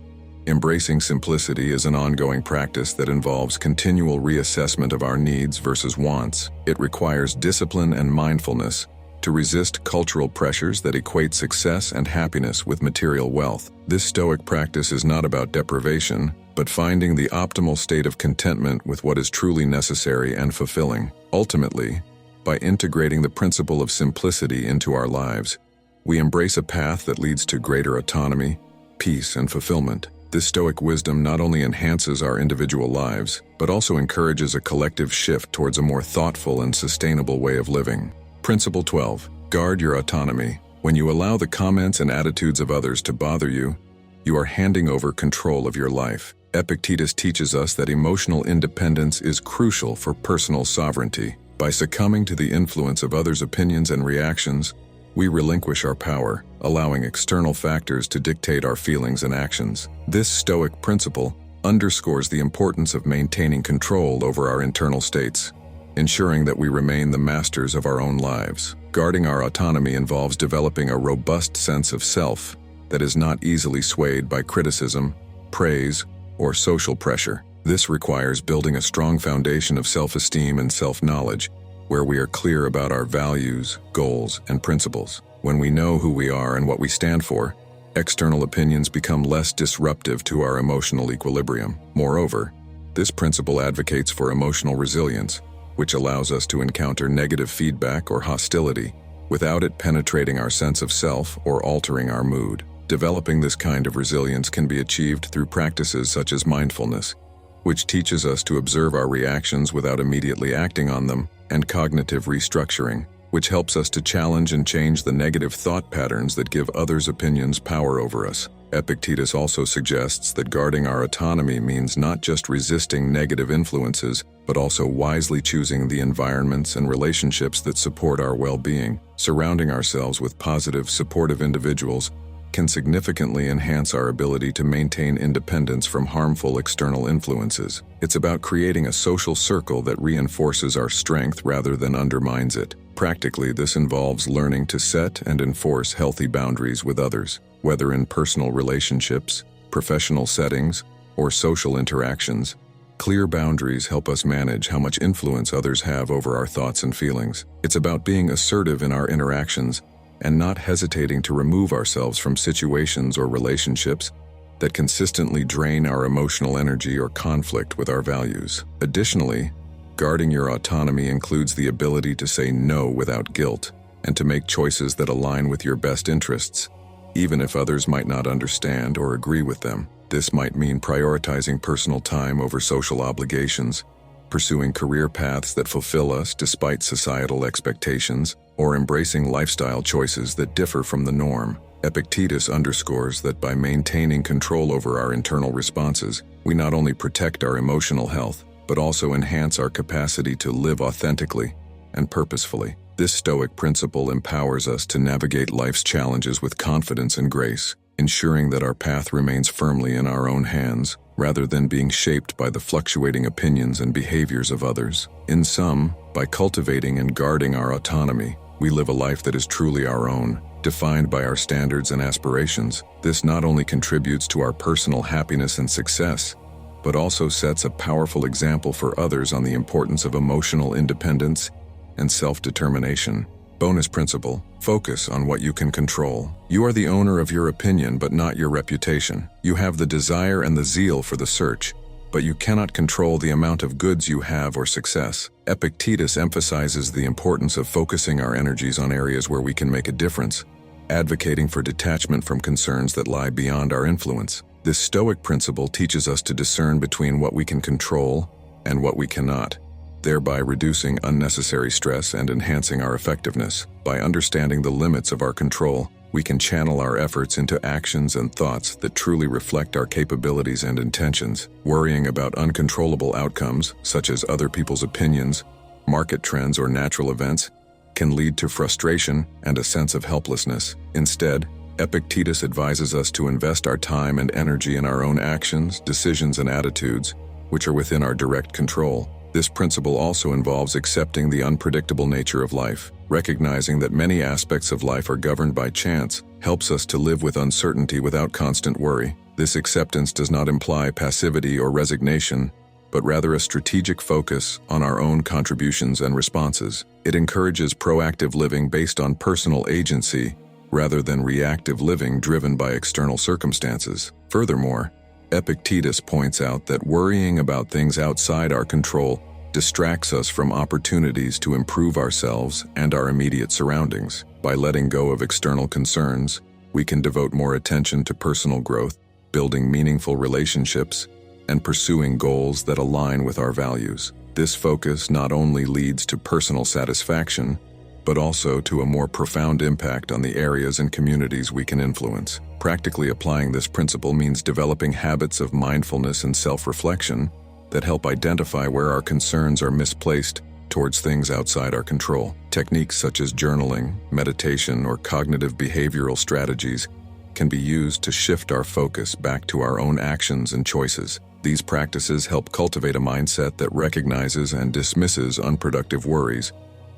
embracing simplicity is an ongoing practice that involves continual reassessment of our needs versus wants. It requires discipline and mindfulness to resist cultural pressures that equate success and happiness with material wealth. This Stoic practice is not about deprivation, but finding the optimal state of contentment with what is truly necessary and fulfilling. Ultimately, by integrating the principle of simplicity into our lives, we embrace a path that leads to greater autonomy, peace, and fulfillment. This Stoic wisdom not only enhances our individual lives, but also encourages a collective shift towards a more thoughtful and sustainable way of living. Principle 12. Guard your autonomy. When you allow the comments and attitudes of others to bother you, you are handing over control of your life. Epictetus teaches us that emotional independence is crucial for personal sovereignty. By succumbing to the influence of others' opinions and reactions, we relinquish our power, allowing external factors to dictate our feelings and actions. This Stoic principle underscores the importance of maintaining control over our internal states, ensuring that we remain the masters of our own lives. Guarding our autonomy involves developing a robust sense of self that is not easily swayed by criticism, praise, or social pressure. This requires building a strong foundation of self-esteem and self-knowledge, where we are clear about our values, goals, and principles. When we know who we are and what we stand for, external opinions become less disruptive to our emotional equilibrium. Moreover, this principle advocates for emotional resilience, which allows us to encounter negative feedback or hostility without it penetrating our sense of self or altering our mood. Developing this kind of resilience can be achieved through practices such as mindfulness, which teaches us to observe our reactions without immediately acting on them, and cognitive restructuring, which helps us to challenge and change the negative thought patterns that give others' opinions power over us. Epictetus also suggests that guarding our autonomy means not just resisting negative influences, but also wisely choosing the environments and relationships that support our well-being. Surrounding ourselves with positive, supportive individuals can significantly enhance our ability to maintain independence from harmful external influences. It's about creating a social circle that reinforces our strength rather than undermines it. Practically, this involves learning to set and enforce healthy boundaries with others, whether in personal relationships, professional settings, or social interactions. Clear boundaries help us manage how much influence others have over our thoughts and feelings. It's about being assertive in our interactions and not hesitating to remove ourselves from situations or relationships that consistently drain our emotional energy or conflict with our values. Additionally, guarding your autonomy includes the ability to say no without guilt and to make choices that align with your best interests, even if others might not understand or agree with them. This might mean prioritizing personal time over social obligations, pursuing career paths that fulfill us despite societal expectations, or embracing lifestyle choices that differ from the norm. Epictetus underscores that by maintaining control over our internal responses, we not only protect our emotional health, but also enhance our capacity to live authentically and purposefully. This Stoic principle empowers us to navigate life's challenges with confidence and grace, ensuring that our path remains firmly in our own hands, rather than being shaped by the fluctuating opinions and behaviors of others. In sum, by cultivating and guarding our autonomy, we live a life that is truly our own, defined by our standards and aspirations. This not only contributes to our personal happiness and success, but also sets a powerful example for others on the importance of emotional independence and self-determination. Bonus principle: focus on what you can control. You are the owner of your opinion, but not your reputation. You have the desire and the zeal for the search, but you cannot control the amount of goods you have or success. Epictetus emphasizes the importance of focusing our energies on areas where we can make a difference, advocating for detachment from concerns that lie beyond our influence. This Stoic principle teaches us to discern between what we can control and what we cannot, thereby reducing unnecessary stress and enhancing our effectiveness. By understanding the limits of our control, we can channel our efforts into actions and thoughts that truly reflect our capabilities and intentions. Worrying about uncontrollable outcomes, such as other people's opinions, market trends, or natural events, can lead to frustration and a sense of helplessness. Instead, Epictetus advises us to invest our time and energy in our own actions, decisions, and attitudes, which are within our direct control. This principle also involves accepting the unpredictable nature of life. Recognizing that many aspects of life are governed by chance helps us to live with uncertainty without constant worry. This acceptance does not imply passivity or resignation, but rather a strategic focus on our own contributions and responses. It encourages proactive living based on personal agency, rather than reactive living driven by external circumstances. Furthermore, Epictetus points out that worrying about things outside our control distracts us from opportunities to improve ourselves and our immediate surroundings. By letting go of external concerns, we can devote more attention to personal growth, building meaningful relationships, and pursuing goals that align with our values. This focus not only leads to personal satisfaction, but also to a more profound impact on the areas and communities we can influence. Practically applying this principle means developing habits of mindfulness and self-reflection that help identify where our concerns are misplaced towards things outside our control. Techniques such as journaling, meditation, or cognitive behavioral strategies can be used to shift our focus back to our own actions and choices. These practices help cultivate a mindset that recognizes and dismisses unproductive worries,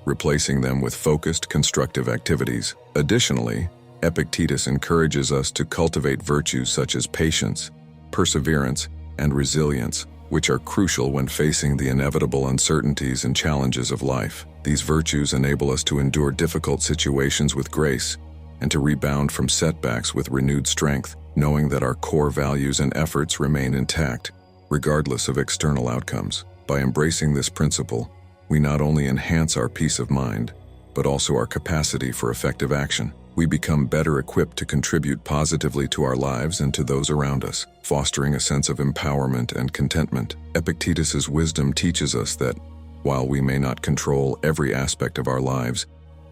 replacing them with focused, constructive activities. Additionally, Epictetus encourages us to cultivate virtues such as patience, perseverance, and resilience, which are crucial when facing the inevitable uncertainties and challenges of life. These virtues enable us to endure difficult situations with grace and to rebound from setbacks with renewed strength, knowing that our core values and efforts remain intact, regardless of external outcomes. By embracing this principle, we not only enhance our peace of mind, but also our capacity for effective action. We become better equipped to contribute positively to our lives and to those around us, fostering a sense of empowerment and contentment. Epictetus's wisdom teaches us that, while we may not control every aspect of our lives,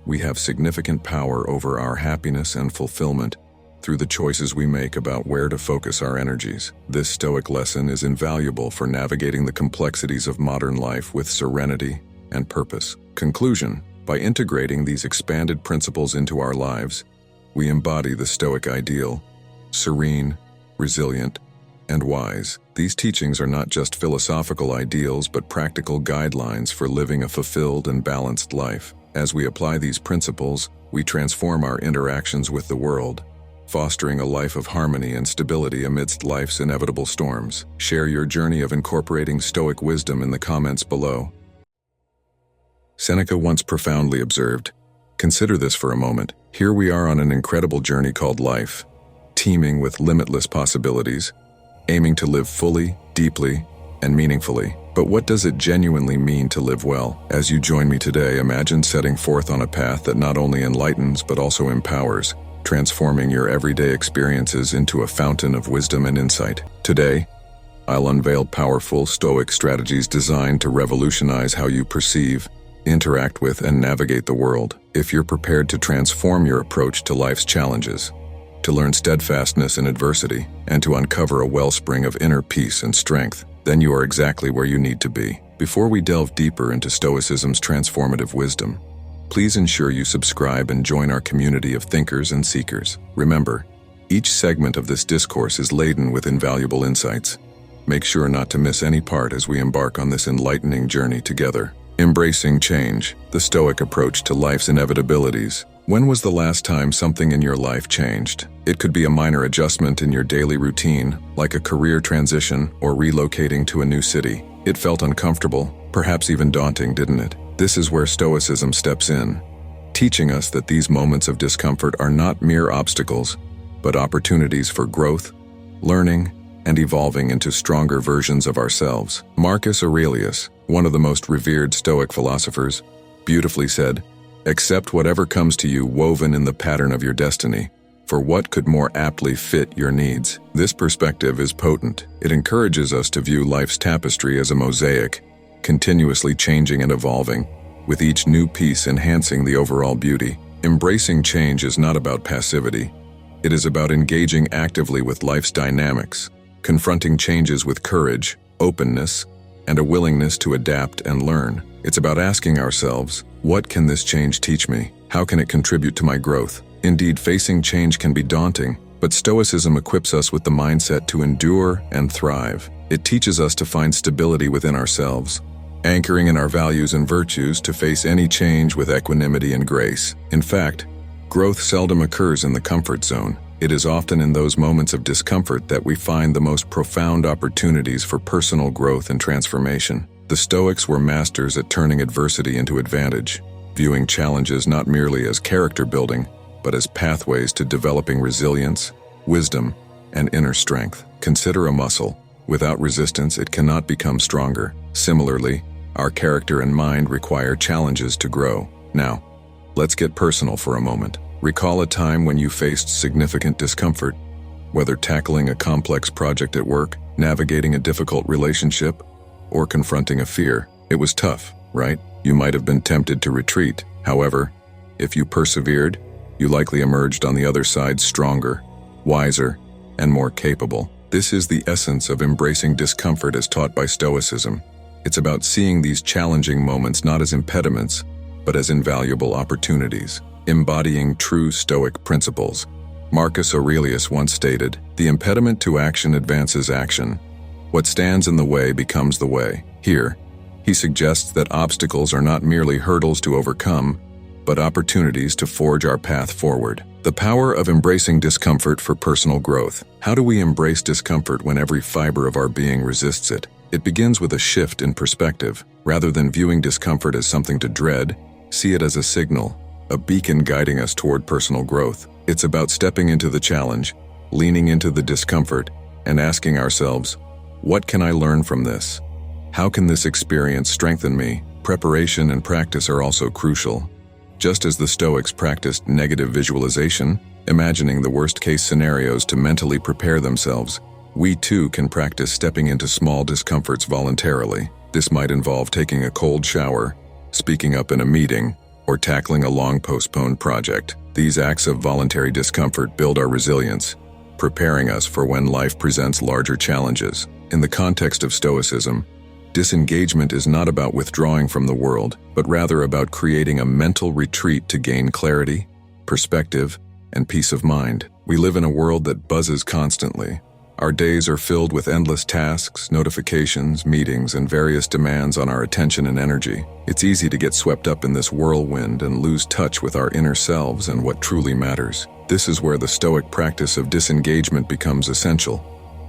we have significant power over our happiness and fulfillment through the choices we make about where to focus our energies. This Stoic lesson is invaluable for navigating the complexities of modern life with serenity and purpose. Conclusion: by integrating these expanded principles into our lives, we embody the Stoic ideal: serene, resilient, and wise. These teachings are not just philosophical ideals but practical guidelines for living a fulfilled and balanced life. As we apply these principles, we transform our interactions with the world, fostering a life of harmony and stability amidst life's inevitable storms. Share your journey of incorporating Stoic wisdom in the comments below. Seneca once profoundly observed, "Consider this for a moment. Here we are on an incredible journey called life, teeming with limitless possibilities, aiming to live fully, deeply, and meaningfully. But what does it genuinely mean to live well?" As you join me today, imagine setting forth on a path that not only enlightens but also empowers, transforming your everyday experiences into a fountain of wisdom and insight. Today, I'll unveil powerful Stoic strategies designed to revolutionize how you perceive, interact with, and navigate the world. If you're prepared to transform your approach to life's challenges, to learn steadfastness in adversity, and to uncover a wellspring of inner peace and strength, then you are exactly where you need to be. Before we delve deeper into Stoicism's transformative wisdom, please ensure you subscribe and join our community of thinkers and seekers. Remember, each segment of this discourse is laden with invaluable insights. Make sure not to miss any part as we embark on this enlightening journey together. Embracing change, the Stoic approach to life's inevitabilities. When was the last time something in your life changed? It could be a minor adjustment in your daily routine, like a career transition or relocating to a new city. It felt uncomfortable, perhaps even daunting, didn't it? This is where Stoicism steps in, teaching us that these moments of discomfort are not mere obstacles, but opportunities for growth, learning, and evolving into stronger versions of ourselves. Marcus Aurelius, one of the most revered Stoic philosophers, beautifully said, "Accept whatever comes to you woven in the pattern of your destiny, for what could more aptly fit your needs?" This perspective is potent. It encourages us to view life's tapestry as a mosaic, continuously changing and evolving, with each new piece enhancing the overall beauty. Embracing change is not about passivity. It is about engaging actively with life's dynamics, confronting changes with courage, openness, and a willingness to adapt and learn. It's about asking ourselves, what can this change teach me? How can it contribute to my growth? Indeed, facing change can be daunting, but Stoicism equips us with the mindset to endure and thrive. It teaches us to find stability within ourselves, anchoring in our values and virtues to face any change with equanimity and grace. In fact, growth seldom occurs in the comfort zone. It is often in those moments of discomfort that we find the most profound opportunities for personal growth and transformation. The Stoics were masters at turning adversity into advantage, viewing challenges not merely as character building, but as pathways to developing resilience, wisdom, and inner strength. Consider a muscle. Without resistance, it cannot become stronger. Similarly, our character and mind require challenges to grow. Now, let's get personal for a moment. Recall a time when you faced significant discomfort, whether tackling a complex project at work, navigating a difficult relationship, or confronting a fear. It was tough, right? You might have been tempted to retreat. However, if you persevered, you likely emerged on the other side stronger, wiser, and more capable. This is the essence of embracing discomfort as taught by Stoicism. It's about seeing these challenging moments not as impediments, but as invaluable opportunities, embodying true Stoic principles. Marcus Aurelius once stated, "The impediment to action advances action. What stands in the way becomes the way." Here, he suggests that obstacles are not merely hurdles to overcome, but opportunities to forge our path forward. The power of embracing discomfort for personal growth. How do we embrace discomfort when every fiber of our being resists it? It begins with a shift in perspective. Rather than viewing discomfort as something to dread, see it as a signal, a beacon guiding us toward personal growth. It's about stepping into the challenge, leaning into the discomfort, and asking ourselves, what can I learn from this? How can this experience strengthen me? Preparation and practice are also crucial. Just as the Stoics practiced negative visualization, imagining the worst-case scenarios to mentally prepare themselves, we too can practice stepping into small discomforts voluntarily. This might involve taking a cold shower, speaking up in a meeting, or tackling a long-postponed project. These acts of voluntary discomfort build our resilience, preparing us for when life presents larger challenges. In the context of Stoicism, disengagement is not about withdrawing from the world, but rather about creating a mental retreat to gain clarity, perspective, and peace of mind. We live in a world that buzzes constantly. Our days are filled with endless tasks, notifications, meetings, and various demands on our attention and energy. It's easy to get swept up in this whirlwind and lose touch with our inner selves and what truly matters. This is where the Stoic practice of disengagement becomes essential.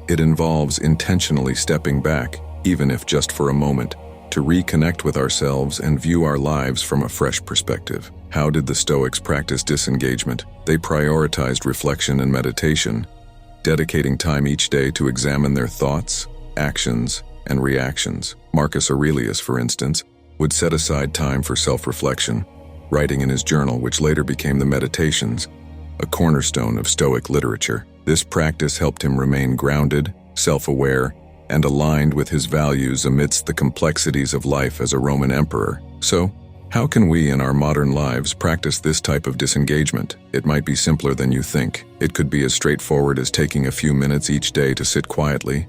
It involves intentionally stepping back, even if just for a moment, to reconnect with ourselves and view our lives from a fresh perspective. How did the Stoics practice disengagement? They prioritized reflection and meditation, dedicating time each day to examine their thoughts, actions, and reactions. Marcus Aurelius, for instance, would set aside time for self-reflection, writing in his journal, which later became the Meditations, a cornerstone of Stoic literature. This practice helped him remain grounded, self-aware, and aligned with his values amidst the complexities of life as a Roman emperor. So, how can we in our modern lives practice this type of disengagement? It might be simpler than you think. It could be as straightforward as taking a few minutes each day to sit quietly,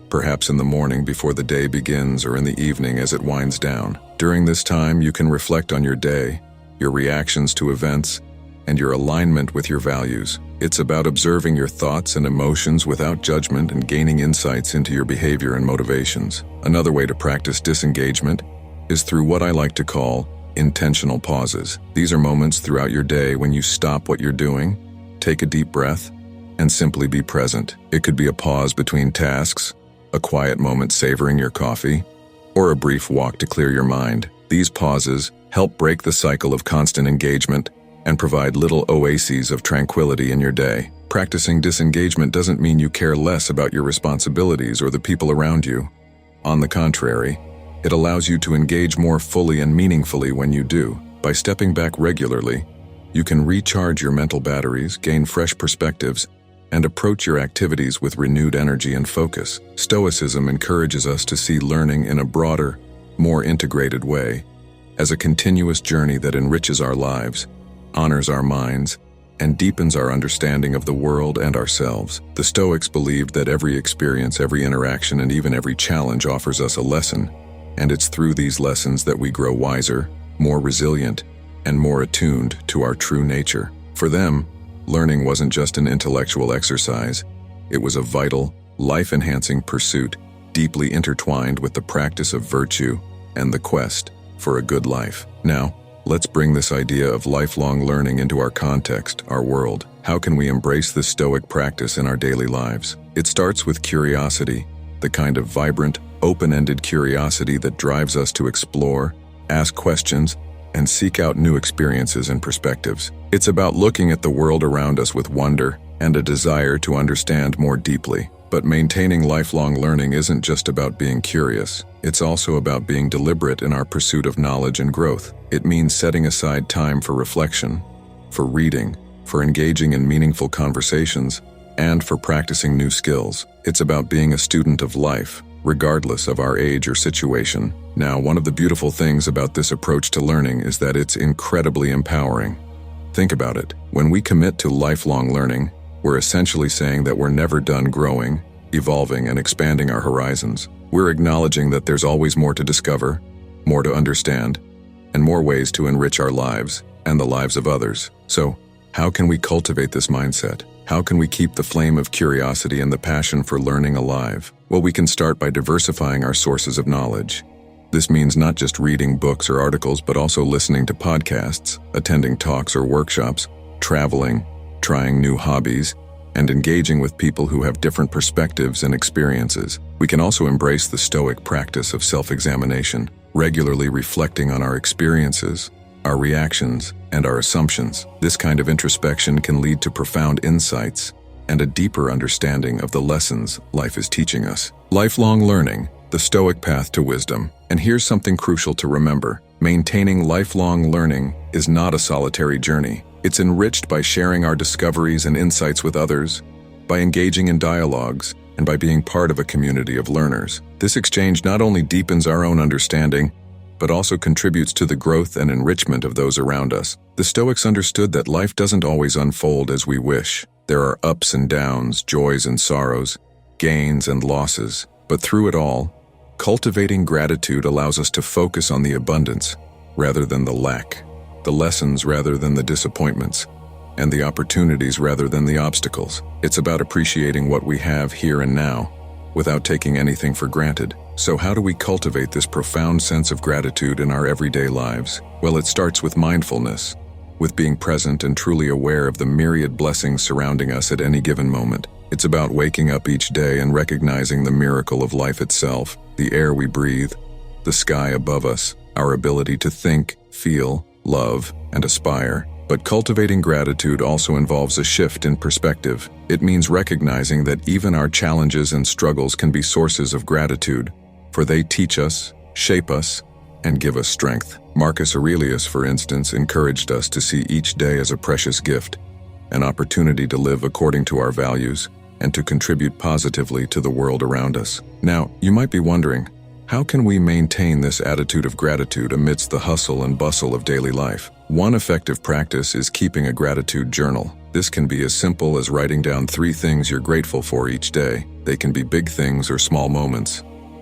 perhaps in the morning before the day begins or in the evening as it winds down. During this time, you can reflect on your day, your reactions to events, and your alignment with your values. It's about observing your thoughts and emotions without judgment and gaining insights into your behavior and motivations. Another way to practice disengagement is through what I like to call intentional pauses. These are moments throughout your day when you stop what you're doing, take a deep breath, and simply be present. It could be a pause between tasks, a quiet moment savoring your coffee, or a brief walk to clear your mind. These pauses help break the cycle of constant engagement and provide little oases of tranquility in your day. Practicing disengagement doesn't mean you care less about your responsibilities or the people around you. On the contrary, it allows you to engage more fully and meaningfully when you do. By stepping back regularly, you can recharge your mental batteries, gain fresh perspectives, and approach your activities with renewed energy and focus. Stoicism encourages us to see learning in a broader, more integrated way, as a continuous journey that enriches our lives, honors our minds, and deepens our understanding of the world and ourselves. The Stoics believed that every experience, every interaction, and even every challenge offers us a lesson, and it's through these lessons that we grow wiser, more resilient, and more attuned to our true nature. For them, learning wasn't just an intellectual exercise, it was a vital, life-enhancing pursuit, deeply intertwined with the practice of virtue and the quest for a good life. Now, let's bring this idea of lifelong learning into our context, our world. How can we embrace this Stoic practice in our daily lives? It starts with curiosity, the kind of vibrant, open-ended curiosity that drives us to explore, ask questions, and seek out new experiences and perspectives. It's about looking at the world around us with wonder and a desire to understand more deeply. But maintaining lifelong learning isn't just about being curious. It's also about being deliberate in our pursuit of knowledge and growth. It means setting aside time for reflection, for reading, for engaging in meaningful conversations, and for practicing new skills. It's about being a student of life, regardless of our age or situation. Now, one of the beautiful things about this approach to learning is that it's incredibly empowering. Think about it. When we commit to lifelong learning, we're essentially saying that we're never done growing, evolving, and expanding our horizons. We're acknowledging that there's always more to discover, more to understand, and more ways to enrich our lives and the lives of others. So, how can we cultivate this mindset? How can we keep the flame of curiosity and the passion for learning alive? Well, we can start by diversifying our sources of knowledge. This means not just reading books or articles, but also listening to podcasts, attending talks or workshops, traveling, trying new hobbies, and engaging with people who have different perspectives and experiences. We can also embrace the Stoic practice of self-examination, regularly reflecting on our experiences, our reactions, and our assumptions. This kind of introspection can lead to profound insights and a deeper understanding of the lessons life is teaching us. Lifelong learning, the Stoic path to wisdom. And here's something crucial to remember. Maintaining lifelong learning is not a solitary journey. It's enriched by sharing our discoveries and insights with others, by engaging in dialogues, and by being part of a community of learners. This exchange not only deepens our own understanding, but also contributes to the growth and enrichment of those around us. The Stoics understood that life doesn't always unfold as we wish. There are ups and downs, joys and sorrows, gains and losses. But through it all, cultivating gratitude allows us to focus on the abundance rather than the lack, the lessons rather than the disappointments, and the opportunities rather than the obstacles. It's about appreciating what we have here and now, without taking anything for granted. So how do we cultivate this profound sense of gratitude in our everyday lives? Well, it starts with mindfulness, with being present and truly aware of the myriad blessings surrounding us at any given moment. It's about waking up each day and recognizing the miracle of life itself, the air we breathe, the sky above us, our ability to think, feel, love, and aspire. But cultivating gratitude also involves a shift in perspective. It means recognizing that even our challenges and struggles can be sources of gratitude, for they teach us, shape us, and give us strength. Marcus Aurelius, for instance, encouraged us to see each day as a precious gift, an opportunity to live according to our values and to contribute positively to the world around us. Now, you might be wondering, how can we maintain this attitude of gratitude amidst the hustle and bustle of daily life? One effective practice is keeping a gratitude journal. This can be as simple as writing down 3 things you're grateful for each day. They can be big things or small moments.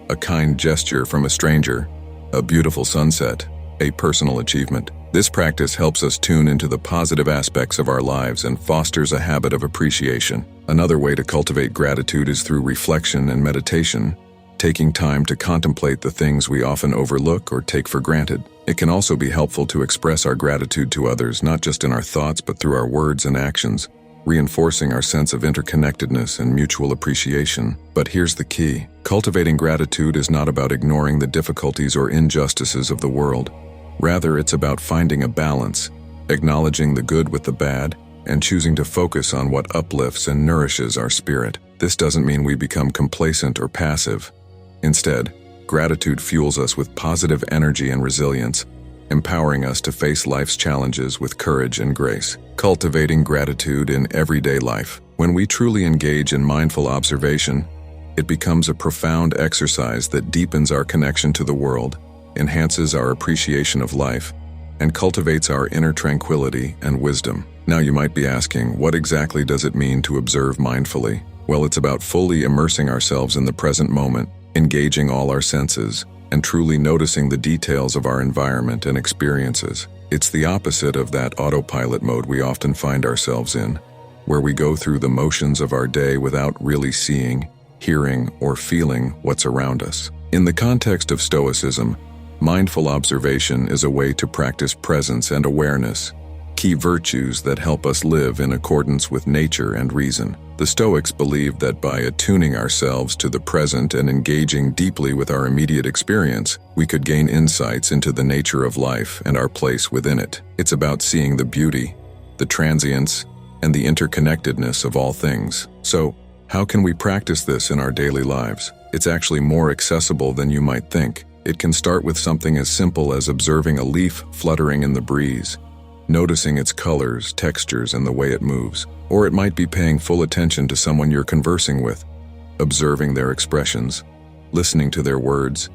A kind gesture from a stranger, a beautiful sunset, a personal achievement. This practice helps us tune into the positive aspects of our lives and fosters a habit of appreciation. Another way to cultivate gratitude is through reflection and meditation, taking time to contemplate the things we often overlook or take for granted. It can also be helpful to express our gratitude to others, not just in our thoughts but through our words and actions, reinforcing our sense of interconnectedness and mutual appreciation. But here's the key. Cultivating gratitude is not about ignoring the difficulties or injustices of the world. Rather, it's about finding a balance, acknowledging the good with the bad, and choosing to focus on what uplifts and nourishes our spirit. This doesn't mean we become complacent or passive. Instead, gratitude fuels us with positive energy and resilience, empowering us to face life's challenges with courage and grace. Cultivating gratitude in everyday life. When we truly engage in mindful observation, it becomes a profound exercise that deepens our connection to the world, enhances our appreciation of life, and cultivates our inner tranquility and wisdom. Now you might be asking, what exactly does it mean to observe mindfully? Well, it's about fully immersing ourselves in the present moment, engaging all our senses, and truly noticing the details of our environment and experiences. It's the opposite of that autopilot mode we often find ourselves in, where we go through the motions of our day without really seeing, hearing, or feeling what's around us. In the context of Stoicism, mindful observation is a way to practice presence and awareness, key virtues that help us live in accordance with nature and reason. The Stoics believed that by attuning ourselves to the present and engaging deeply with our immediate experience, we could gain insights into the nature of life and our place within it. It's about seeing the beauty, the transience, and the interconnectedness of all things. So, how can we practice this in our daily lives? It's actually more accessible than you might think. It can start with something as simple as observing a leaf fluttering in the breeze, noticing its colors, textures, and the way it moves. Or it might be paying full attention to someone you're conversing with, observing their expressions, listening to their words,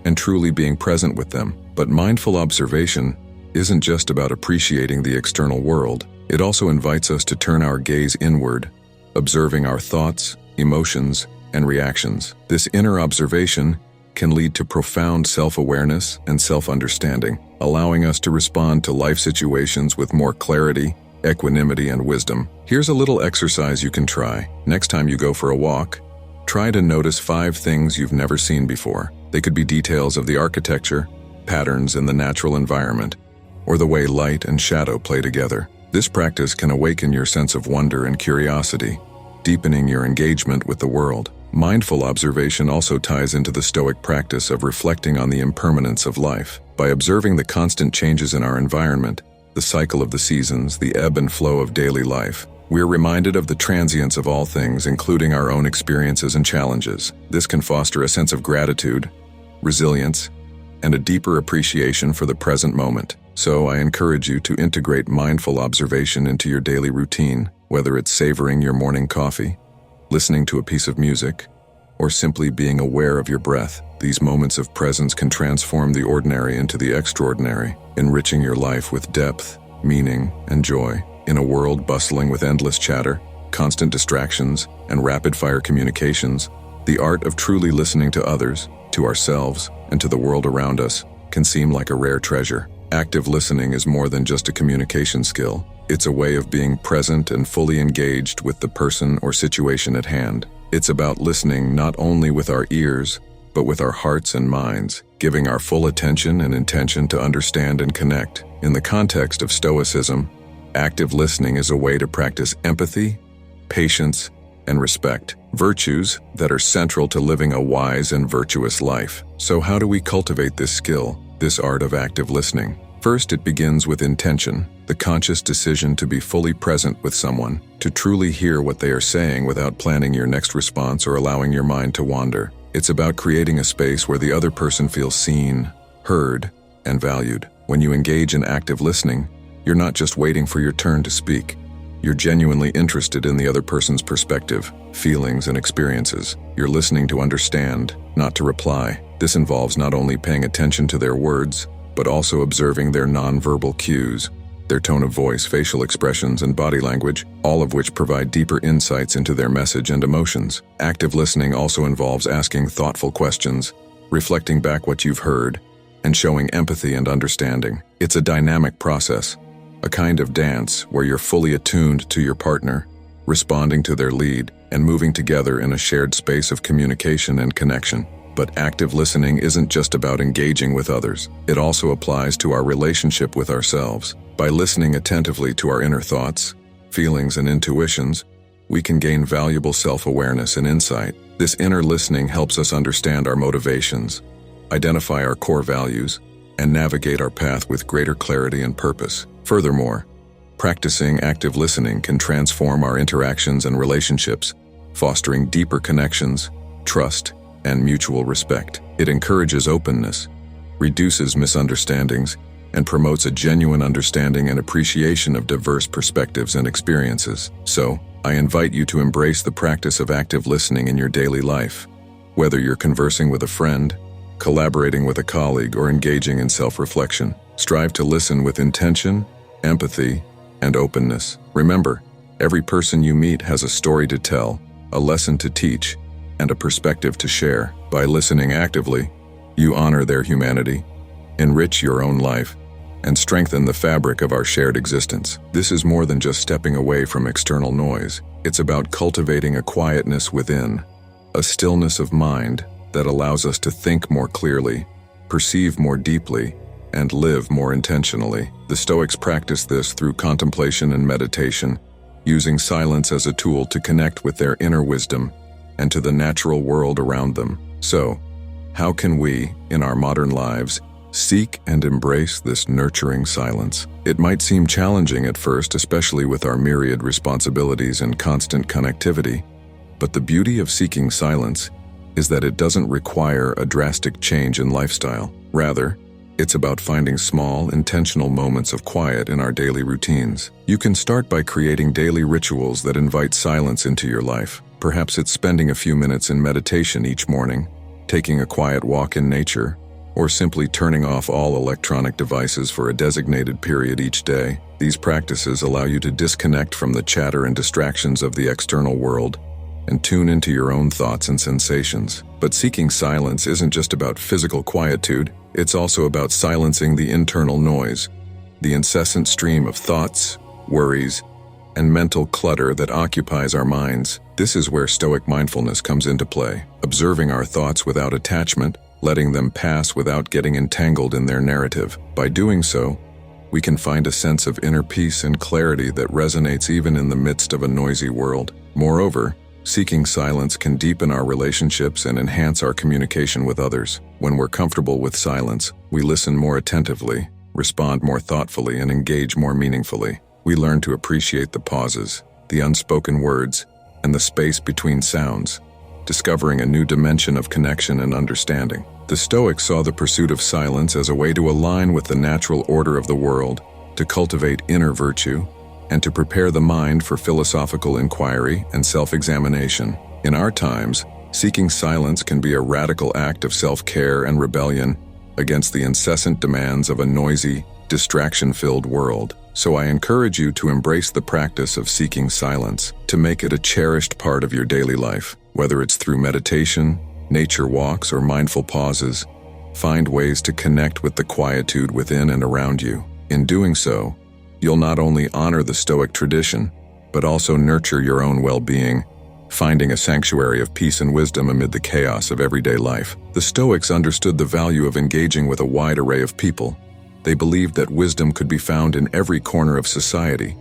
and truly being present with them. But mindful observation isn't just about appreciating the external world. It also invites us to turn our gaze inward, observing our thoughts, emotions, and reactions. This inner observation can lead to profound self-awareness and self-understanding, allowing us to respond to life situations with more clarity, equanimity, and wisdom. Here's a little exercise you can try. Next time you go for a walk, try to notice 5 things you've never seen before. They could be details of the architecture, patterns in the natural environment, or the way light and shadow play together. This practice can awaken your sense of wonder and curiosity, deepening your engagement with the world. Mindful observation also ties into the Stoic practice of reflecting on the impermanence of life. By observing the constant changes in our environment, the cycle of the seasons, the ebb and flow of daily life, we're reminded of the transience of all things, including our own experiences and challenges. This can foster a sense of gratitude, resilience, and a deeper appreciation for the present moment. So I encourage you to integrate mindful observation into your daily routine, whether it's savoring your morning coffee, listening to a piece of music, or simply being aware of your breath. These moments of presence can transform the ordinary into the extraordinary, enriching your life with depth, meaning, and joy. In a world bustling with endless chatter, constant distractions, and rapid-fire communications, the art of truly listening to others, to ourselves, and to the world around us can seem like a rare treasure. Active listening is more than just a communication skill. It's a way of being present and fully engaged with the person or situation at hand. It's about listening not only with our ears, but with our hearts and minds, giving our full attention and intention to understand and connect. In the context of Stoicism, active listening is a way to practice empathy, patience, and respect, virtues that are central to living a wise and virtuous life. So how do we cultivate this skill, this art of active listening? First, it begins with intention, the conscious decision to be fully present with someone, to truly hear what they are saying without planning your next response or allowing your mind to wander. It's about creating a space where the other person feels seen, heard, and valued. When you engage in active listening, you're not just waiting for your turn to speak. You're genuinely interested in the other person's perspective, feelings, and experiences. You're listening to understand, not to reply. This involves not only paying attention to their words, but also observing their nonverbal cues, their tone of voice, facial expressions, and body language, all of which provide deeper insights into their message and emotions. Active listening also involves asking thoughtful questions, reflecting back what you've heard, and showing empathy and understanding. It's a dynamic process, a kind of dance where you're fully attuned to your partner, responding to their lead, and moving together in a shared space of communication and connection. But active listening isn't just about engaging with others. It also applies to our relationship with ourselves. By listening attentively to our inner thoughts, feelings, and intuitions, we can gain valuable self-awareness and insight. This inner listening helps us understand our motivations, identify our core values, and navigate our path with greater clarity and purpose. Furthermore, practicing active listening can transform our interactions and relationships, fostering deeper connections, trust, and mutual respect. It encourages openness, reduces misunderstandings, and promotes a genuine understanding and appreciation of diverse perspectives and experiences. So, I invite you to embrace the practice of active listening in your daily life. Whether you're conversing with a friend, collaborating with a colleague, or engaging in self-reflection, strive to listen with intention, empathy, and openness. Remember, every person you meet has a story to tell, a lesson to teach, and a perspective to share. By listening actively, you honor their humanity, enrich your own life, and strengthen the fabric of our shared existence. This is more than just stepping away from external noise. It's about cultivating a quietness within, a stillness of mind that allows us to think more clearly, perceive more deeply, and live more intentionally. The Stoics practice this through contemplation and meditation, using silence as a tool to connect with their inner wisdom and to the natural world around them. So, how can we, in our modern lives, seek and embrace this nurturing silence? It might seem challenging at first, especially with our myriad responsibilities and constant connectivity, but the beauty of seeking silence is that it doesn't require a drastic change in lifestyle. Rather, it's about finding small, intentional moments of quiet in our daily routines. You can start by creating daily rituals that invite silence into your life. Perhaps it's spending a few minutes in meditation each morning, taking a quiet walk in nature, or simply turning off all electronic devices for a designated period each day. These practices allow you to disconnect from the chatter and distractions of the external world and tune into your own thoughts and sensations. But seeking silence isn't just about physical quietude, it's also about silencing the internal noise, the incessant stream of thoughts, worries, and mental clutter that occupies our minds. This is where Stoic mindfulness comes into play, observing our thoughts without attachment, letting them pass without getting entangled in their narrative. By doing so, we can find a sense of inner peace and clarity that resonates even in the midst of a noisy world. Moreover, seeking silence can deepen our relationships and enhance our communication with others. When we're comfortable with silence, we listen more attentively, respond more thoughtfully, and engage more meaningfully. We learn to appreciate the pauses, the unspoken words, and the space between sounds, discovering a new dimension of connection and understanding. The Stoics saw the pursuit of silence as a way to align with the natural order of the world, to cultivate inner virtue, and to prepare the mind for philosophical inquiry and self-examination. In our times, seeking silence can be a radical act of self-care and rebellion against the incessant demands of a noisy, distraction-filled world. So I encourage you to embrace the practice of seeking silence, to make it a cherished part of your daily life. Whether it's through meditation, nature walks, or mindful pauses, find ways to connect with the quietude within and around you. In doing so, you'll not only honor the Stoic tradition, but also nurture your own well-being, finding a sanctuary of peace and wisdom amid the chaos of everyday life. The Stoics understood the value of engaging with a wide array of people. They believed that wisdom could be found in every corner of society,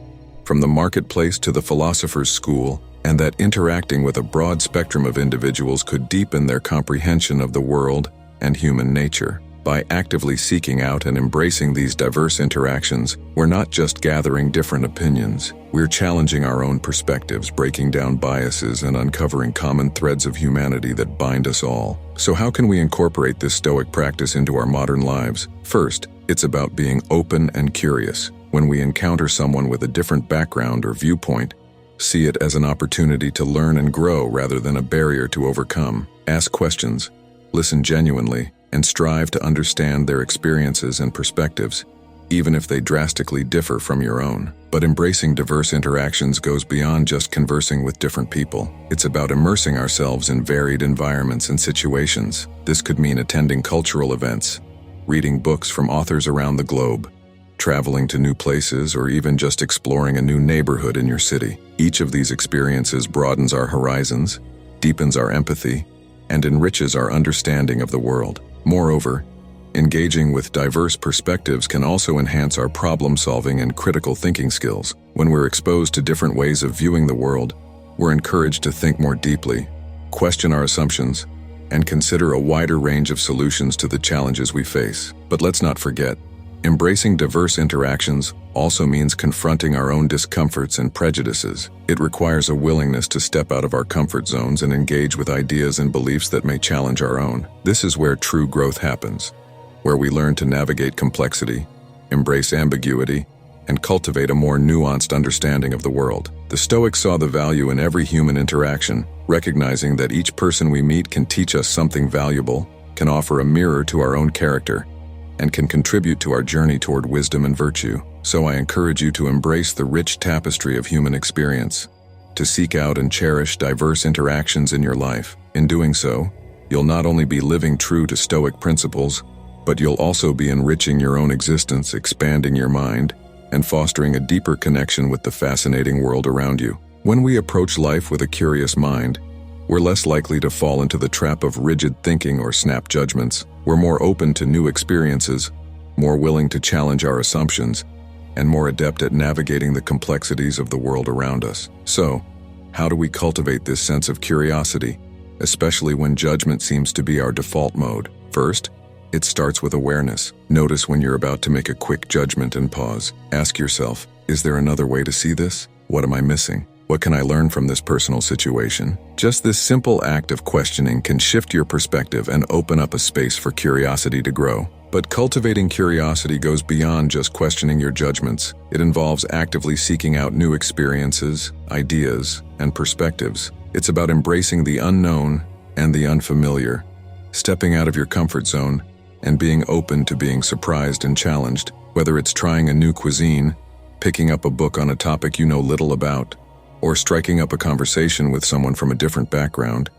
from the marketplace to the philosopher's school, and that interacting with a broad spectrum of individuals could deepen their comprehension of the world and human nature. By actively seeking out and embracing these diverse interactions, we're not just gathering different opinions, we're challenging our own perspectives, breaking down biases, and uncovering common threads of humanity that bind us all. So how can we incorporate this Stoic practice into our modern lives? First, it's about being open and curious. When we encounter someone with a different background or viewpoint, see it as an opportunity to learn and grow rather than a barrier to overcome. Ask questions, listen genuinely, and strive to understand their experiences and perspectives, even if they drastically differ from your own. But embracing diverse interactions goes beyond just conversing with different people. It's about immersing ourselves in varied environments and situations. This could mean attending cultural events, reading books from authors around the globe, traveling to new places, or even just exploring a new neighborhood in your city. Each of these experiences broadens our horizons, deepens our empathy, and enriches our understanding of the world. Moreover, engaging with diverse perspectives can also enhance our problem-solving and critical thinking skills. When we're exposed to different ways of viewing the world, we're encouraged to think more deeply, question our assumptions, and consider a wider range of solutions to the challenges we face. But let's not forget, embracing diverse interactions also means confronting our own discomforts and prejudices. It requires a willingness to step out of our comfort zones and engage with ideas and beliefs that may challenge our own. This is where true growth happens, where we learn to navigate complexity, embrace ambiguity, and cultivate a more nuanced understanding of the world. The Stoics saw the value in every human interaction, recognizing that each person we meet can teach us something valuable, can offer a mirror to our own character, and can contribute to our journey toward wisdom and virtue. So I encourage you to embrace the rich tapestry of human experience, to seek out and cherish diverse interactions in your life. In doing so, you'll not only be living true to Stoic principles, but you'll also be enriching your own existence, expanding your mind, and fostering a deeper connection with the fascinating world around you. When we approach life with a curious mind, we're less likely to fall into the trap of rigid thinking or snap judgments. We're more open to new experiences, more willing to challenge our assumptions, and more adept at navigating the complexities of the world around us. So, how do we cultivate this sense of curiosity, especially when judgment seems to be our default mode? First, it starts with awareness. Notice when you're about to make a quick judgment and pause. Ask yourself, is there another way to see this? What am I missing? What can I learn from this personal situation? Just this simple act of questioning can shift your perspective and open up a space for curiosity to grow. But cultivating curiosity goes beyond just questioning your judgments. It involves actively seeking out new experiences, ideas, and perspectives. It's about embracing the unknown and the unfamiliar, stepping out of your comfort zone, and being open to being surprised and challenged, whether it's trying a new cuisine, picking up a book on a topic you know little about, or striking up a conversation with someone from a different background.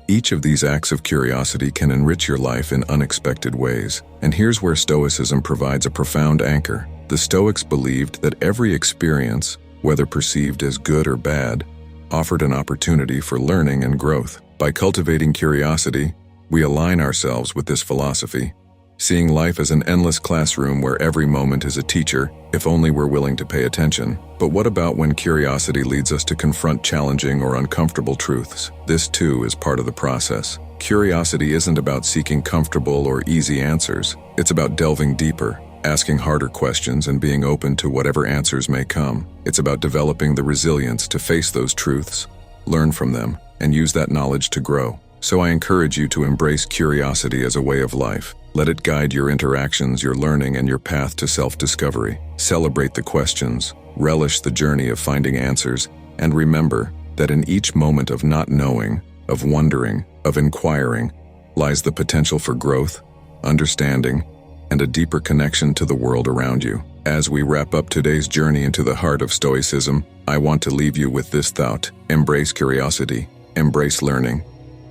Each of these acts of curiosity can enrich your life in unexpected ways. And here's where Stoicism provides a profound anchor. The Stoics believed that every experience, whether perceived as good or bad, offered an opportunity for learning and growth. By cultivating curiosity, we align ourselves with this philosophy, seeing life as an endless classroom where every moment is a teacher, if only we're willing to pay attention. But what about when curiosity leads us to confront challenging or uncomfortable truths? This too is part of the process. Curiosity isn't about seeking comfortable or easy answers. It's about delving deeper, asking harder questions, and being open to whatever answers may come. It's about developing the resilience to face those truths, learn from them, and use that knowledge to grow. So I encourage you to embrace curiosity as a way of life. Let it guide your interactions, your learning, and your path to self-discovery. Celebrate the questions, relish the journey of finding answers, and remember that in each moment of not knowing, of wondering, of inquiring, lies the potential for growth, understanding, and a deeper connection to the world around you. As we wrap up today's journey into the heart of Stoicism, I want to leave you with this thought: embrace curiosity, embrace learning,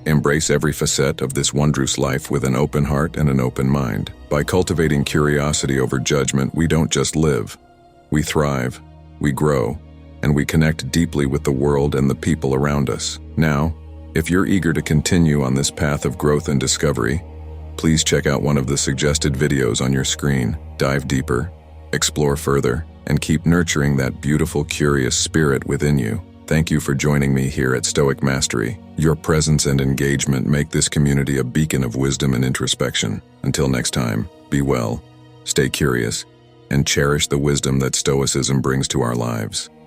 embrace every facet of this wondrous life with an open heart and an open mind. By cultivating curiosity over judgment, we don't just live. We thrive, we grow, and we connect deeply with the world and the people around us. Now, if you're eager to continue on this path of growth and discovery, please check out one of the suggested videos on your screen. Dive deeper, explore further, and keep nurturing that beautiful, curious spirit within you. Thank you for joining me here at Stoic Mastery. Your presence and engagement make this community a beacon of wisdom and introspection. Until next time, be well, stay curious, and cherish the wisdom that Stoicism brings to our lives.